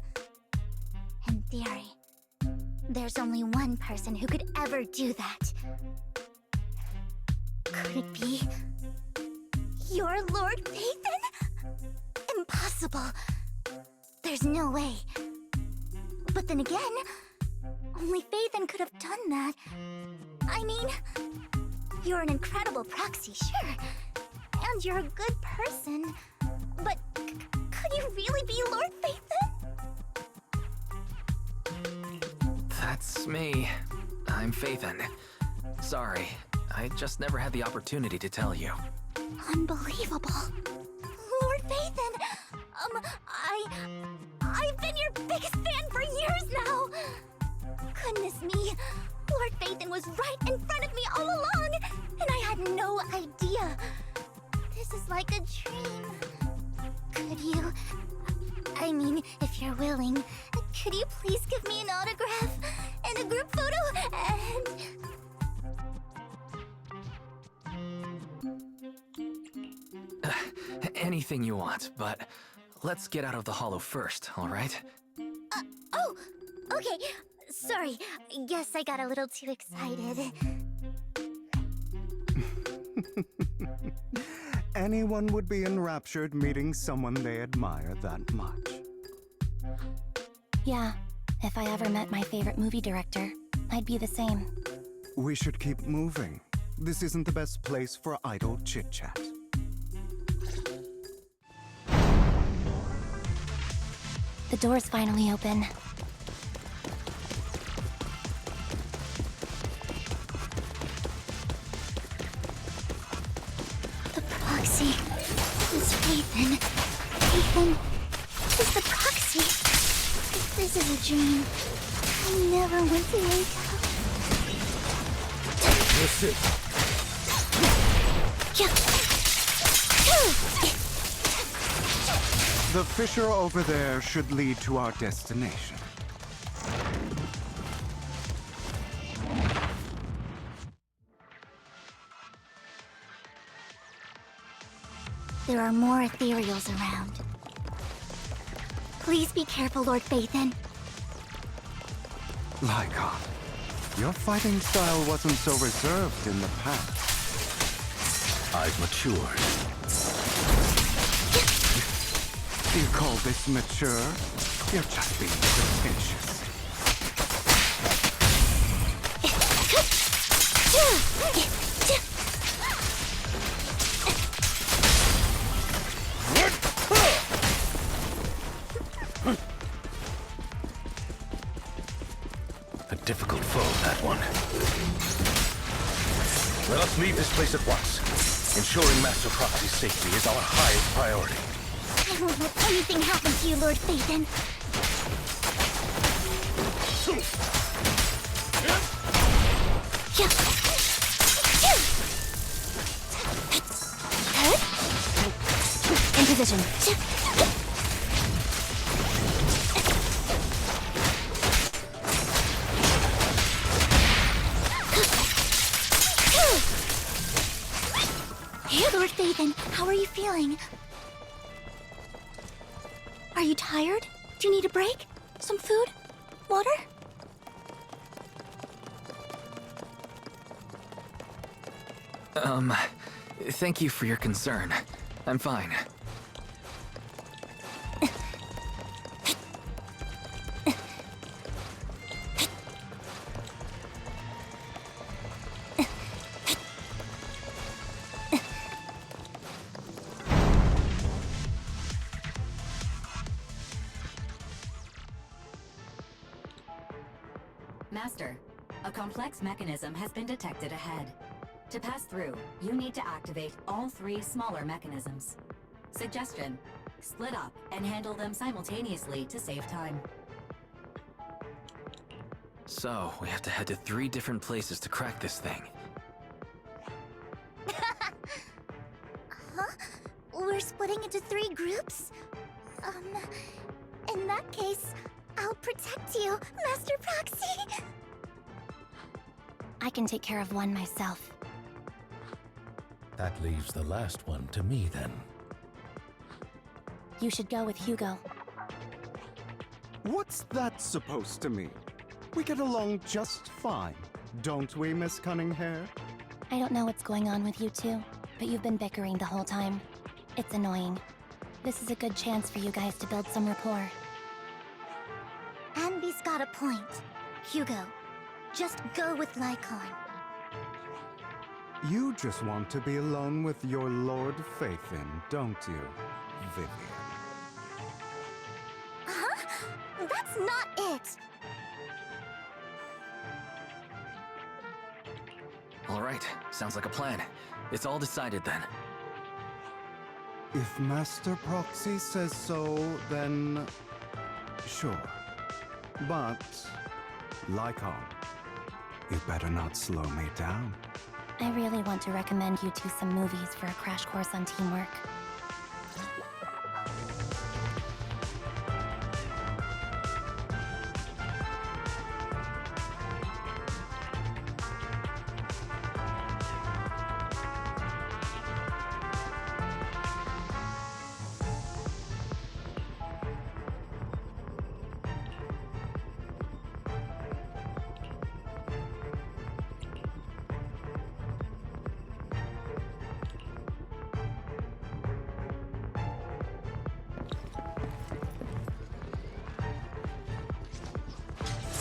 In theory, there's only one person who could ever do that. Could it be your Lord Phaethon? Impossible. There's no way. But then again, only Phaethon could have done that. I mean, you're an incredible proxy, sure. And you're a good person. But could you really be Lord Phaethon?
That's me. I'm Phaethon. Sorry, I just never had the opportunity to tell you.
Unbelievable. Lord Phaethon! I've been your biggest fan for years now! Goodness me, Lord Phaethon was right in front of me all along, and I had no idea. This is like a dream. Could you... I mean, if you're willing, could you please give me an autograph and a group photo and...
Anything you want, but let's get out of the hollow first, all right?
Oh, okay. Sorry, guess I got a little too excited.
Anyone would be enraptured meeting someone they admire that much.
Yeah, if I ever met my favorite movie director, I'd be the same.
We should keep moving. This isn't the best place for idle chit-chat.
The door's finally open.
The proxy is Phaethon. Phaethon is the proxy. If this is a dream, I never want to wake up.
That's it.
The fissure over there should lead to our destination.
There are more ethereals around. Please be careful, Lord Phaethon.
Lyca, your fighting style wasn't so reserved in the past.
I've matured.
You call this mature? You're just being pretentious.
A difficult foe, that one. Let us leave this place at once. Ensuring Master Proxy's safety is our highest priority.
I won't let anything happen to you, Lord Phaethon.
In position.
Hey, Lord Phaethon, how are you feeling? Are you tired? Do you need a break? Some food? Water?
Thank you for your concern. I'm fine.
Master, a complex mechanism has been detected ahead. To pass through, you need to activate all 3 smaller mechanisms. Suggestion: split up and handle them simultaneously to save time.
So, we have to head to 3 different places to crack this thing.
Huh? We're splitting into 3 groups? In that case, I'll protect you, Master Proxy!
I can take care of one myself.
That leaves the last one to me, then.
You should go with Hugo.
What's that supposed to mean? We get along just fine, don't we, Miss Cunninghair?
I don't know what's going on with you two, but you've been bickering the whole time. It's annoying. This is a good chance for you guys to build some rapport.
Anby's got a point. Hugo, just go with Lycon.
You just want to be alone with your Lord Phaethon, don't you, Vivian?
Huh? That's not it!
Alright, sounds like a plan. It's all decided then.
If Master Proxy says so, then sure. But, Lycon, you better not slow me down.
I really want to recommend you two some movies for a crash course on teamwork.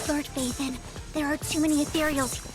Lord Phaethon, there are too many ethereals.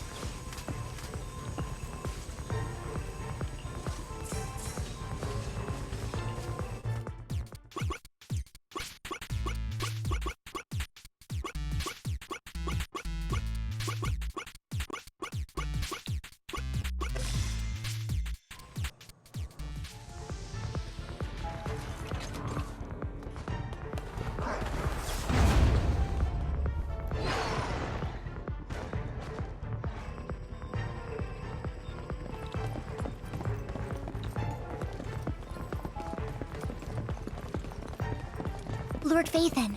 Lord Phaethon,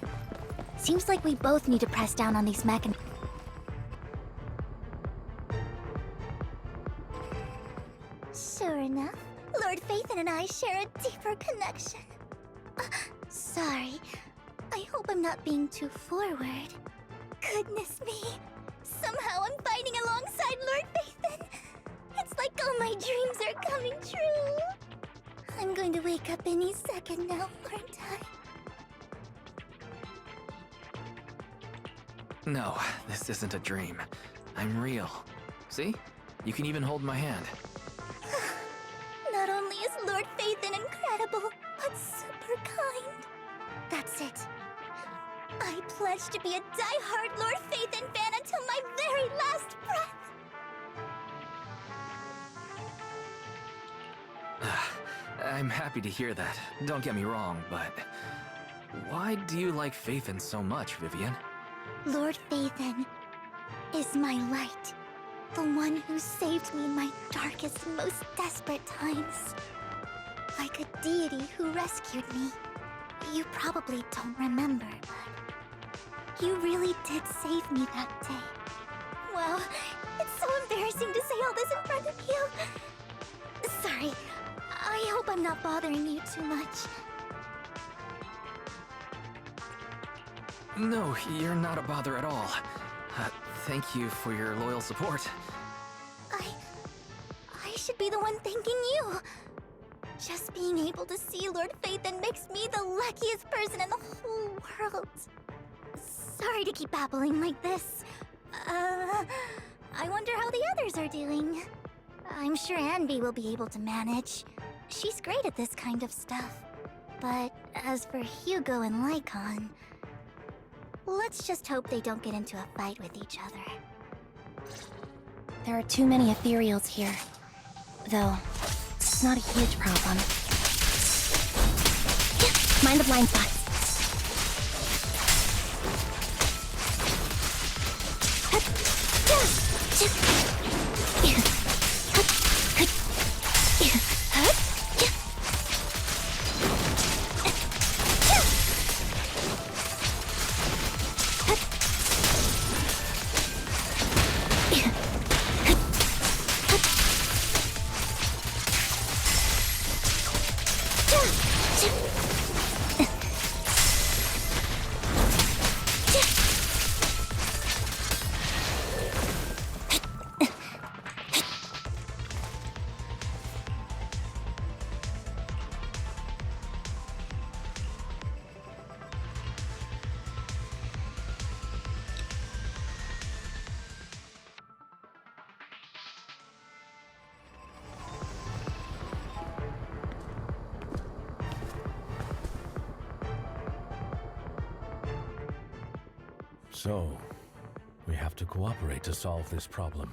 seems like we both need to press down on these mechanisms. Sure enough, Lord Phaethon and I share a deeper connection. Sorry, I hope I'm not being too forward. Goodness me, somehow I'm fighting alongside Lord Phaethon. It's like all my dreams are coming true. I'm going to wake up any second now, aren't I?
No, this isn't a dream. I'm real. See? You can even hold my hand.
Not only is Lord Phaethon incredible, but super kind. That's it. I pledge to be a die-hard Lord Phaethon fan until my very last breath.
I'm happy to hear that. Don't get me wrong, but... why do you like Phaethon so much, Vivian?
Lord Phaethon is my light. The one who saved me in my darkest and most desperate times. Like a deity who rescued me. You probably don't remember, but you really did save me that day. Wow, it's so embarrassing to say all this in front of you. Sorry, I hope I'm not bothering you too much.
No, you're not a bother at all. Thank you for your loyal support.
I should be the one thanking you. Just being able to see Lord Phaethon makes me the luckiest person in the whole world. Sorry to keep babbling like this. I wonder how the others are doing. I'm sure Anby will be able to manage. She's great at this kind of stuff. But as for Hugo and Lycon, let's just hope they don't get into a fight with each other.
There are too many ethereals here. Though, it's not a huge problem. Mind the blind spots.
So, we have to cooperate to solve this problem.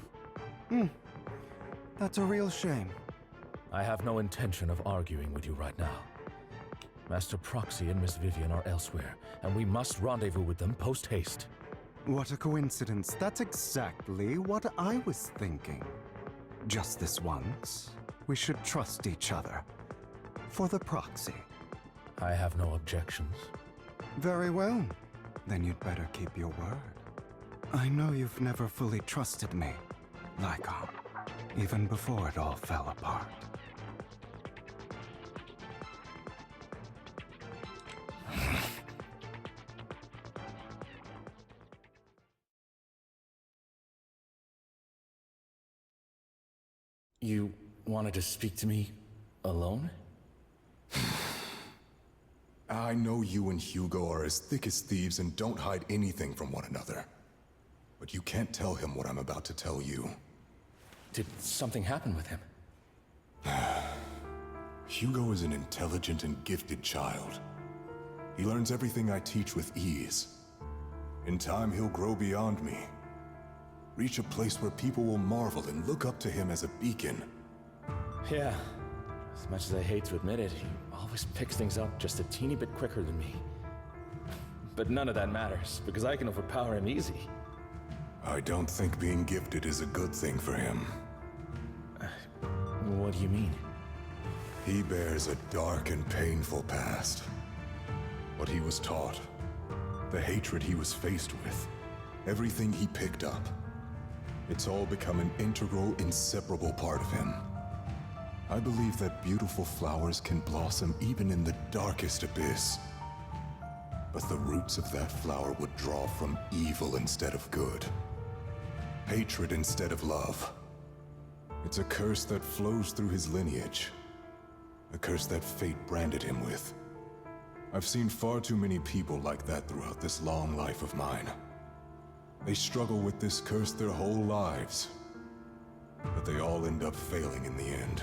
That's a real shame.
I have no intention of arguing with you right now. Master Proxy and Miss Vivian are elsewhere, and we must rendezvous with them post-haste.
What a coincidence. That's exactly what I was thinking. Just this once, we should trust each other. For the Proxy.
I have no objections.
Very well. Then you'd better keep your word. I know you've never fully trusted me, Lycon, even before it all fell apart.
You wanted to speak to me alone?
I know you and Hugo are as thick as thieves and don't hide anything from one another. But you can't tell him what I'm about to tell you.
Did something happen with him?
Hugo is an intelligent and gifted child. He learns everything I teach with ease. In time, he'll grow beyond me. Reach a place where people will marvel and look up to him as a beacon.
Yeah. As much as I hate to admit it, he always picks things up just a teeny bit quicker than me. But none of that matters, because I can overpower him easy.
I don't think being gifted is a good thing for him.
What do you mean?
He bears a dark and painful past. What he was taught, the hatred he was faced with, everything he picked up. It's all become an integral, inseparable part of him. I believe that beautiful flowers can blossom even in the darkest abyss. But the roots of that flower would draw from evil instead of good. Hatred instead of love. It's a curse that flows through his lineage. A curse that fate branded him with. I've seen far too many people like that throughout this long life of mine. They struggle with this curse their whole lives. But they all end up failing in the end.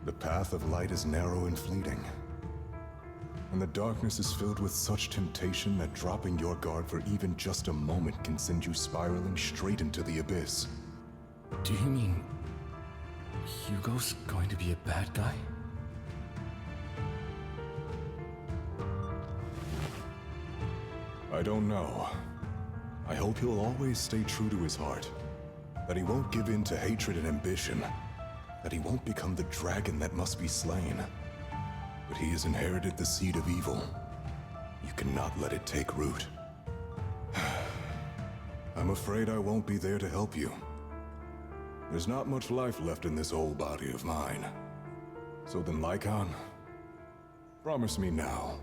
The path of light is narrow and fleeting. And the darkness is filled with such temptation that dropping your guard for even just a moment can send you spiraling straight into the abyss.
Do you mean Hugo's going to be a bad guy?
I don't know. I hope he'll always stay true to his heart. That he won't give in to hatred and ambition. That he won't become the dragon that must be slain. But he has inherited the seed of evil. You cannot let it take root. I'm afraid I won't be there to help you. There's not much life left in this old body of mine. So then, Lycon, promise me now.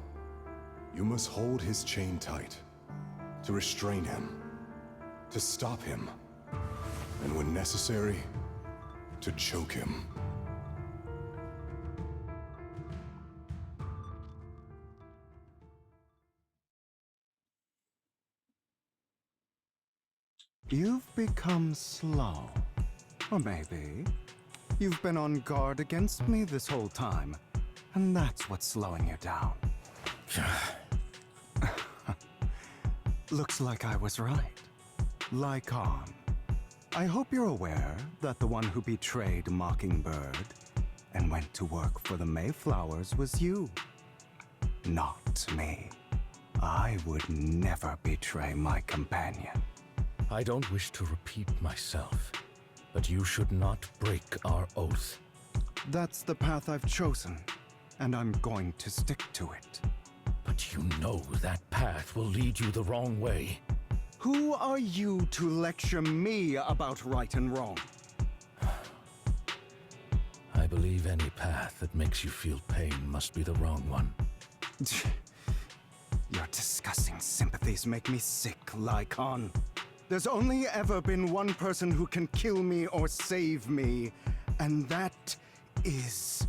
You must hold his chain tight. To restrain him. To stop him. And when necessary, to choke him.
You've become slow. Or maybe you've been on guard against me this whole time, and that's what's slowing you down. Looks like I was right. Lycon. I hope you're aware that the one who betrayed Mockingbird and went to work for the Mayflowers was you. Not me. I would never betray my companion.
I don't wish to repeat myself, but you should not break our oath.
That's the path I've chosen, and I'm going to stick to it.
But you know that path will lead you the wrong way.
Who are you to lecture me about right and wrong?
I believe any path that makes you feel pain must be the wrong one.
Your disgusting sympathies make me sick, Lycon. There's only ever been one person who can kill me or save me, and that is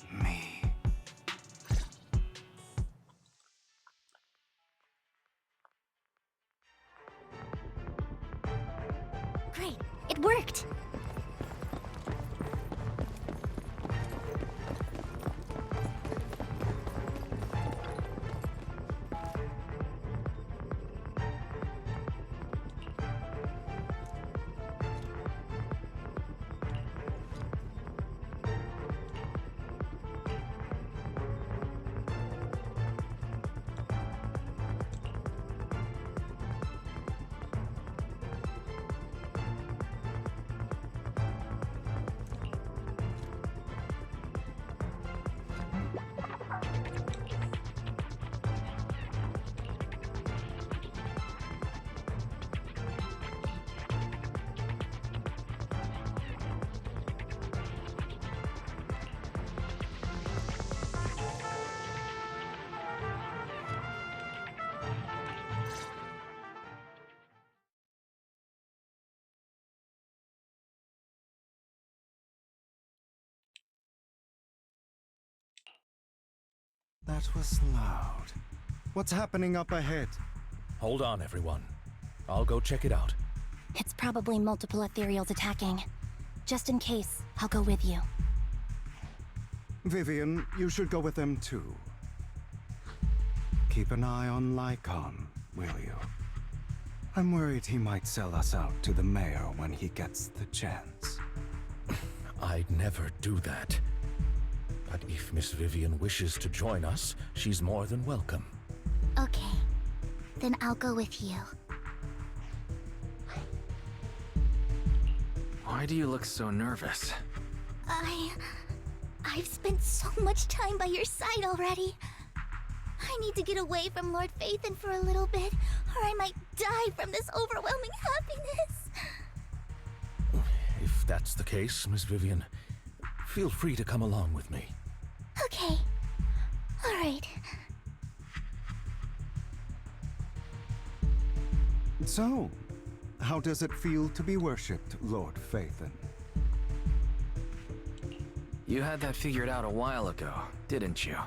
me.
Great, it worked!
That was loud. What's happening up ahead?
Hold on, everyone. I'll go check it out.
It's probably multiple ethereals attacking. Just in case, I'll go with you.
Vivian, you should go with them too. Keep an eye on Lycon, will you? I'm worried he might sell us out to the mayor when he gets the chance.
I'd never do that. But if Miss Vivian wishes to join us, she's more than welcome.
Okay, then I'll go with you.
Why do you look so nervous?
I've spent so much time by your side already. I need to get away from Lord Phaethon for a little bit, or I might die from this overwhelming happiness.
If that's the case, Miss Vivian, feel free to come along with me.
Okay. All right.
So, how does it feel to be worshipped, Lord Phaethon?
You had that figured out a while ago, didn't you?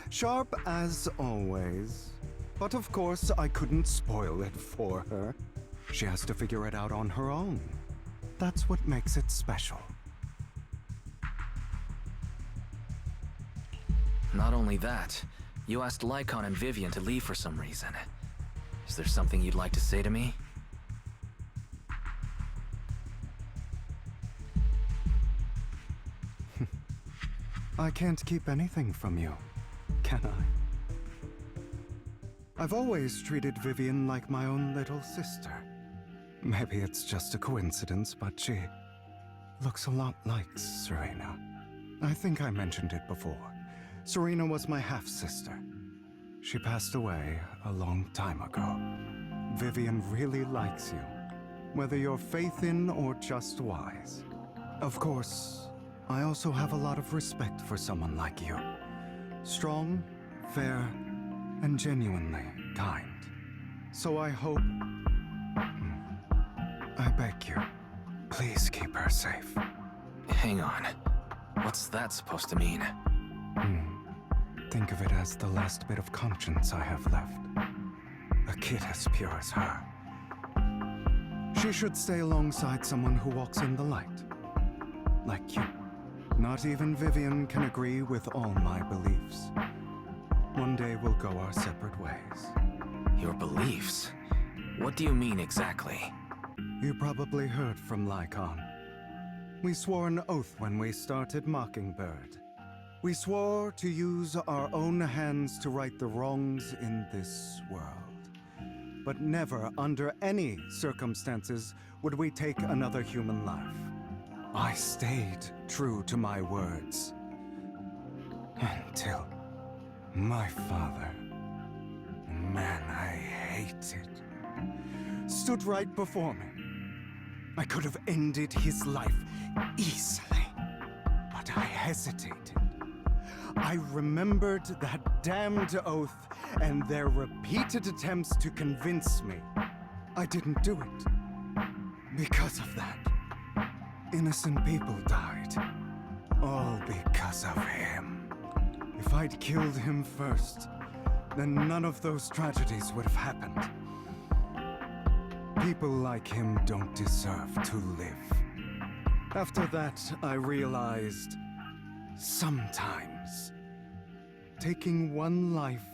Sharp as always. But of course, I couldn't spoil it for her. She has to figure it out on her own. That's what makes it special.
Not only that, you asked Lycon and Vivian to leave for some reason. Is there something you'd like to say to me?
I can't keep anything from you, can I've always treated Vivian like my own little sister. Maybe it's just a coincidence, but she looks a lot like Serena. I think I mentioned it before. Serena was my half-sister. She passed away a long time ago. Vivian really likes you, whether you're faith in or just wise. Of course, I also have a lot of respect for someone like you. Strong, fair, and genuinely kind. So I hope... I beg you, please keep her safe.
Hang on. What's that supposed to mean?
Think of it as the last bit of conscience I have left. A kid as pure as her. She should stay alongside someone who walks in the light. Like you. Not even Vivian can agree with all my beliefs. One day we'll go our separate ways.
Your beliefs? What do you mean exactly?
You probably heard from Lycon. We swore an oath when we started Mockingbird. We swore to use our own hands to right the wrongs in this world. But never, under any circumstances, would we take another human life. I stayed true to my words. Until my father, a man I hated, stood right before me. I could have ended his life easily, but I hesitated. I remembered that damned oath and their repeated attempts to convince me. I didn't do it. Because of that, innocent people died. All because of him. If I'd killed him first, then none of those tragedies would have happened. People like him don't deserve to live. After that, I realized sometimes taking one life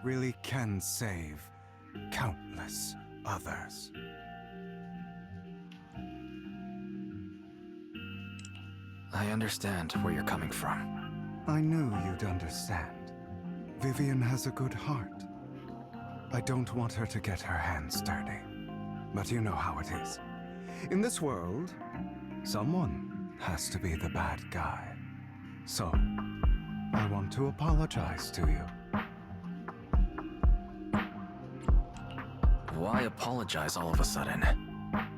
really can save countless others.
I understand where you're coming from.
I knew you'd understand. Vivian has a good heart. I don't want her to get her hands dirty. But you know how it is. In this world, someone has to be the bad guy. So, I want to apologize to you.
Why apologize all of a sudden?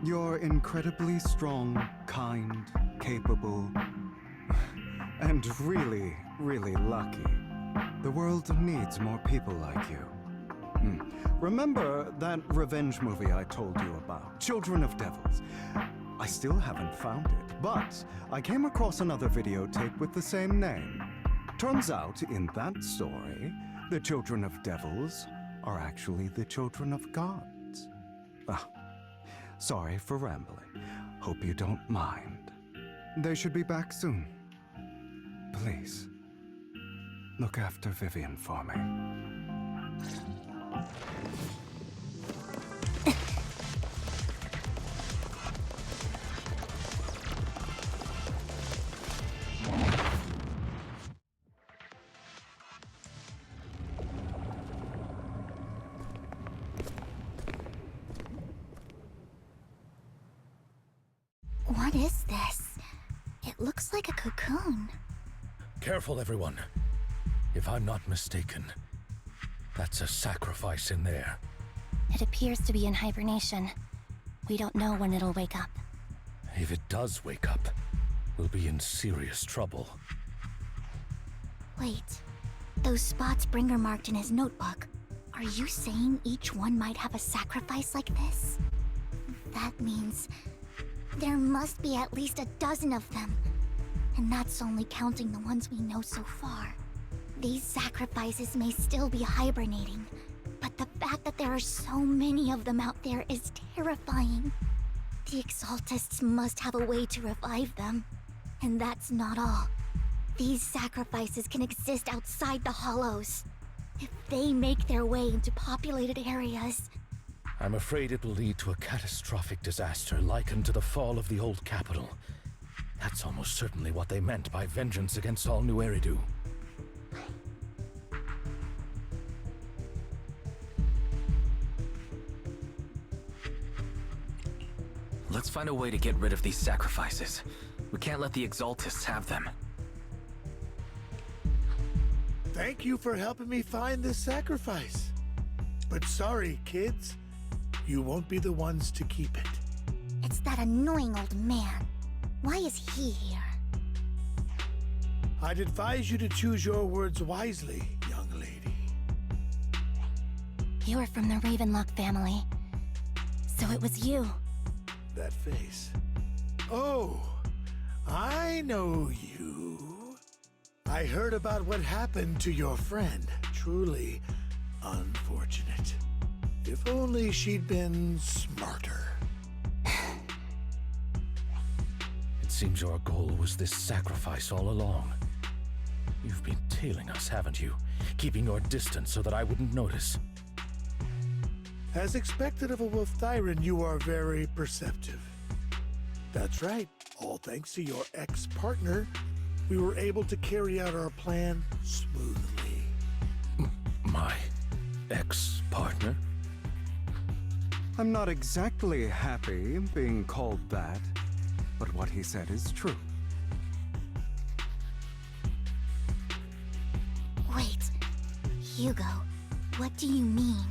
You're incredibly strong, kind, capable, and really, really lucky. The world needs more people like you. Remember that revenge movie I told you about, Children of Devils? I still haven't found it, but I came across another videotape with the same name. Turns out, in that story, the Children of Devils are actually the children of gods. Sorry for rambling. Hope you don't mind. They should be back soon. Please, look after Vivian for me.
What is this? It looks like a cocoon.
Careful, everyone. If I'm not mistaken, that's a sacrifice in there.
It appears to be in hibernation. We don't know when it'll wake up.
If it does wake up, we'll be in serious trouble.
Wait, those spots Bringer marked in his notebook. Are you saying each one might have a sacrifice like this? That means there must be at least a dozen of them. And that's only counting the ones we know so far. These sacrifices may still be hibernating, but the fact that there are so many of them out there is terrifying. The Exaltists must have a way to revive them. And that's not all. These sacrifices can exist outside the Hollows. If they make their way into populated areas...
I'm afraid it will lead to a catastrophic disaster likened to the fall of the old capital. That's almost certainly what they meant by vengeance against all New Eridu.
Let's find a way to get rid of these sacrifices. We can't let the Exaltists have them.
Thank you for helping me find this sacrifice. But sorry, kids. You won't be the ones to keep it.
It's that annoying old man. Why is he here?
I'd advise you to choose your words wisely, young lady.
You are from the Ravenlock family. So it was you.
That face. Oh, I know you. I heard about what happened to your friend. Truly unfortunate. If only she'd been smarter.
It seems your goal was this sacrifice all along. You've been tailing us, haven't you? Keeping your distance so that I wouldn't notice.
As expected of a Wolf-Thyran, you are very perceptive. That's right. All thanks to your ex-partner, we were able to carry out our plan smoothly.
My ex-partner?
I'm not exactly happy being called that, but what he said is true.
Wait, Hugo, what do you mean?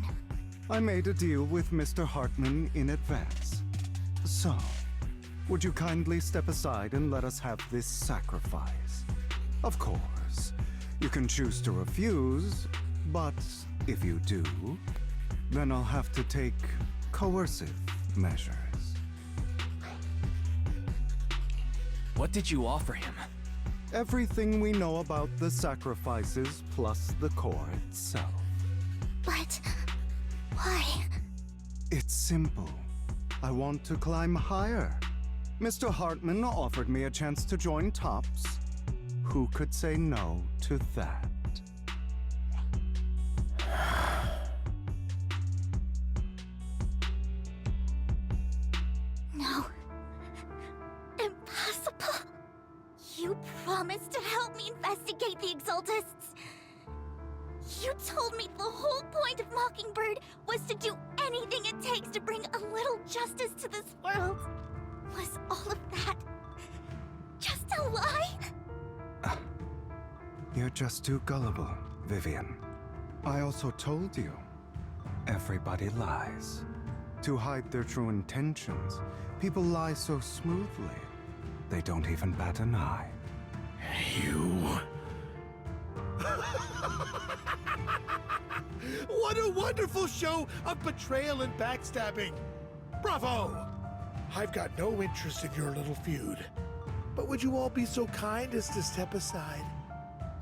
I made a deal with Mr. Hartman in advance. So, would you kindly step aside and let us have this sacrifice? Of course, you can choose to refuse, but if you do, then I'll have to take coercive measures.
What did you offer him?
Everything we know about the sacrifices plus the core itself.
But why?
It's simple. I want to climb higher. Mr. Hartman offered me a chance to join TOPS. Who could say no to that?
No. Impossible. You promised to help me investigate the Exaltists. You told me the whole point of Mockingbird was to do anything it takes to bring a little justice to this world. Was all of that just a lie?
You're just too gullible, Vivian. I also told you, everybody lies. To hide their true intentions, people lie so smoothly, they don't even bat an eye.
You...
What a wonderful show of betrayal and backstabbing! Bravo! I've got no interest in your little feud. But would you all be so kind as to step aside?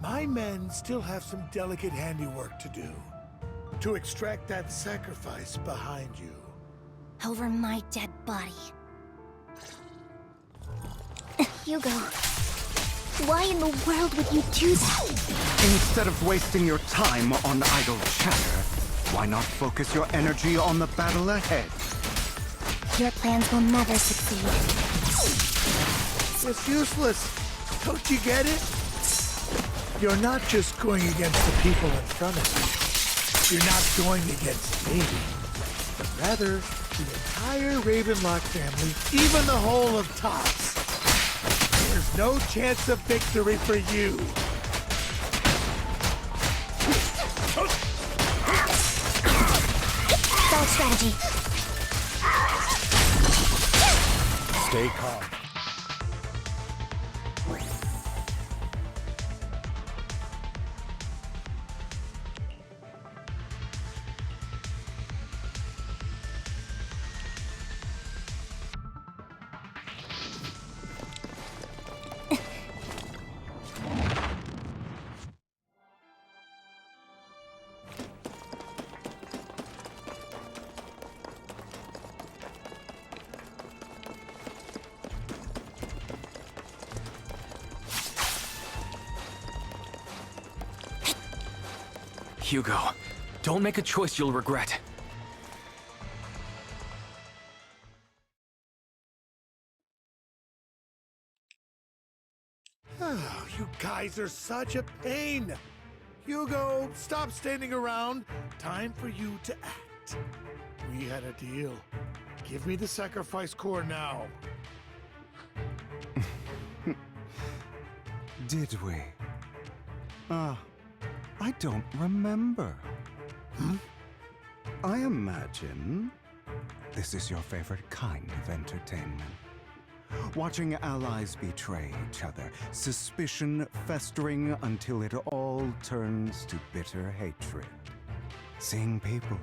My men still have some delicate handiwork to do. To extract that sacrifice behind you.
Over my dead body. Hugo, why in the world would you do that?
Instead of wasting your time on idle chatter, why not focus your energy on the battle ahead?
Your plans will never succeed.
It's useless. Don't you get it? You're not just going against the people in front of you. You're not going against me. But rather, the entire Ravenlock family, even the whole of TOPS. There's no chance of victory for you.
Solid strategy.
Stay calm.
Hugo, don't make a choice you'll regret.
Oh, you guys are such a pain. Hugo, stop standing around. Time for you to act. We had a deal. Give me the sacrifice core now.
Did we? I don't remember. I imagine this is your favorite kind of entertainment. Watching allies betray each other, suspicion festering until it all turns to bitter hatred. Seeing people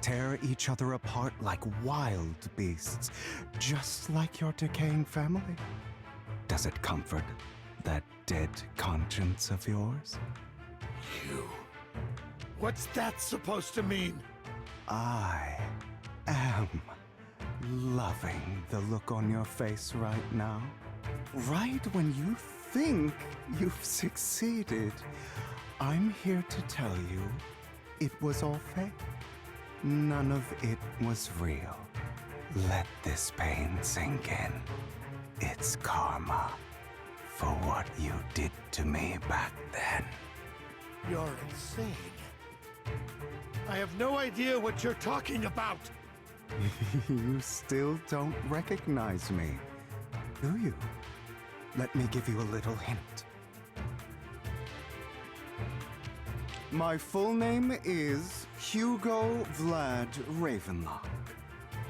tear each other apart like wild beasts, just like your decaying family. Does it comfort that dead conscience of yours?
You. What's that supposed to mean?
I am loving the look on your face right now. Right when you think you've succeeded, I'm here to tell you it was all fake. None of it was real. Let this pain sink in. It's karma for what you did to me back then.
You're insane. I have no idea what you're talking about.
You still don't recognize me, do you? Let me give you a little hint. My full name is Hugo Vlad Ravenlock.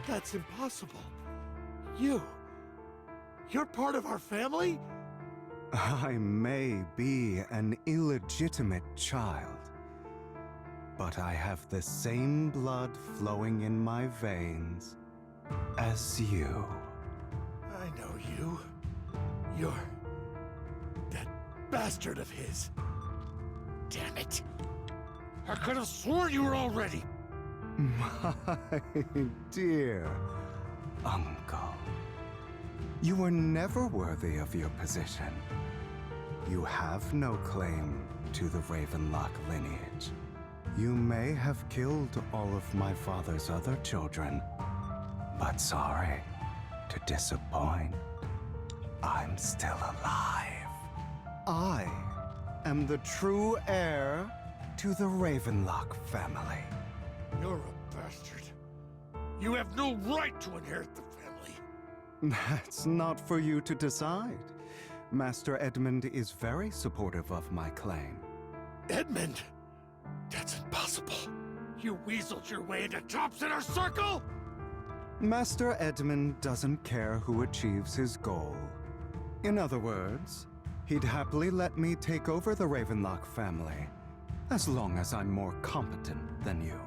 That's impossible. You're part of our family?
I may be an illegitimate child, but I have the same blood flowing in my veins as you.
I know you. You're that bastard of his. Damn it. I could have sworn you were already.
My dear uncle, you were never worthy of your position. You have no claim to the Ravenlock lineage. You may have killed all of my father's other children, but sorry to disappoint, I'm still alive. I am the true heir to the Ravenlock family.
You're a bastard. You have no right to inherit the family.
That's not for you to decide. Master Edmund is very supportive of my claim.
Edmund? That's impossible. You weaseled your way into Top's inner circle?
Master Edmund doesn't care who achieves his goal. In other words, he'd happily let me take over the Ravenlock family, as long as I'm more competent than you.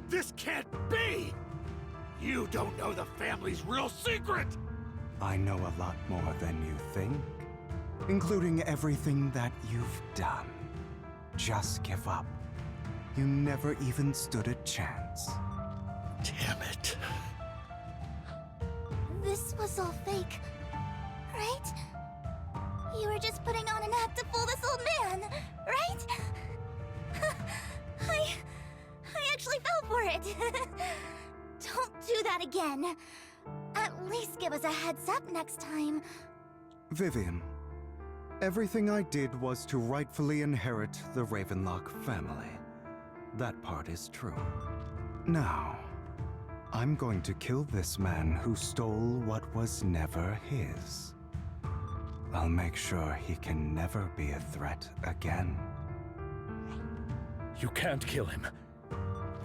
This can't be! You don't know the family's real secret!
I know a lot more than you think, including everything that you've done. Just give up. You never even stood a chance.
Damn it.
This was all fake, right? You were just putting on an act to fool this old man, right? I actually fell for it. Don't do that again. At least give us a heads up next time.
Vivian, everything I did was to rightfully inherit the Ravenlock family. That part is true. Now, I'm going to kill this man who stole what was never his. I'll make sure he can never be a threat again.
You can't kill him.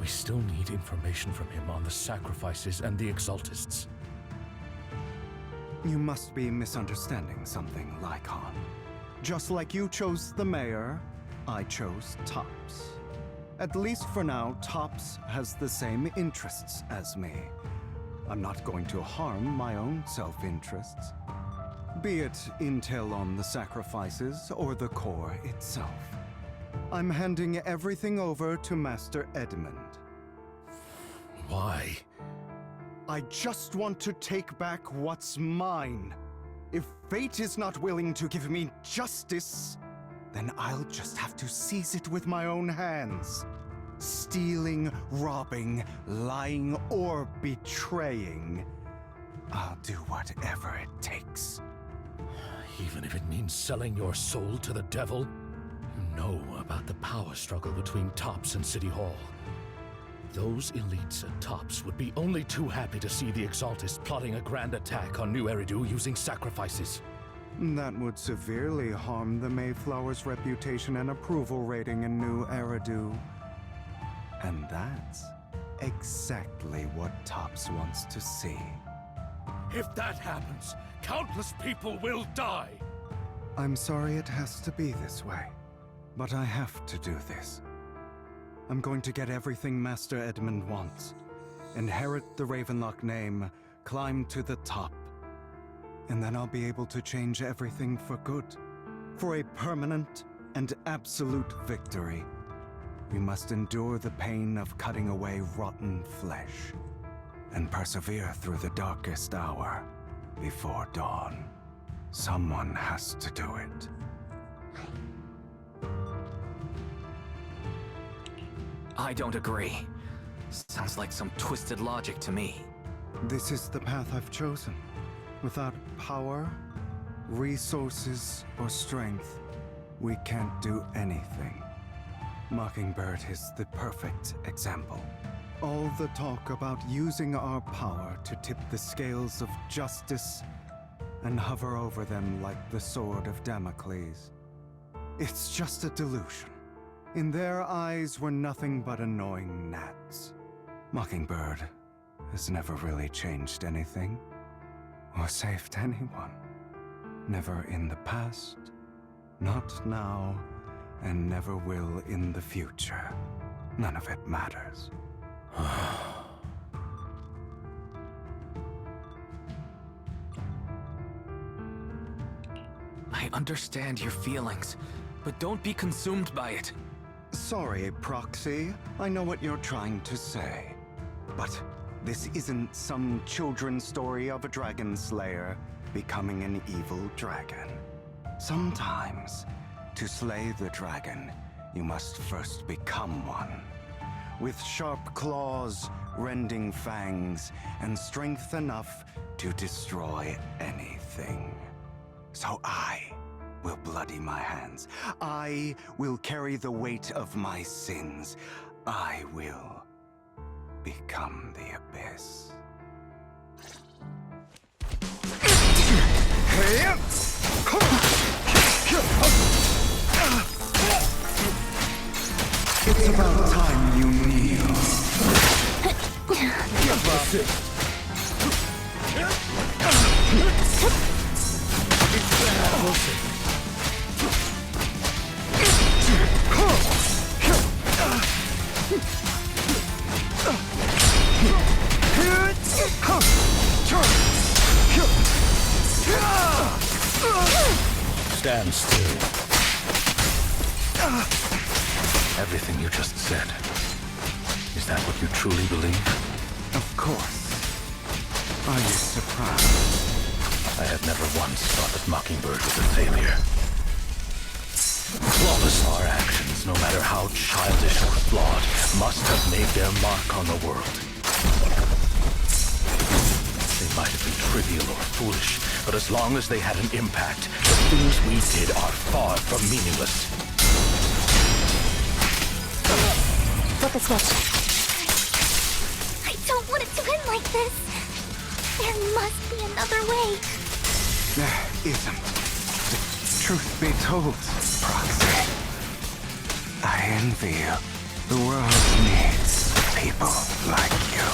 We still need information from him on the sacrifices and the Exaltists.
You must be misunderstanding something, Lycon. Just like you chose the mayor, I chose Tops. At least for now, Tops has the same interests as me. I'm not going to harm my own self-interests. Be it intel on the sacrifices or the core itself. I'm handing everything over to Master Edmund.
Why?
I just want to take back what's mine. If fate is not willing to give me justice, then I'll just have to seize it with my own hands. Stealing, robbing, lying, or betraying. I'll do whatever it takes.
Even if it means selling your soul to the devil? You know about the power struggle between Tops and City Hall. Those elites at Tops would be only too happy to see the Exaltists plotting a grand attack on New Eridu using sacrifices.
That would severely harm the Mayflower's reputation and approval rating in New Eridu. And that's exactly what Tops wants to see.
If that happens, countless people will die!
I'm sorry it has to be this way, but I have to do this. I'm going to get everything Master Edmund wants. Inherit the Ravenlock name, climb to the top. And then I'll be able to change everything for good. For a permanent and absolute victory. We must endure the pain of cutting away rotten flesh. And persevere through the darkest hour before dawn. Someone has to do it.
I don't agree. Sounds like some twisted logic to me.
This is the path I've chosen. Without power, resources, or strength, we can't do anything. Mockingbird is the perfect example. All the talk about using our power to tip the scales of justice and hover over them like the sword of Damocles. It's just a delusion. In their eyes, we're nothing but annoying gnats. Mockingbird has never really changed anything, or saved anyone. Never in the past, not now, and never will in the future. None of it matters.
I understand your feelings, but don't be consumed by it.
Sorry, Proxy. I know what you're trying to say. But this isn't some children's story of a dragon slayer becoming an evil dragon. Sometimes, to slay the dragon, you must first become one. With sharp claws, rending fangs, and strength enough to destroy anything. So I will bloody my hands. I will carry the weight of my sins. I will become the Abyss. It's about time you kneel. Give us it.
Stand still. Everything you just said, is that what you truly believe?
Of course. Are you surprised?
I have never once thought that Mockingbird was a failure. Flawless, our actions, no matter how childish or flawed, must have made their mark on the world. They might have been trivial or foolish, but as long as they had an impact, the things we did are far from meaningless.
Flip a switch. I don't want it to end like this. There must be another way.
There isn't. Truth be told, Proxy, I envy you. The world needs people like you.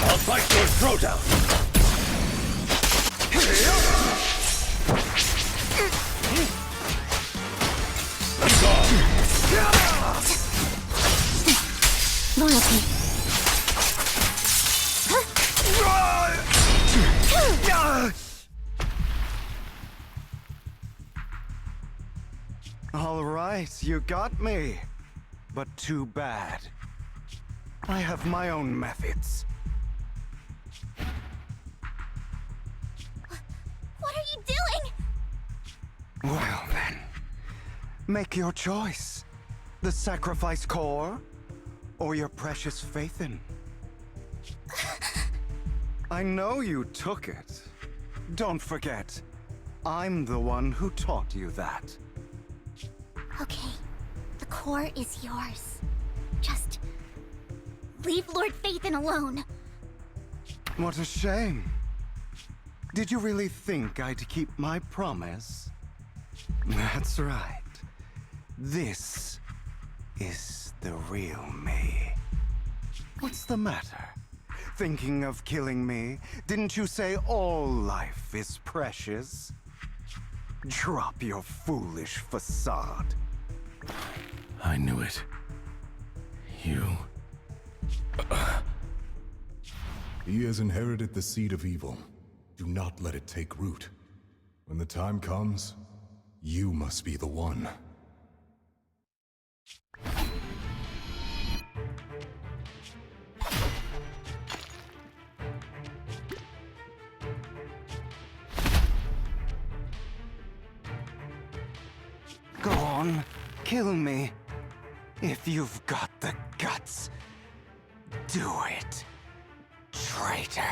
I'll bite your throat out!
Loyalty.
All right, you got me. But too bad. I have my own methods.
What are you doing?
Well then, make your choice. The sacrifice core, or your precious Faithin. I know you took it. Don't forget, I'm the one who taught you that.
Okay, the core is yours. Just leave Lord Phaethon alone.
What a shame. Did you really think I'd keep my promise? That's right. This is the real me. What's the matter? Thinking of killing me? Didn't you say all life is precious? Drop your foolish facade.
I knew it. You...
He has inherited the seed of evil. Do not let it take root. When the time comes, you must be the one.
Go on, kill me. If you've got the guts, do it, traitor.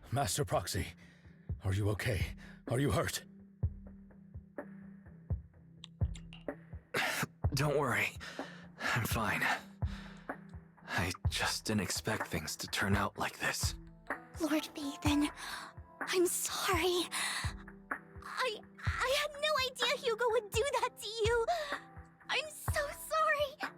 Master Proxy, are you okay? Are you hurt?
Don't worry. I'm fine. I just didn't expect things to turn out like this.
Lord Phaethon, I'm sorry. I had no idea Hugo would do that to you. I'm so sorry.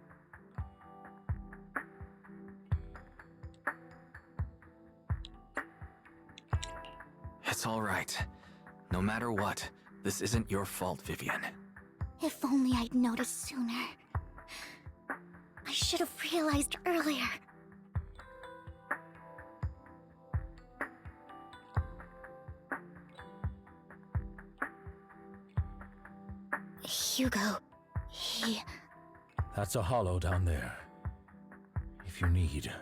It's all right. No matter what, this isn't your fault, Vivian.
If only I'd noticed sooner. I should have realized earlier. Hugo, he...
That's a hollow down there. If you need,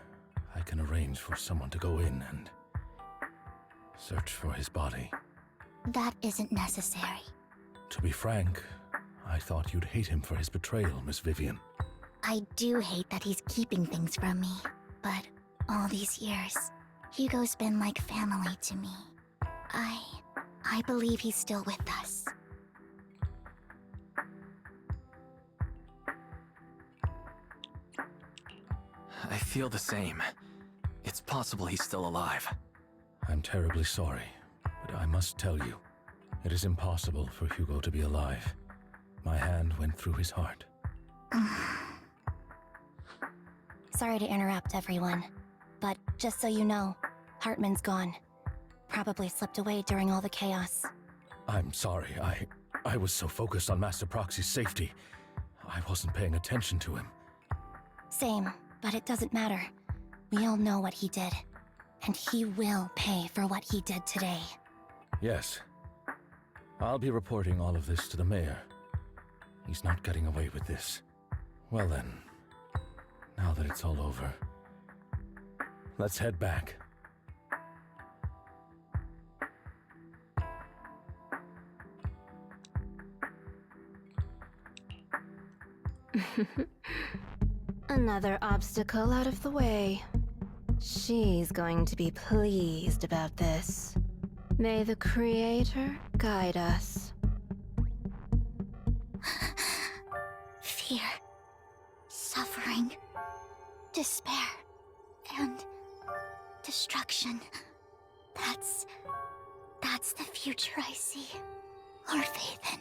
I can arrange for someone to go in and search for his body.
That isn't necessary.
To be frank, I thought you'd hate him for his betrayal, Miss Vivian.
I do hate that he's keeping things from me, but all these years, Hugo's been like family to me. I believe he's still with us.
I feel the same. It's possible he's still alive.
I'm terribly sorry, but I must tell you, it is impossible for Hugo to be alive. My hand went through his heart.
Sorry to interrupt, everyone. But just so you know, Hartman's gone. Probably slipped away during all the chaos.
I'm sorry, I was so focused on Master Proxy's safety. I wasn't paying attention to him.
Same, but it doesn't matter. We all know what he did. And he will pay for what he did today.
Yes. I'll be reporting all of this to the mayor. He's not getting away with this. Well then, now that it's all over, let's head back.
Another obstacle out of the way. She's going to be pleased about this. May the Creator guide us.
Fear, suffering, despair, and destruction. That's the future I see. Lord Phaethon.